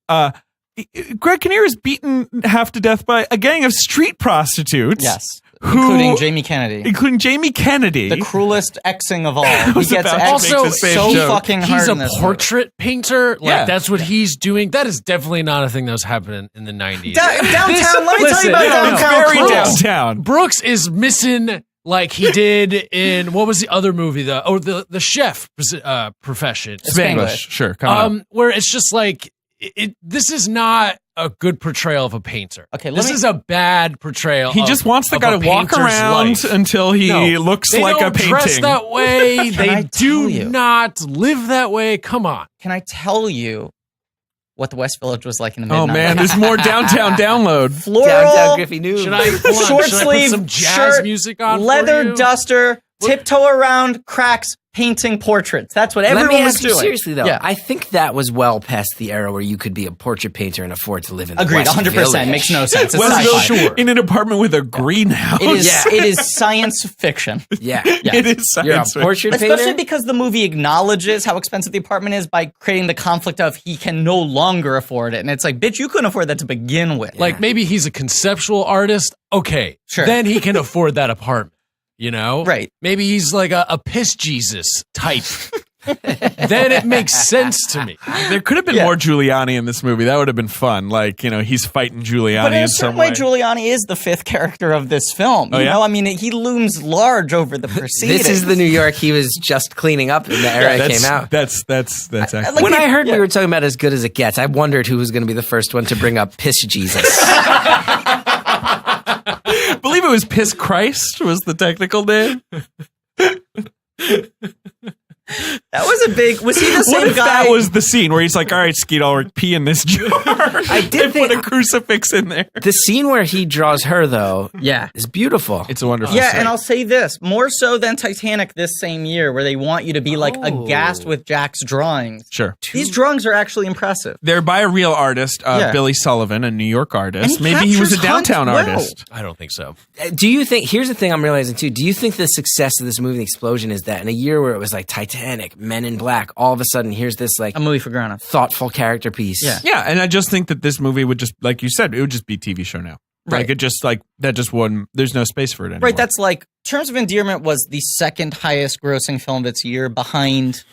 Greg Kinnear is beaten half to death by a gang of street prostitutes. Yes. Including Jamie Kennedy. The cruelest Xing of all. He was gets about to X'd Also, so joke. fucking hard he's in a this portrait painter. Like, Yeah. that's what he's doing. That is definitely not a thing that was happening in the 90s. movie. Downtown, let me tell you Listen, about no, downtown. Very Crooks. downtown. Brooks is missing like he did in what was the other movie? The chef profession. Spanglish. Sure. Come on. Where it's just like this is not a good portrayal of a painter. Okay, this is a bad portrayal. He just wants the of guy a to walk painter's around life. until he No, looks they like don't a painting. dress that way. I They tell do you? not live that way. Come on. Can I tell you what the West Village was like in the mid-90s? Oh man, there's more downtown download. Floral, Downtown Griffey News. Should I, hold on, short should I put sleeve some jazz shirt, music on? for leather you? duster, tiptoe around cracks, painting portraits. That's what Let everyone me was ask you doing. seriously though. Yeah. I think that was well past the era where you could be a portrait painter and afford to live in the Agreed, West 100%. Village. Makes no sense. It's Westville sci-fi. in an apartment with a greenhouse. It is science fiction. Yeah. It is You're a science fiction. portrait Especially painter? because the movie acknowledges how expensive the apartment is by creating the conflict of he can no longer afford it. And it's like, bitch, you couldn't afford that to begin with. Like maybe he's a conceptual artist. Okay, Sure. Then he can afford that apartment. You know, Right. Maybe he's like a piss Jesus type. Then it makes sense to me. There could have been more Giuliani in this movie. That would have been fun. Like, he's fighting Giuliani But in a in certain some way, way. Giuliani is the fifth character of this film. Oh, You yeah? know, I mean, he looms large over the proceedings. This is the New York he was just cleaning up in the era it came out. That's actually. like- When I heard we were talking about As Good As It Gets, I wondered who was going to be the first one to bring up Piss Jesus. I believe it was Piss Christ was the technical name. That was was he the same What if guy? that was the scene where he's like, all right, Skeet, I'll pee in this jar. I did and put a crucifix in there. The scene where he draws her, though, Yeah. is beautiful. It's a wonderful Yeah, scene. and I'll say this, more so than Titanic this same year, where they want you to be like aghast with Jack's drawings. Sure. These drawings are actually impressive. They're by a real artist, Yeah. Billy Sullivan, a New York artist. And he Maybe he was a captures Hunt downtown well. artist. I don't think so. Do you think, here's the thing I'm realizing too, do you think the success of this movie, The Explosion, is that in a year where it was like Titanic, Men in Black, all of a sudden here's this like A movie for grown-ups. thoughtful character piece? Yeah. Yeah, and I just think that this movie would just, like you said, it would just be TV show now. Right. Like, it just, like, that just wouldn't, there's no space for it anymore. Right, that's like, Terms of Endearment was the second highest grossing film of its year behind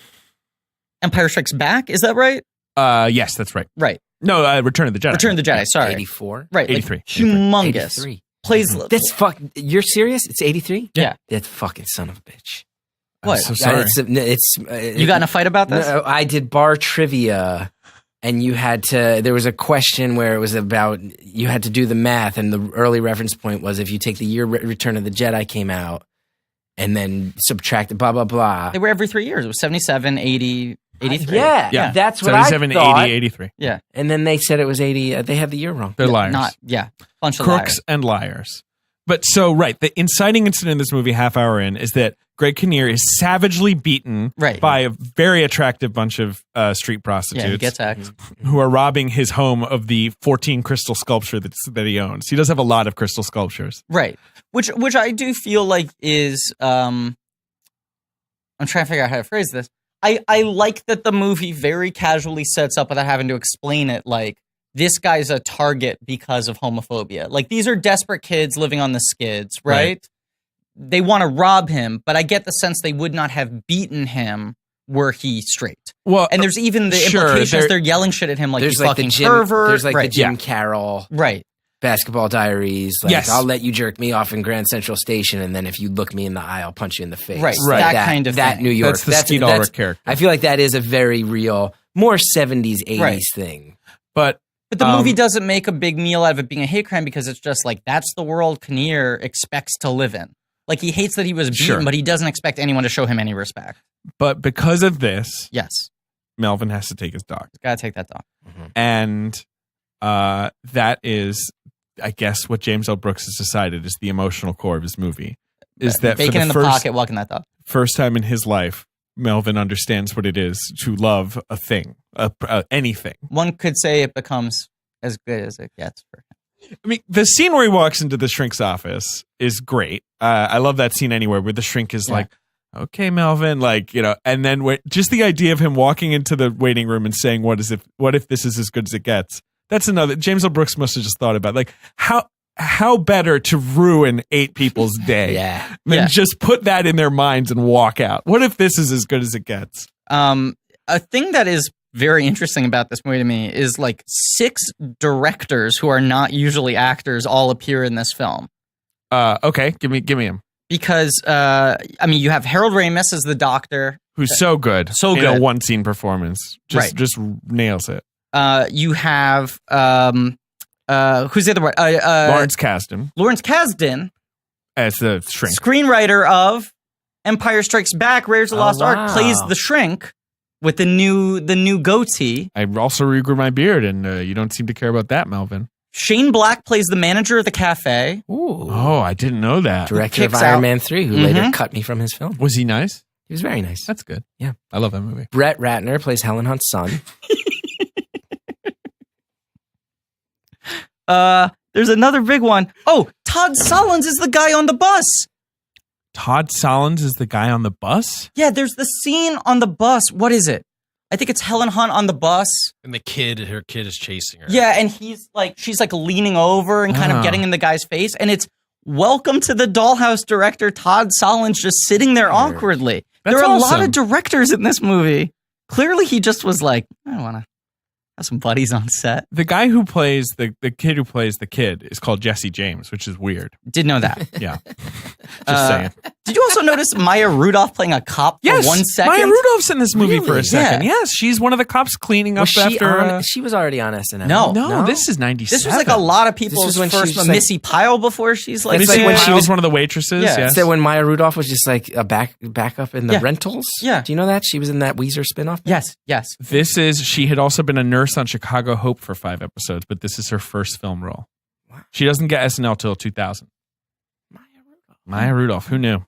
Empire Strikes Back, is that right? Yes, that's right. Right. No, Return of the Jedi. Return of the Jedi, sorry. 84? Right, like, 83. humongous. 83. Plays, That's you're serious? It's 83? yeah. That fucking son of a bitch. I'm What? so sorry. You You got in a fight about this? No, I did bar trivia, and you had to. There was a question where it was about you had to do the math, and the early reference point was if you take the year Return of the Jedi came out, and then subtract blah blah blah. They were every 3 years. It was 77, 80, 83. Yeah, that's what I 77, thought. 80, 83. Yeah. And then they said it was 80. They had the year wrong. They're liars. Bunch of Crooks liars. and liars. But so, right, the inciting incident in this movie, half hour in, is that Greg Kinnear is savagely beaten Right. by a very attractive bunch of street prostitutes Yeah, he gets axed. who are robbing his home of the 14 crystal sculpture that he owns. He does have a lot of crystal sculptures. Right. Which I do feel like is I'm trying to figure out how to phrase this. I like that the movie very casually sets up without having to explain it, like, this guy's a target because of homophobia. Like, these are desperate kids living on the skids, right? They want to rob him, but I get the sense they would not have beaten him were he straight. Well, And there's even the sure, implications they're yelling shit at him like, you There's like fucking the Jim, pervert. there's like right. the Jim Yeah. Carroll Right. Basketball Diaries. Like, Yes. I'll let you jerk me off in Grand Central Station, and then if you look me in the eye, I'll punch you in the face. Right. Right. That kind of that thing. New York. That's the Skeet Ulrich character. I feel like that is a very real, more 70s, 80s Right. thing. But But the movie doesn't make a big meal out of it being a hate crime because it's just like, that's the world Kinnear expects to live in. Like, he hates that he was beaten, Sure. but he doesn't expect anyone to show him any respect. but because of this, Yes. Melvin has to take his dog. Gotta take that dog. And that is, I guess, what James L. Brooks has decided is the emotional core of his movie. Is that for Bacon the in the pocket, walking that dog. first time in his life, Melvin understands what it is to love a thing, anything. One could say it becomes as good as it gets for him. I mean, the scene where he walks into the shrink's office is great. I love that scene anywhere where the shrink is like, okay, Melvin, like, you know, and then just the idea of him walking into the waiting room and saying, what if this is as good as it gets? That's another, James L. Brooks must have just thought about, like, how better to ruin 8 people's day Yeah. than Yeah. just put that in their minds and walk out. What if this is as good as it gets? A thing that is very interesting about this movie to me is like 6 directors who are not usually actors all appear in this film. Okay, give me him. Because, I mean, you have Harold Ramis as the doctor. Who's so good. So in a good. one scene performance. Just nails it. You have, who's the other one? Lawrence Kasdan Lawrence Kasdan, as the shrink. screenwriter of Empire Strikes Back, Raiders of the Lost wow. Ark, plays the shrink with the new goatee. I also regrew my beard, and you don't seem to care about that, Melvin. Shane Black plays the manager of the cafe. Ooh. Oh, I didn't know that. Director of Kicks Iron out. Man 3, who later cut me from his film. Was he nice? He was very nice. That's good. Yeah. I love that movie. Brett Ratner plays Helen Hunt's son. There's another big one. Oh, Todd Solondz is the guy on the bus. Todd Solondz is the guy on the bus? Yeah, there's the scene on the bus. What is it? I think it's Helen Hunt on the bus. And her kid is chasing her. Yeah, and she's like leaning over and kind of getting in the guy's face. And it's welcome to the Dollhouse director, Todd Solondz, just sitting there awkwardly. That's there are a lot awesome. of directors in this movie. Clearly, he just was like, I want to have some buddies on set. The guy who plays the kid who plays the kid is called Jesse James, which is weird. Did know that. Yeah. Just saying. Did you also notice Maya Rudolph playing a cop for 1 second? Maya Rudolph's in this movie for Really? a second. Yeah. Yes, she's one of the cops cleaning up Was she after. on? She was already on SNL. No. This is 97. This was like a lot of people's was when she first was like- Missy Pyle before she's like. It's Missy like when she Pyle's was- one of the waitresses. Yeah. Yes. Is that when Maya Rudolph was just like a backup in the Yeah. Rentals? Yeah. Do you know that? She was in that Weezer spinoff? Yes. She had also been a nurse on Chicago Hope for 5 episodes, but this is her first film role. Wow. She doesn't get SNL till 2000. Maya Rudolph. Who knew?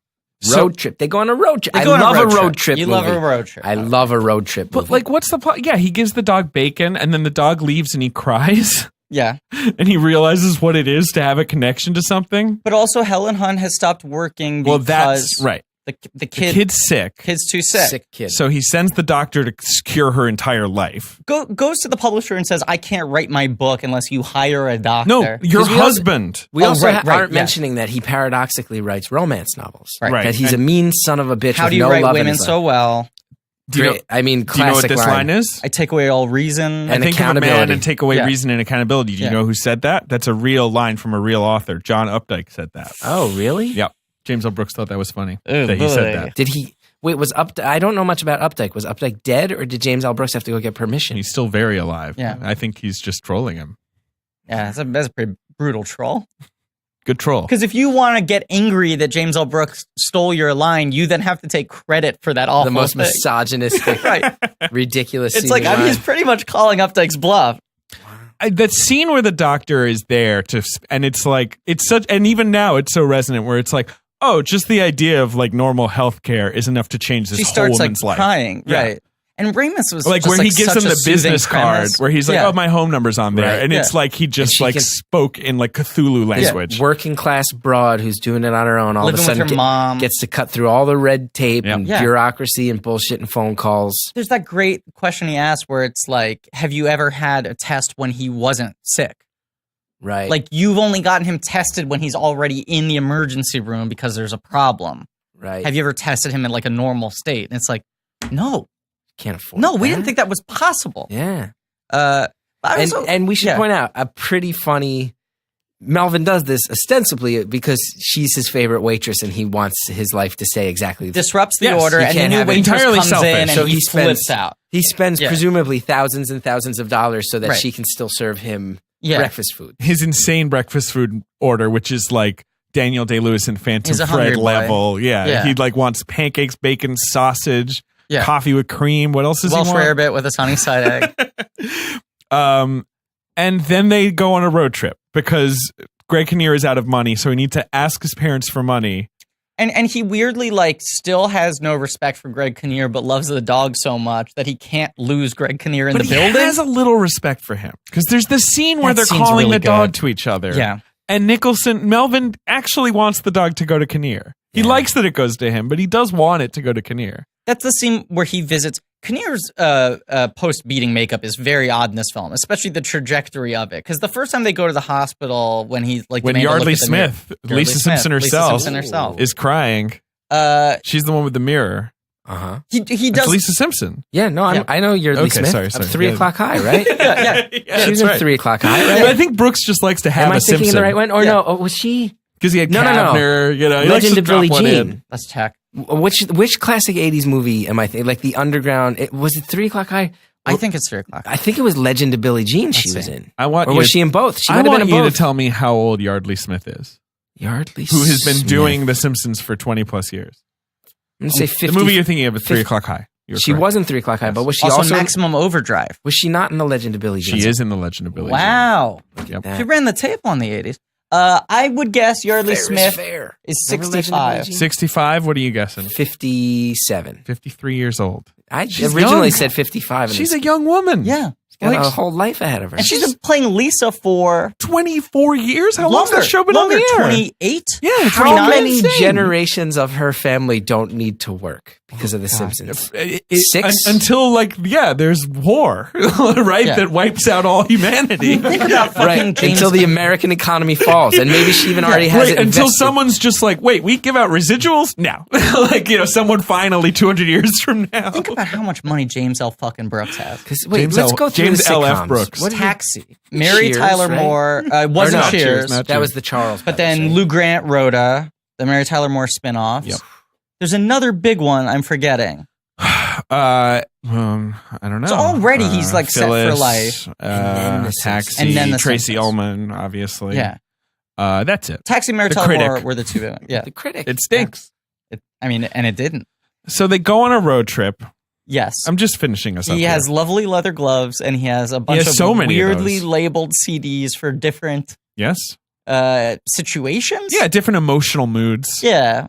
Road trip. They go on a road trip. They I go on love a a road road trip. trip. You movie. love a road trip. I love a road trip. But movie. like, what's the plot? Yeah, he gives the dog bacon, and then the dog leaves, and he cries, Yeah. and he realizes what it is to have a connection to something. But also, Helen Hunt has stopped working Well, because that's right. the The kid's kid's sick, too sick. sick kid. so he sends the doctor to cure her entire life. Goes to the publisher and says, "I can't write my book unless you hire a doctor." No, your 'Cause we also- husband. we Oh, also right, aren't yeah. mentioning that he paradoxically writes romance novels. Right. That he's a mean son of a bitch. How with do you no write love in women his life. so well? Do you know, Great. I mean, do you know what classic this line is? I take away all reason. And I think of a man accountability. and take away Yeah. reason and accountability. Do you Yeah. know who said that? That's a real line from a real author. John Updike said that. Oh, really? Yep. James L. Brooks thought that was funny Oh, that he said boy. that. Did he? Wait, I don't know much about Updike. Was Updike dead, or did James L. Brooks have to go get permission? He's still very alive. Yeah. I think he's just trolling him. Yeah, that's a pretty brutal troll. Good troll. Because if you want to get angry that James L. Brooks stole your line, you then have to take credit for that awful The most thing. misogynistic, Right. ridiculous. It's like seeming he's line. pretty much calling Updike's bluff. That scene where the doctor is there and it's like, it's such, and even now it's so resonant where it's like, oh, just the idea of like normal health care is enough to change this She whole starts like woman's life. crying, Yeah. right? And Ramus was Like just, where he gives such him a the soothing business card premise. where he's like, Yeah. oh, my home number's on there. Right. And it's Yeah. like he just she like can- spoke in like Cthulhu language. working class broad who's doing it on her own. All Living of a with sudden her mom. gets to cut through all the red tape Yeah. and Yeah. bureaucracy and bullshit and phone calls. There's that great question he asked where it's like, have you ever had a test when he wasn't sick? Right. Like, you've only gotten him tested when he's already in the emergency room because there's a problem. right. Have you ever tested him in like a normal state? And it's like, no, Can't afford no, we that. didn't think that was possible. Yeah. But I also- And we should yeah. point out a pretty funny. Melvin does this ostensibly because she's his favorite waitress and he wants his life to say exactly this. disrupts the Yes, order, you and the can't new have it. waitress Entirely comes selfish. in and So he he spends- flips out. He spends Yeah. presumably thousands and thousands of dollars so that Right. she can still serve him Yeah. breakfast food. His insane breakfast food order, which is like Daniel Day-Lewis and Phantom He's a hungry Fred boy. level. Yeah. Yeah. He like wants pancakes, bacon, sausage, Yeah. coffee with cream. What else does Welsh he want? rarebit with a sunny side egg. And then they go on a road trip because Greg Kinnear is out of money, so he needs to ask his parents for money. And he weirdly like still has no respect for Greg Kinnear, but loves the dog so much that he can't lose Greg Kinnear in But the he building. has a little respect for him because there's this scene where That they're scene's calling really the dog good. to each other. Yeah. And Melvin actually wants the dog to go to Kinnear. He Yeah. likes that it goes to him, but he does want it to go to Kinnear. That's the scene where he visits. Kinnear's post-beating makeup is very odd in this film, especially the trajectory of it. Because the first time they go to the hospital, when he's like When demanded to look Yardley at the mirror- Smith, Lisa Simpson herself, is crying. She's the one with the mirror. Uh-huh. He It's does. Lisa Simpson. Yeah, no, Yeah. I know you're Lee Okay, Smith. sorry, Of sorry. 3 Yeah. o'clock high, right? yeah. She that's was in right. 3 o'clock high, But right? I think Brooks just likes to have Am I a thinking Simpson. of the right one? Or Yeah. no? Was she Because he had No, no, no. Kavner, you know, he likes Legend to of Billie drop one in. Jean? Let's check. Which classic 80s movie am I thinking? Like the Underground. Was it 3 o'clock high? I think it's 3 o'clock. I think it was Legend of Billie Jean she Let's was see. in. I want Or you was to- she in both? She I might have been want in you both. to tell me how old Yardley Smith is, Yardley who has been Smith. doing The Simpsons for 20 plus years. I'm going to say 50. The movie you're thinking of is 3 50 o'clock high. You're She correct. was in 3 o'clock high, but was she also Maximum Overdrive. was she not in the Legend of Billie Jean? She is in The Legend of Billie Wow. Jean. Yep. She ran the tape on the 80s. I would guess Yardley Fair Smith fair. is Remember Legend of Billie 65. Jean? 65, what are you guessing? 57. 53 years old. I She's originally young. said 55. And She's it's a young woman. Yeah. got like- a whole life ahead of her. And she's been playing Lisa for 24 years? How long has longer. that show been on longer, the air? 28? Yeah, it's How really many insane. generations of her family don't need to work because of The Simpsons? Six? Until, like, yeah, there's war, right? Yeah. That wipes out all humanity. Think about fucking Right, James. until the American economy falls, and maybe she even already has Right, it until invested. someone's just like, wait, we give out residuals? No. Like, you know, someone finally 200 years from now. Think about how much money James L. fucking Brooks has. 'Cause, wait, James let's L- go through James the L.F. sitcoms. Brooks. What did he- Taxi. Mary Cheers, Tyler right? Moore. Or Wasn't no, Cheers. not That was the Charles. But Brothers, then right? Lou Grant wrote the Mary Tyler Moore spinoffs. Yep. There's another big one I'm forgetting. I don't know. So already he's like Phyllis, set for life. And then Taxi, And then the Tracy Simpsons. Ullman, obviously. Yeah. That's it. Taxi, Mary The Tyler Critic. Moore were the two. Yeah. The Critic. It stinks. And it didn't. So they go on a road trip. Yes. I'm just finishing us up. He here. has lovely leather gloves, and he has a bunch has of so many of weirdly those. labeled CDs for different Yes. situations. Yeah, different emotional moods. Yeah.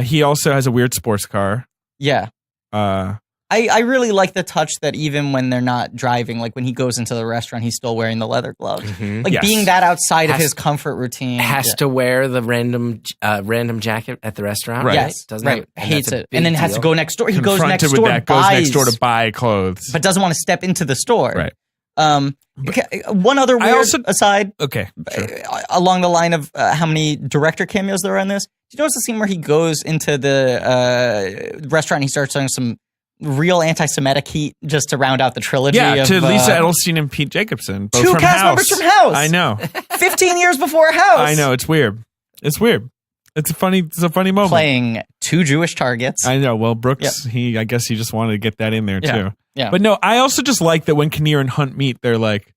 He also has a weird sports car. Yeah. I really like the touch that even when they're not driving, like when he goes into the restaurant, he's still wearing the leather gloves. Mhm. Like Yes. being that outside of Has- his comfort routine. has Yeah. to wear the random jacket at the restaurant. Right. Yes. Doesn't right. have- and Hates that's a it. big And then has to deal. go next door. He goes Confronted next with door, that, goes buys, next door to buy clothes. but doesn't want to step into the store. Right. Okay, one other I weird also- aside, Okay. Sure. along the line of how many director cameos there are in this. Do you notice the scene where he goes into the restaurant and he starts showing some real anti-Semitic heat just to round out the trilogy? Yeah, of, to Lisa Edelstein and Pete Jacobson. Both two from cast House. members from House. I know. 15 years before House. I know. It's weird. It's weird. It's a funny moment. Playing two Jewish targets. I know. Well, Brooks, I guess he just wanted to get that in there Yeah. too. Yeah. But no, I also just like that when Kinnear and Hunt meet, they're like,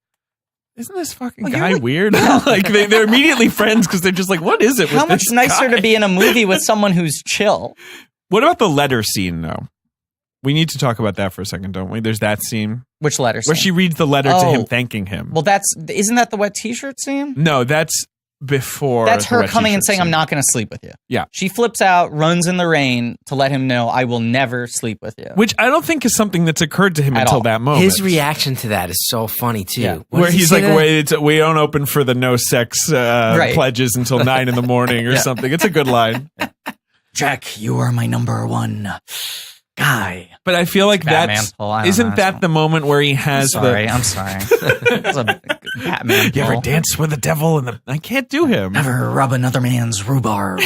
isn't this fucking Well, guy you're like- weird? Like they're immediately friends because they're just like, what is it? How with much this nicer guy? to be in a movie with someone who's chill. What about the letter scene though? We need to talk about that for a second, don't we? There's that scene Which letter where scene? she reads the letter to Oh. him thanking him. Well, isn't that the wet t-shirt scene? No, that's before. That's the her wet coming and t-shirt saying, scene. I'm not going to sleep with you. Yeah. She flips out, runs in the rain to let him know, I will never sleep with you. Which I don't think is something that's occurred to him At until all. that moment. His reaction to that is so funny too. Yeah. What Where does he he's say like, to that? wait, we don't open for the no sex pledges until 9 in the morning or something. It's a good line. Jack, you are my number one guy. But I feel like Batman's pull. I don't know, isn't that's that fine. the moment where he has I'm sorry. That's a Batman You ever pull. dance with the devil? I can't do him. Never rub another man's rhubarb.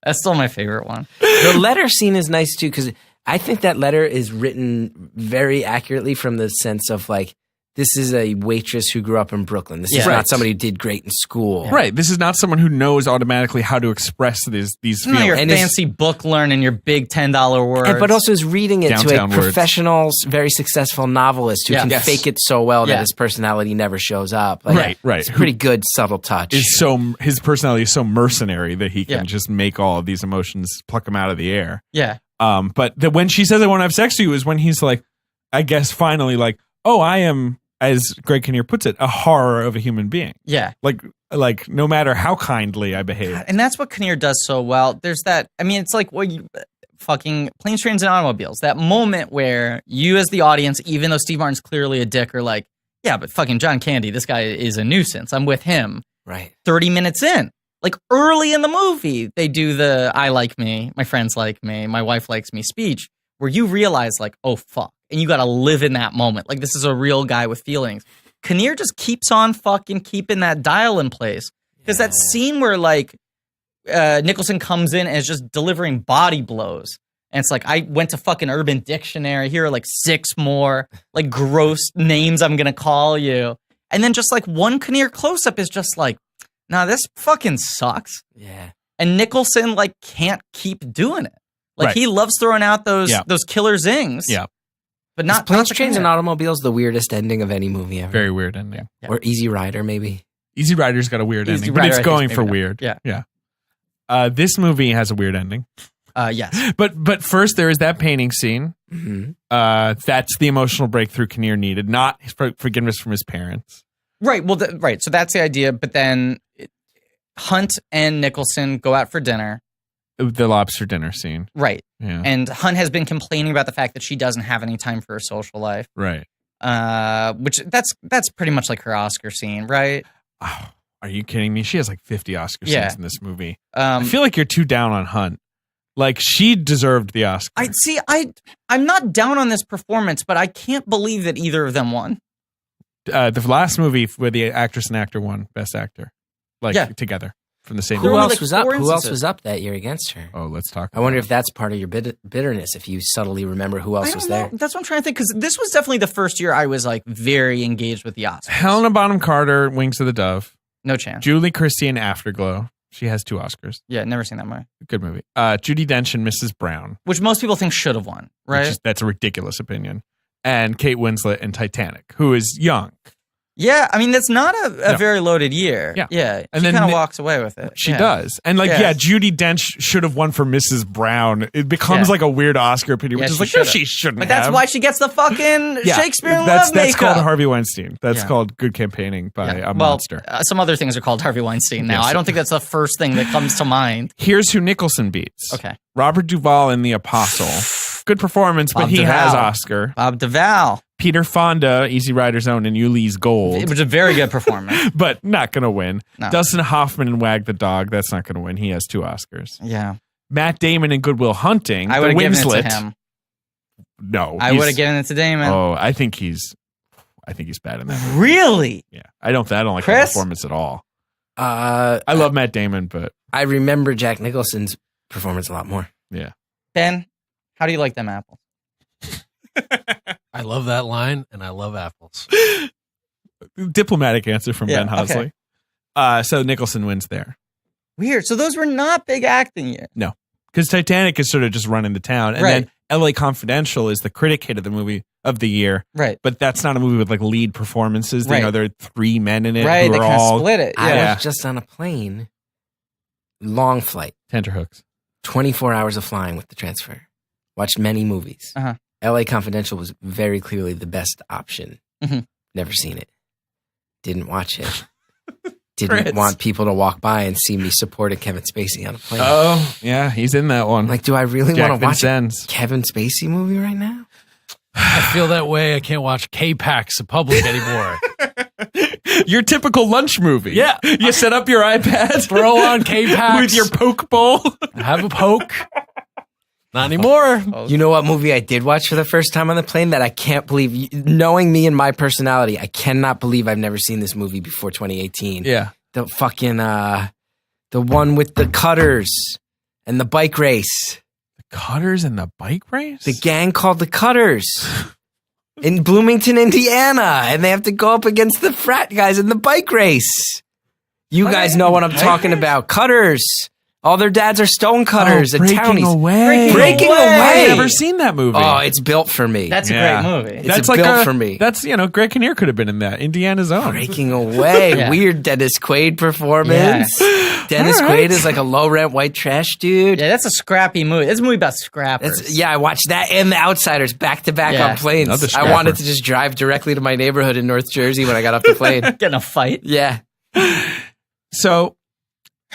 That's still my favorite one. The letter scene is nice too because I think that letter is written very accurately from the sense of like, this is a waitress who grew up in Brooklyn. This is Yeah. not Right. somebody who did great in school. Right. This is not someone who knows automatically how to express these It's not your feelings. And it's- fancy book learning your big $10 words. But also is reading it to Downtown a words. professional, very successful novelist who Yeah. can Yes. fake it so well that Yeah. his personality never shows up. Like, Right. It's a pretty good subtle touch. His personality is so mercenary that he can Yeah. just make all of these emotions, pluck them out of the air. yeah. But when she says I want to have sex with you is when he's like, I guess finally like, oh, I am, as Greg Kinnear puts it, a horror of a human being. Yeah. Like no matter how kindly I behave. And that's what Kinnear does so well. There's that, I mean, it's like what you fucking Planes, Trains, and Automobiles. That moment where you as the audience, even though Steve Martin's clearly a dick, are like, yeah, but fucking John Candy, this guy is a nuisance. I'm with him. right. 30 minutes in. Like early in the movie, they do the I like me, my friends like me, my wife likes me speech, where you realize like, oh fuck. And you got to live in that moment. Like this is a real guy with feelings. Kinnear just keeps on fucking keeping that dial in place. Because that scene where like Nicholson comes in and is just delivering body blows. And it's like, I went to fucking Urban Dictionary. Here are like 6 more like gross names I'm going to call you. And then just like one Kinnear close-up is just like, nah, this fucking sucks. Yeah. And Nicholson like can't keep doing it. Like Right. he loves throwing out those killer zings. Yeah. But Is not Planes, not Trains, and Kinnear. Automobiles the weirdest ending of any movie ever. Very weird ending. Yeah. Or Easy Rider, maybe. Easy Rider's got a weird Easy ending, but Rider, it's I think, going is for maybe weird. not. Yeah. This movie has a weird ending. Yes. But first there is that painting scene. Mm-hmm. That's the emotional breakthrough Kinnear needed, not his forgiveness from his parents. Right. Well, right. So that's the idea. But then Hunt and Nicholson go out for dinner. The lobster dinner scene. Right. Yeah. And Hunt has been complaining about the fact that she doesn't have any time for her social life. Right. Which that's pretty much like her Oscar scene, right? Oh, are you kidding me? She has like 50 Oscar Yeah. scenes in this movie. I feel like you're too down on Hunt. Like she deserved the Oscar. I'm not down on this performance, but I can't believe that either of them won. The last movie where the actress and actor won Best Actor, together from the same. There Who were movie. else like was up? 4 Who else instances. was up that year against her? Oh, let's talk. I wonder if that's part of your bitterness, if you subtly remember who else I was don't know. there. That's what I'm trying to think, because this was definitely the first year I was like very engaged with the Oscars. Helena Bonham Carter, Wings of the Dove. No chance. Julie Christie in Afterglow. She has 2 Oscars. Yeah, never seen that movie. Good movie. Judi Dench and Mrs. Brown. Which most people think should have won, right? That's a ridiculous opinion. And Kate Winslet in Titanic, who is young. Yeah, I mean, that's not a very loaded year. Yeah. And she then kind of walks away with it. She does. And Judi Dench should have won for Mrs. Brown. It becomes like a weird Oscar opinion, which is like, no, she shouldn't have. But that's why she gets the fucking Shakespeare in Love That's called Harvey Weinstein. That's called good campaigning by a monster. Some other things are called Harvey Weinstein now. I don't think that's the first thing that comes to mind. Here's who Nicholson beats. Okay. Robert Duvall in The Apostle. Good performance, but he has Oscar. Bob Duvall. Peter Fonda, Easy Rider's Own, and Ulee's Gold. It was a very good performance. But not going to win. No. Dustin Hoffman in Wag the Dog, that's not going to win. He has 2 Oscars. Yeah. Matt Damon in Good Will Hunting. I would have given it to him. No. I would have given it to Damon. Oh, I think he's bad in that movie. Really? Yeah. I don't like the performance at all. I love Matt Damon, but I remember Jack Nicholson's performance a lot more. Yeah. Ben, how do you like them apples? I love that line, and I love apples. Diplomatic answer from Ben Hosley. Okay. So Nicholson wins there. Weird. So those were not big acting years. No, because Titanic is sort of just running the town, and then L.A. Confidential is the critic hit of the movie of the year. Right. But that's not a movie with like lead performances. Right. You know, there are 3 men in it. Right. Who They are kind of all split it. I was just on a plane, long flight, tenterhooks, 24 hours of flying with the transfer. Watched many movies. Uh-huh. L.A. Confidential was very clearly the best option. Mm-hmm. Never seen it. Didn't watch it. Didn't want people to walk by and see me supporting Kevin Spacey on a plane. Oh, yeah, he's in that one. Like, do I really want to watch a a Kevin Spacey movie right now? I feel that way. I can't watch K-Pax in public anymore. Your typical lunch movie. Yeah. You set up your iPad. Throw on K-Pax. With your poke bowl. Have a poke. Not anymore. You know what movie I did watch for the first time on the plane that I can't believe, knowing me and my personality, I cannot believe I've never seen this movie before 2018. Yeah. The fucking, the one with the cutters and the bike race. The Cutters and the bike race? The gang called the Cutters in Bloomington, Indiana. And they have to go up against the frat guys in the bike race. You guys know what I'm talking about. Cutters. All their dads are stone cutters and townies. Breaking Away. I've never seen that movie. Oh, it's built for me. That's a great movie. It's built for me. That's, Greg Kinnear could have been in that. Indiana's Own. Breaking Away. Yeah. Weird Dennis Quaid performance. Yeah. Dennis Quaid is like a low rent white trash dude. Yeah, that's a scrappy movie. That's a movie about scrappers. I watched that and The Outsiders back to back on planes. Another I scrapper. wanted to just drive directly to my neighborhood in North Jersey when I got off the plane. Get in a fight. Yeah. So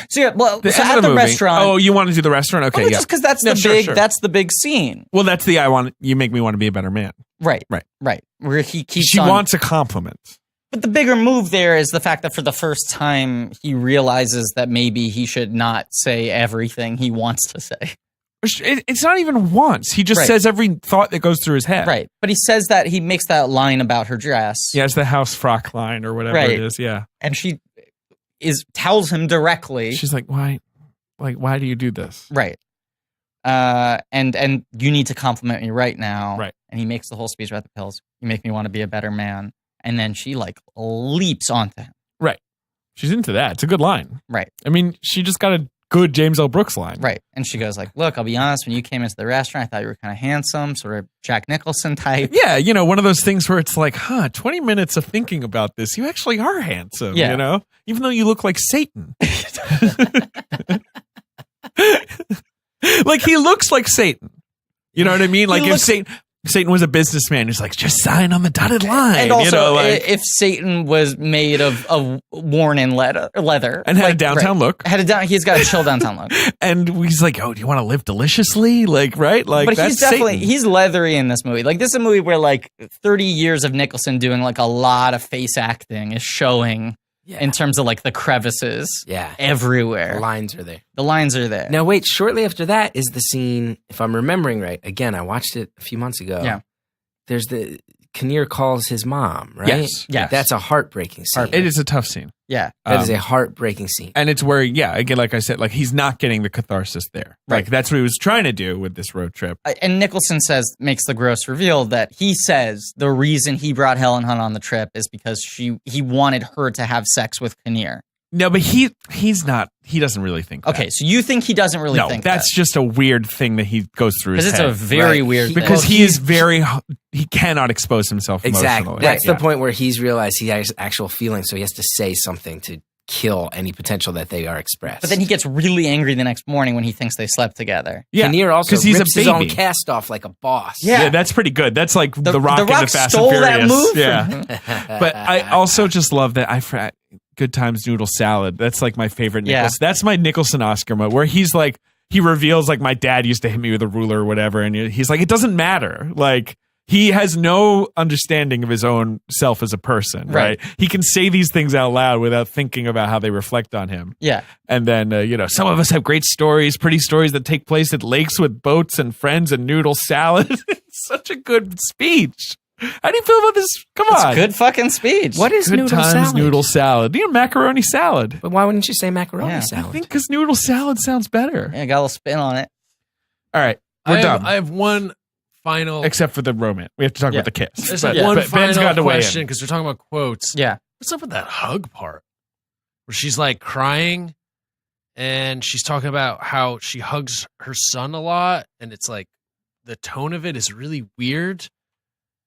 So end at of the movie- restaurant. Oh, you want to do the restaurant? Okay, Well, yeah. just because that's No, the sure, big. sure. That's the big scene. Well, that's the you make me want to be a better man. Right. Right. Where he keeps. She on, wants a compliment. But the bigger move there is the fact that for the first time he realizes that maybe he should not say everything he wants to say. It's not even once. He just Right. says every thought that goes through his head. Right. But he says that he makes that line about her dress. Yeah, it's the house frock line or whatever Right. it is. Yeah. And she tells him directly. She's like, why? Like, why do you do this? Right. And you need to compliment me right now. Right. And he makes the whole speech about the pills. You make me want to be a better man. And then she leaps onto him. Right. She's into that. It's a good line. Right. I mean, she just got a good James L. Brooks line. Right. And she goes look, I'll be honest, when you came into the restaurant, I thought you were kind of handsome, sort of Jack Nicholson type. Yeah, one of those things where it's like, 20 minutes of thinking about this, you actually are handsome, Yeah. Even though you look like Satan. Like, he looks like Satan. You know what I mean? Like, if Satan was a businessman who's like, just sign on the dotted line. And also, if if Satan was made of worn in leather and had a downtown look. He's got a chill downtown look. And he's like, oh, do you want to live deliciously? Like, right? Like, But that's he's definitely, Satan. he's leathery in this movie. Like, this is a movie where 30 years of Nicholson doing a lot of face acting is showing in terms of the crevices everywhere. The lines are there. The lines are there. Now, wait, shortly after that is the scene, if I'm remembering right. Again, I watched it a few months ago. Yeah. There's Kinnear calls his mom, right? Yes. Yes. That's a heartbreaking scene. It is a tough scene. Yeah. That is a heartbreaking scene. And it's where, again, like I said, he's not getting the catharsis there. Right. Like, that's what he was trying to do with this road trip. And Nicholson makes the gross reveal that he says the reason he brought Helen Hunt on the trip is because he wanted her to have sex with Kinnear. No, but he's not. He doesn't really think that. Okay, so you think he doesn't really think that's just a weird thing that he goes through his because head. it's a very weird thing. Because he cannot expose himself Exactly. emotionally. That's the point where he's realized he has actual feelings, so he has to say something to kill any potential that they are expressed. But then he gets really angry the next morning when he thinks they slept together. Yeah, Kinnear also because he's rips a his own baby. cast off like a boss. Yeah, that's pretty good. That's like the Rock and the Fast and stole Furious. that move yeah. from him. But I also just love that Good Times Noodle Salad. That's like my favorite Nicholson. That's my Nicholson Oscar moment where he's like, he reveals like my dad used to hit me with a ruler or whatever. And he's like, it doesn't matter. Like he has no understanding of his own self as a person, right? He can say these things out loud without thinking about how they reflect on him. Yeah. And then, some of us have great stories, pretty stories that take place at lakes with boats and friends and noodle salad. It's such a good speech. How do you feel about this? Come on. It's a good fucking speech. What is Good noodle Times salad? Noodle salad. Macaroni salad. But why wouldn't you say macaroni Yeah. salad? I think because noodle salad sounds better. Yeah, got a little spin on it. All right, we're done. I have one final. Except for the romance. We have to talk about the kiss. There's But- one but Ben's final got to weigh in. question because we're talking about quotes. Yeah. What's up with that hug part? Where she's like crying and she's talking about how she hugs her son a lot, and it's like the tone of it is really weird.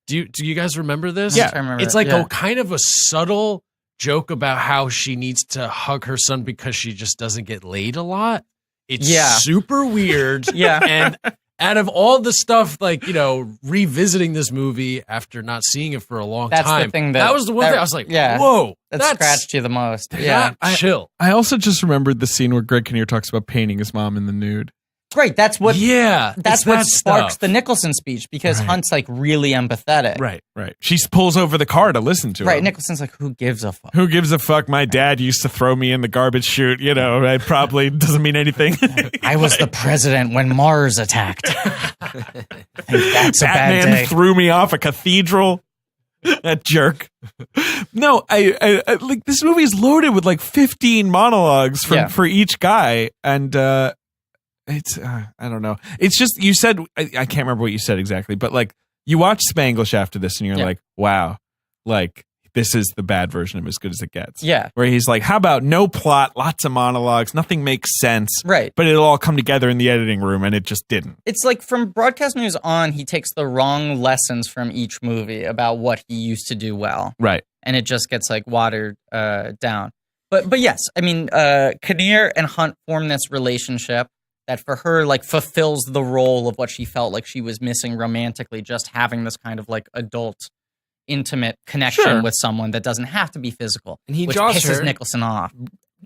Do you guys remember this? Yeah, I remember It's it. like Yeah. a kind of a subtle joke about how she needs to hug her son because she just doesn't get laid a lot. It's super weird. Yeah. And out of all the stuff, like, revisiting this movie after not seeing it for a long That's time, the thing that was the one thing I was like, yeah, whoa, that that's scratched you the most. Yeah. chill. I also just remembered the scene where Greg Kinnear talks about painting his mom in the nude. Right. That's what. Yeah, That's it's what that sparks stuff. the Nicholson speech because Right. Hunt's like really empathetic. Right. She pulls over the car to listen to Right. him. Nicholson's like, who gives a fuck? Who gives a fuck? My dad used to throw me in the garbage chute. It probably doesn't mean anything. I was the president when Mars attacked. I think that's a bad Batman day. threw me off a cathedral. That jerk. No, I like this movie is loaded with like 15 monologues for each guy, and it's I don't know. It's just you said I can't remember what you said exactly, but like you watch Spanglish after this, and you're like, wow, like this is the bad version of As Good as It Gets. Yeah. Where he's like, how about no plot, lots of monologues, nothing makes sense, Right. but it'll all come together in the editing room, and it just didn't. It's like from Broadcast News on, he takes the wrong lessons from each movie about what he used to do well. Right. And it just gets like watered down. But yes, I mean, Kinnear and Hunt form this relationship that for her like fulfills the role of what she felt like she was missing romantically, just having this kind of like adult, intimate connection with someone that doesn't have to be physical. And he which draws pisses her- Nicholson off.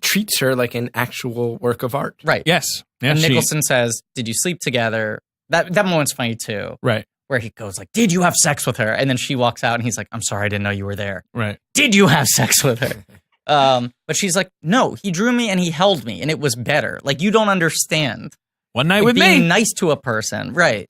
Treats her like an actual work of art. Right. Yes. Yeah, And she- Nicholson says, "Did you sleep together?" That moment's funny too. Right. Where he goes like, "Did you have sex with her?" And then she walks out and he's like, "I'm sorry, I didn't know you were there." Right. Did you have sex with her? But she's like, "No, he drew me and he held me and it was better." Like, you don't understand. One night Like, with being me. nice to a person. Right.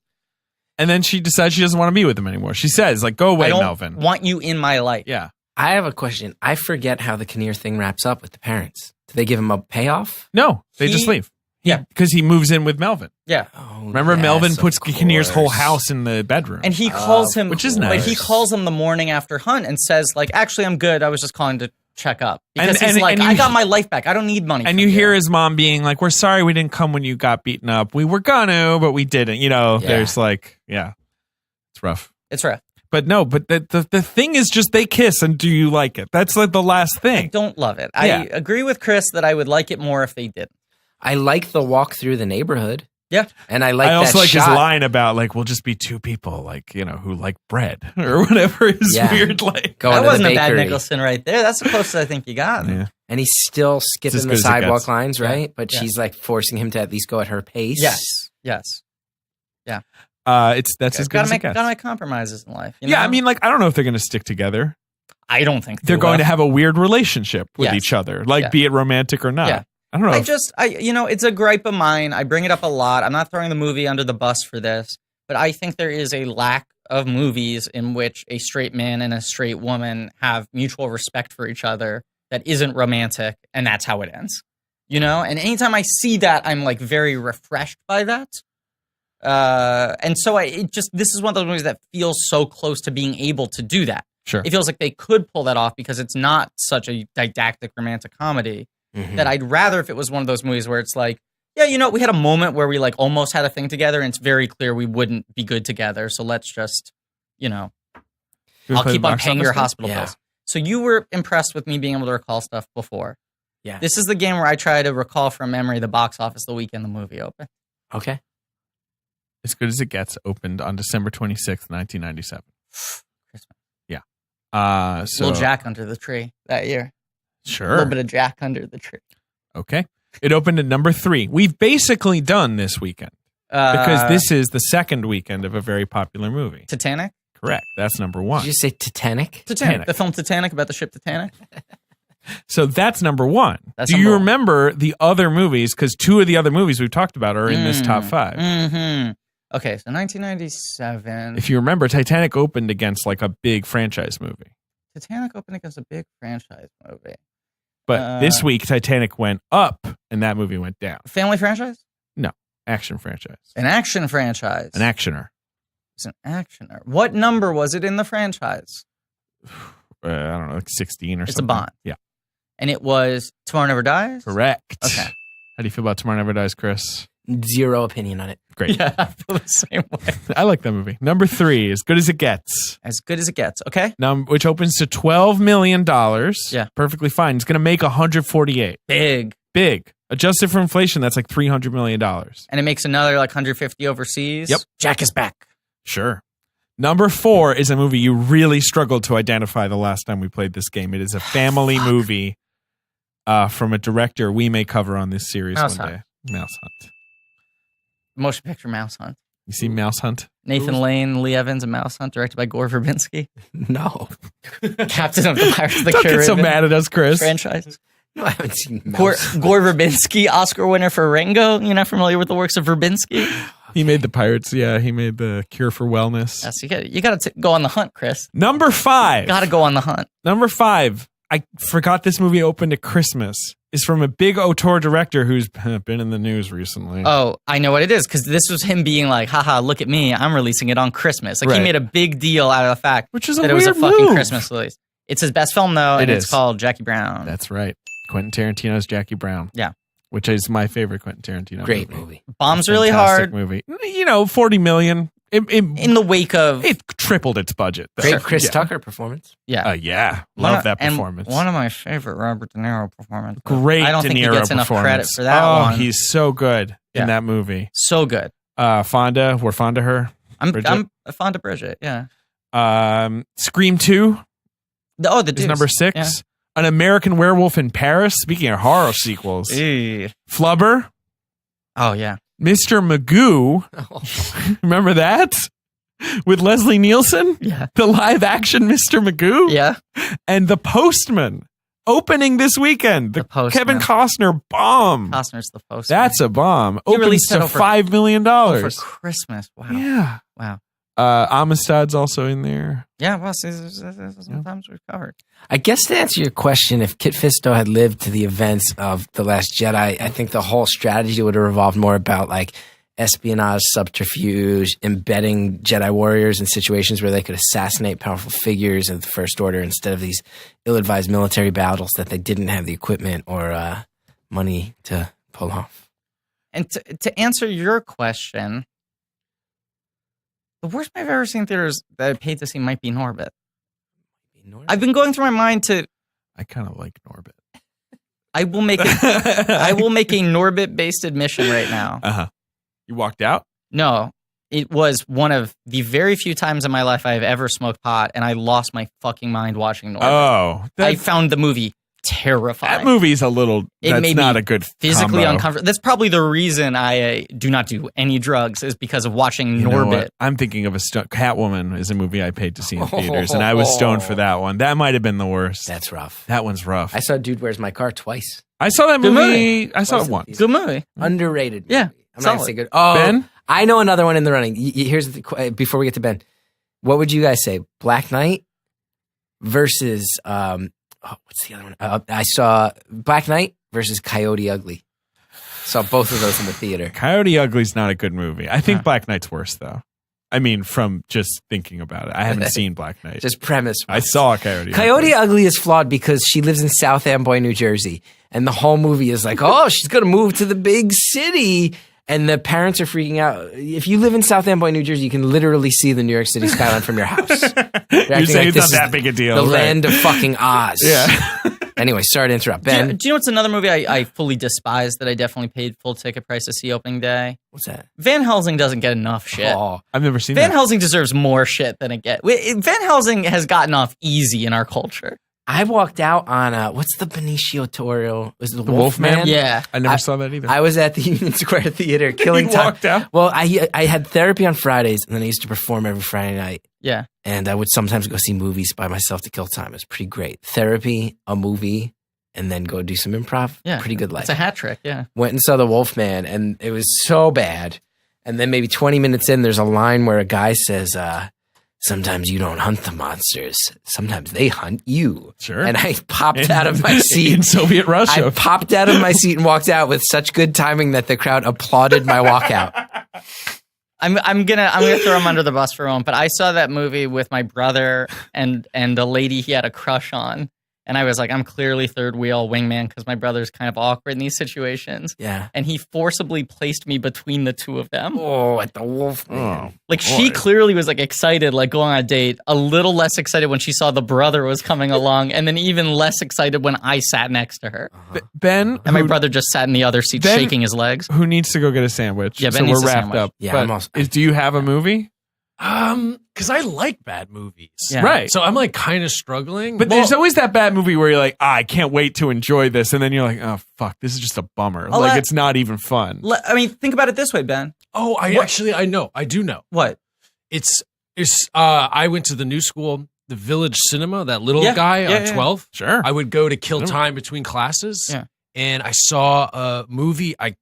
And then she decides she doesn't want to be with him anymore. She says, like, go away, I don't Melvin. want you in my life. Yeah. I have a question. I forget how the Kinnear thing wraps up with the parents. Do they give him a payoff? No, they just leave. Yeah. Because he moves in with Melvin. Yeah. Oh, Remember, yes, Melvin of puts Kinnear's whole course. house in the bedroom. And he calls him, which is But nice. he calls him the morning after Hunt and says, like, "Actually, I'm good. I was just calling to check up." Because And- he's like, and "I you- got my life back. I don't need money." And from you hear his mom being like, we're sorry we didn't come when you got beaten up. We were gonna, but we didn't. There's like, yeah, it's rough. It's rough. But no, but the thing is just they kiss and do you like it? That's like the last I thing. don't love it. Yeah. I agree with Chris that I would like it more if they didn't. I like the walk through the neighborhood. Yeah. And I like I also that like shot. his line about like we'll just be two people like who like bread or whatever is Yeah. weird like. Going That to the wasn't a bad bakery. Nicholson right there. That's the closest I think you got. Yeah. And he's still It's skipping as the good as it sidewalk gets. lines, right? But Yeah. she's like forcing him to at least go at her pace. Yes. Yes. That's as good Gotta as make it gets. gotta make compromises in life. You Yeah, know? I mean, like I don't know if they're going to stick together. I don't think They're they going will. to have a weird relationship with Yes. each other, like Yeah. be it romantic or not. Yeah. I don't know. It's a gripe of mine. I bring it up a lot. I'm not throwing the movie under the bus for this, but I think there is a lack of movies in which a straight man and a straight woman have mutual respect for each other that isn't romantic, and that's how it ends. And anytime I see that, I'm like very refreshed by that. And so this is one of those movies that feels so close to being able to do that. Sure. It feels like they could pull that off because it's not such a didactic romantic comedy. That I'd rather if it was one of those movies where it's like, yeah, you know, we had a moment where we like almost had a thing together, and it's very clear we wouldn't be good together. So let's just, you know, I'll keep on paying your hospital bills. So you were impressed with me being able to recall stuff before. Yeah. This is the game where I try to recall from memory the box office the weekend the movie opened. Okay. As Good as It Gets opened on December 26th, 1997. Christmas. Yeah. So Little Jack under the tree that year. A Sure. little bit of Jack under the tree. Okay. It opened at number 3. We've basically done this weekend because this is the second weekend of a very popular movie. Titanic? Correct. That's number 1. Did you say Titanic? Titanic. The film Titanic about the ship Titanic? So that's number 1. That's Do number you 1. remember the other movies? Because 2 of the other movies we've talked about are in this top 5. Mm-hmm. Okay, so 1997. If you remember, Titanic opened against like a big franchise movie. Titanic opened against a big franchise movie. But this week, Titanic went up and that movie went down. Family franchise? No, action franchise. An action franchise. An actioner. It's an actioner. What number was it in the franchise? I don't know, like 16 or something. It's a Bond. Yeah. And it was Tomorrow Never Dies? Correct. Okay. How do you feel about Tomorrow Never Dies, Chris? Zero opinion on it. Great. Yeah, I feel the same way. I like that movie. Number 3, As Good as It Gets. As good as it gets. Okay. Which opens to $12 million. Yeah. Perfectly fine. It's going to make 148. Big. Adjusted for inflation, that's like $300 million. And it makes another like 150 overseas. Yep. Jack is back. Sure. Number 4 is a movie you really struggled to identify the last time we played this game. It is a family movie from a director we may cover on this series Mouse one Hunt. day. Mouse Hunt. Motion picture Mouse Hunt. You see Mouse Hunt? Nathan Lane, Lee Evans, and Mouse Hunt, directed by Gore Verbinski. No. Captain of the Pirates of the Don't get so Caribbean mad at us, Chris. franchise. No, I haven't seen Gore, Mouse. Gore Verbinski, Oscar winner for Ringo. You're not familiar with the works of Verbinski? He made the Pirates. Yeah, he made the Cure for Wellness. Yes, you got to go on the hunt, Chris. Number 5. Got to go on the hunt. Number 5. I forgot this movie opened at Christmas. Is from a big auteur director who's been in the news recently. Oh, I know what it is, because this was him being like, haha, look at me, I'm releasing it on Christmas. Like, he Right. made a big deal out of the fact Which is a that it was a weird fucking move. Christmas release. It's his best film, though, and It it's is. called Jackie Brown. That's right. Quentin Tarantino's Jackie Brown. Yeah. Which is my favorite Quentin Tarantino Great movie. Bombs really Fantastic hard movie. You know, $40 million. in the wake of... It tripled its budget. though. Great Chris Yeah. Tucker performance. Yeah. Yeah. Love that performance. And one of my favorite Robert De Niro performances. Great I don't De think he Niro gets enough credit performance. for that one. He's so good Yeah. in that movie. So good. Fonda, we're fond of her. I'm Bridget? fond of Bridget, yeah. Scream 2 The is Deuce. number 6. Yeah. An American Werewolf in Paris. Speaking of horror sequels. Ew. Flubber. Oh, yeah. Mr. Magoo. Remember that? With Leslie Nielsen? Yeah. The live action Mr. Magoo? Yeah. And The Postman. Opening this weekend. The Postman. Kevin Costner bomb. Costner's the postman. That's a bomb. He Opens released to that over- $5 million. for Christmas. Wow. Yeah. Wow. Amistad's also in there. Yeah, well, sometimes we've covered. I guess to answer your question, if Kit Fisto had lived to the events of The Last Jedi, I think the whole strategy would have revolved more about like espionage, subterfuge, embedding Jedi warriors in situations where they could assassinate powerful figures of the First Order instead of these ill-advised military battles that they didn't have the equipment or money to pull off. And to answer your question, the worst movie I've ever seen in theaters that I paid to see might be Norbit. I've been going through my mind to. I kind of like Norbit. I will make a Norbit based admission right now. Uh-huh. You walked out? No, it was one of the very few times in my life I have ever smoked pot, and I lost my fucking mind watching Norbit. Oh. I found the movie terrifying. That movie's a little, It that's made not me a good physically combo. uncomfortable. That's probably the reason I do not do any drugs, is because of watching You know Norbit. what? I'm thinking of Catwoman is a movie I paid to see in theaters, and I was stoned for that one. That might have been the worst. That's rough. That one's rough. I saw Dude Where's My Car twice. I saw that Good movie. I saw it Wasn't once. Good movie. Underrated movie. Yeah, I'm not going to solid. say good. Oh, Ben? I know another one in the running. Here's the before we get to Ben. What would you guys say? Black Knight versus what's the other one? I saw Black Knight versus Coyote Ugly. Saw both of those in the theater. Coyote Ugly's not a good movie. I think Black Knight's worse, though. I mean, from just thinking about it. I haven't seen Black Knight. Just premise. I saw Coyote Coyote Ugly is flawed because she lives in South Amboy, New Jersey. And the whole movie is like, oh, she's going to move to the big city. And the parents are freaking out. If you live in South Amboy, New Jersey, you can literally see the New York City skyline from your house. You're saying it's not that big a deal. The right? land of fucking Oz. Yeah. Anyway, sorry to interrupt. Ben. Do you know what's another movie I fully despise that I definitely paid full ticket price to see opening day? What's that? Van Helsing doesn't get enough shit. Oh, I've never seen Van that. Helsing deserves more shit than it gets. Van Helsing has gotten off easy in our culture. I walked out on what's the Benicio Toro? Was it the Wolfman? Wolfman? Yeah. I never saw that either. I was at the Union Square Theater killing You time. walked out? Well, I had therapy on Fridays, and then I used to perform every Friday night. Yeah. And I would sometimes go see movies by myself to kill time. It was pretty great. Therapy, a movie, and then go do some improv. Yeah. Pretty good life. It's a hat trick, yeah. Went and saw The Wolfman, and it was so bad. And then maybe 20 minutes in, there's a line where a guy says, sometimes you don't hunt the monsters. Sometimes they hunt you. Sure. And I popped out of my seat. In Soviet Russia. I popped out of my seat and walked out with such good timing that the crowd applauded my walkout. I'm gonna throw him under the bus for a moment, but I saw that movie with my brother and a lady he had a crush on. And I was like, I'm clearly third wheel wingman because my brother's kind of awkward in these situations. Yeah. And he forcibly placed me between the two of them. Oh, at the Wolfman. Like she clearly was like excited, like going on a date, a little less excited when she saw the brother was coming along, and then even less excited when I sat next to her. Ben, And my brother just sat in the other seat Ben- shaking his legs. who needs to go get a sandwich. Yeah, Ben so needs we're a wrapped sandwich. up. Yeah, But I'm also- do you have a movie? Because I like bad movies. Yeah. Right. So I'm like kind of struggling. But Well, there's always that bad movie where you're like, I can't wait to enjoy this. And then you're like, oh, fuck, this is just a bummer. Oh, like, that- it's not even fun. I mean, think about it this way, Ben. oh, I know. I do know. What? It's I went to the new school, the Village Cinema, that little Yeah. guy Yeah, on yeah. 12. Sure. I would go to kill Cinema. time between classes. Yeah. And I saw a movie. I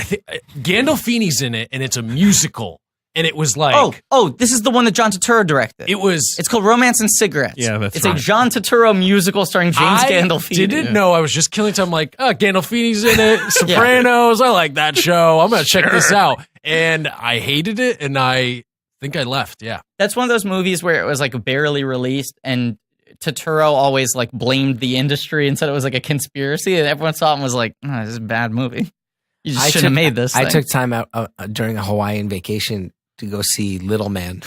think Gandolfini's in it, and it's a musical. And it was like, this is the one that John Turturro directed. it was. It's called Romance and Cigarettes. Yeah, that's It's right. a John Turturro musical starring James Gandolfini. Didn't know. I was just killing time. Like, Gandolfini's in it. Sopranos. I like that show. I'm gonna check this out. And I hated it, and I think I left. Yeah. That's one of those movies where it was like barely released, and Turturro always like blamed the industry and said it was like a conspiracy, and everyone saw it and was like, oh, "This is a bad movie. You just shouldn't have made this." I thing." took time out during a Hawaiian vacation to go see Little Man.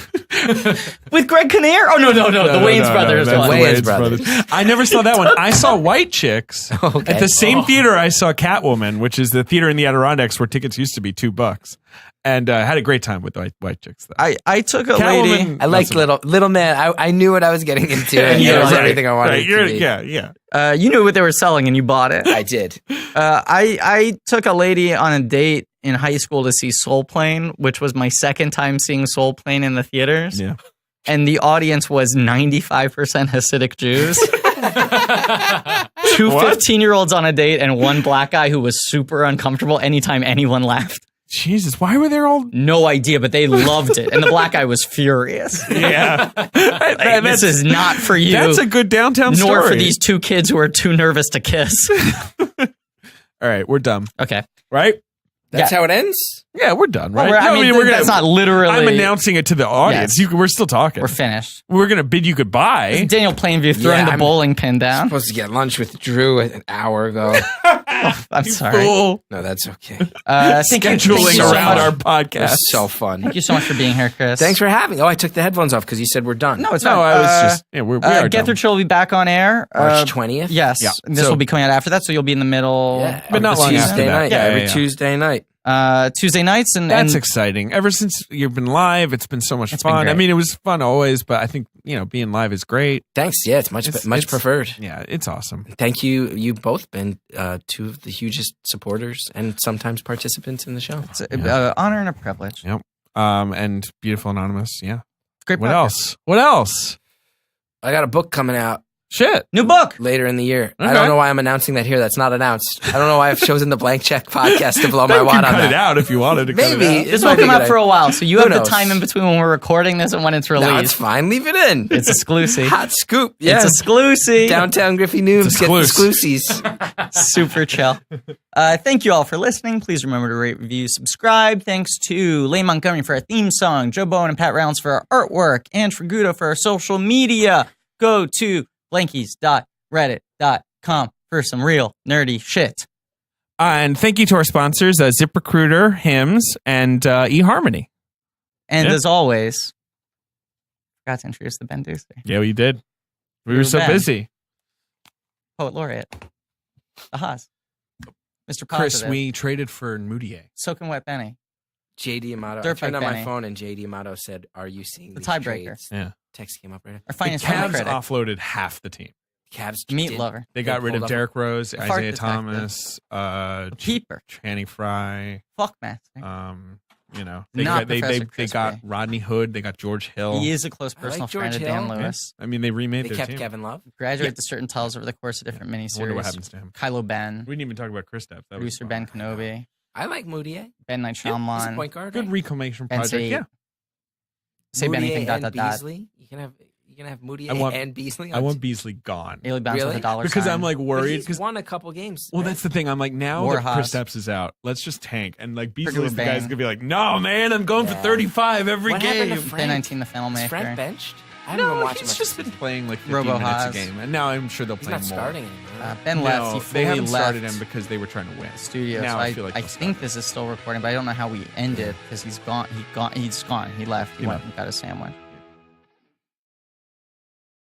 with Greg Kinnear. Oh no, the Wayans brothers. that's one. the Wayans Wayans brothers. I never saw that one. I saw White Chicks Okay. at the same theater I saw Catwoman, which is the theater in the Adirondacks where tickets used to be $2. And I had a great time with the White Chicks. Though. I took a Catwoman- lady. I liked Little Man. I knew what I was getting into. And Yeah, it was right, everything I wanted it to be. Yeah. You knew what they were selling and you bought it. I did. I took a lady on a date in high school to see Soul Plane, which was my second time seeing Soul Plane in the theaters. Yeah. And the audience was 95% Hasidic Jews. Two What? 15-year-olds on a date and one black guy who was super uncomfortable anytime anyone laughed. Jesus, why were there all? No idea, but they loved it. And the black guy was furious. Yeah, Like, this is not for you. That's a good downtown story. Nor for these two kids who are too nervous to kiss. All right, we're done. Okay. Right? That's how it ends? Yeah, we're done. Well, Right? that's not literally. I'm announcing it to the audience. Yes. We're still talking. We're finished. We're gonna bid you goodbye. Daniel Plainview throwing Yeah, the I'm- bowling pin down. Supposed to get lunch with Drew an hour ago. I'm sorry. Fool. No, that's okay. Thank you Scheduling so around much. our It podcast. was so fun. Thank you so much for being here, Chris. Thanks for having me. Oh, I took the headphones off because you said we're done. No, it's No, fine. I was just. Yeah, we are done. Gethard Show will be back on air. March 20th? Yes. Yeah. And this So- will be coming out after that, so you'll be in the middle. Yeah, But not every long Tuesday after that. night. Yeah, Every yeah. Tuesday night. Tuesday nights and That's and exciting. Ever since you've been live, it's been so much It's been fun. I great. mean, it was fun always, but I think being live is great. Thanks. Yeah, it's much It's- preferred. Yeah, it's awesome. Thank you. You've both been two of the hugest supporters and sometimes participants in the show. it's an honor and a privilege. Yep. And beautiful anonymous. Yeah. Great. What podcast. else? What else? I got a book coming out Shit. New book. later in the year. I Okay. don't know why I'm announcing that here. That's not announced. I don't know why I've chosen the Blank Check podcast to blow my You can wad on cut that. it out if you wanted to. cut Maybe. it out. This might will be come a out good for a while, so you Who have the knows? time in between when we're recording this and when it's released. No, it's fine. Leave it in. It's exclusive. Hot scoop. Yeah. It's exclusive. Downtown Griffey Nooms. It's Get the exclusive. exclusives. Super chill. Thank you all for listening. Please remember to rate, review, subscribe. Thanks to Lane Montgomery for our theme song, Joe Bowen and Pat Rounds for our artwork, and Fragudo for our social media. Go to blankies.reddit.com for some real nerdy shit. And thank you to our sponsors, ZipRecruiter, Hims, and eHarmony. And Yeah. as always, forgot to introduce the Ben Deucer, Yeah, we did. We were You're so Ben. busy. poet laureate, the Haas, Mr. Chris, Positive, we traded for Moutier. Soaking Wet Benny, JD Amato. I Dirt turned Bike on my Benny. phone and JD Amato said, "Are you seeing The these tiebreaker. trades?" Yeah. Text came up right our The finest film Cavs critic, offloaded half the team. Cavs meat did- lover, They got rid pulled of up- Derrick Rose, The fart Isaiah detective. Thomas, keeper, Channing Frye. fuckmaster. They Not got, Professor they got Crispy. Rodney Hood. They got George Hill. He is a close I like personal George friend of Hill. Dan Yeah. Lewis. I mean, they remade They their kept team. Kevin Love. Graduated to certain titles over the course of different I wonder what miniseries. happens to him. Kylo Ben, We didn't even talk about Chris Steph. That was producer fun. Ben Kenobi, I like Moutier. Ben Night Yeah, he's a Shyamalan. point guard. Good right? reclamation Ben project. Say- Yeah. Say Moutier anything. Dot and dot dot. Beasley. You can have Moutier I want- and Beasley. I want Beasley gone. Daily bounce with Really? a dollar Because sign. I'm like But worried. he's Because won a couple games. well, right? that's the thing. I'm like, now War that Chris Haas. Stepps is out, let's just tank. And like Purdue Beasley's the Bang. guy's gonna be like, no, man, I'm going for Yeah. 35 every What game. happened to Frank? Day 19, the Final Is Maker. Frank benched? I haven't been No, watching he's much just this been season. playing like 15 Robo minutes a Haas. game, and now I'm sure they'll He's play not more. starting anymore. Ben left. No, He they fully haven't started left him because they were trying to win. the studio. Now So I feel like I they'll think start. this is still recording, but I don't know how we ended because he's gone. He left. He You went know. and got a sandwich.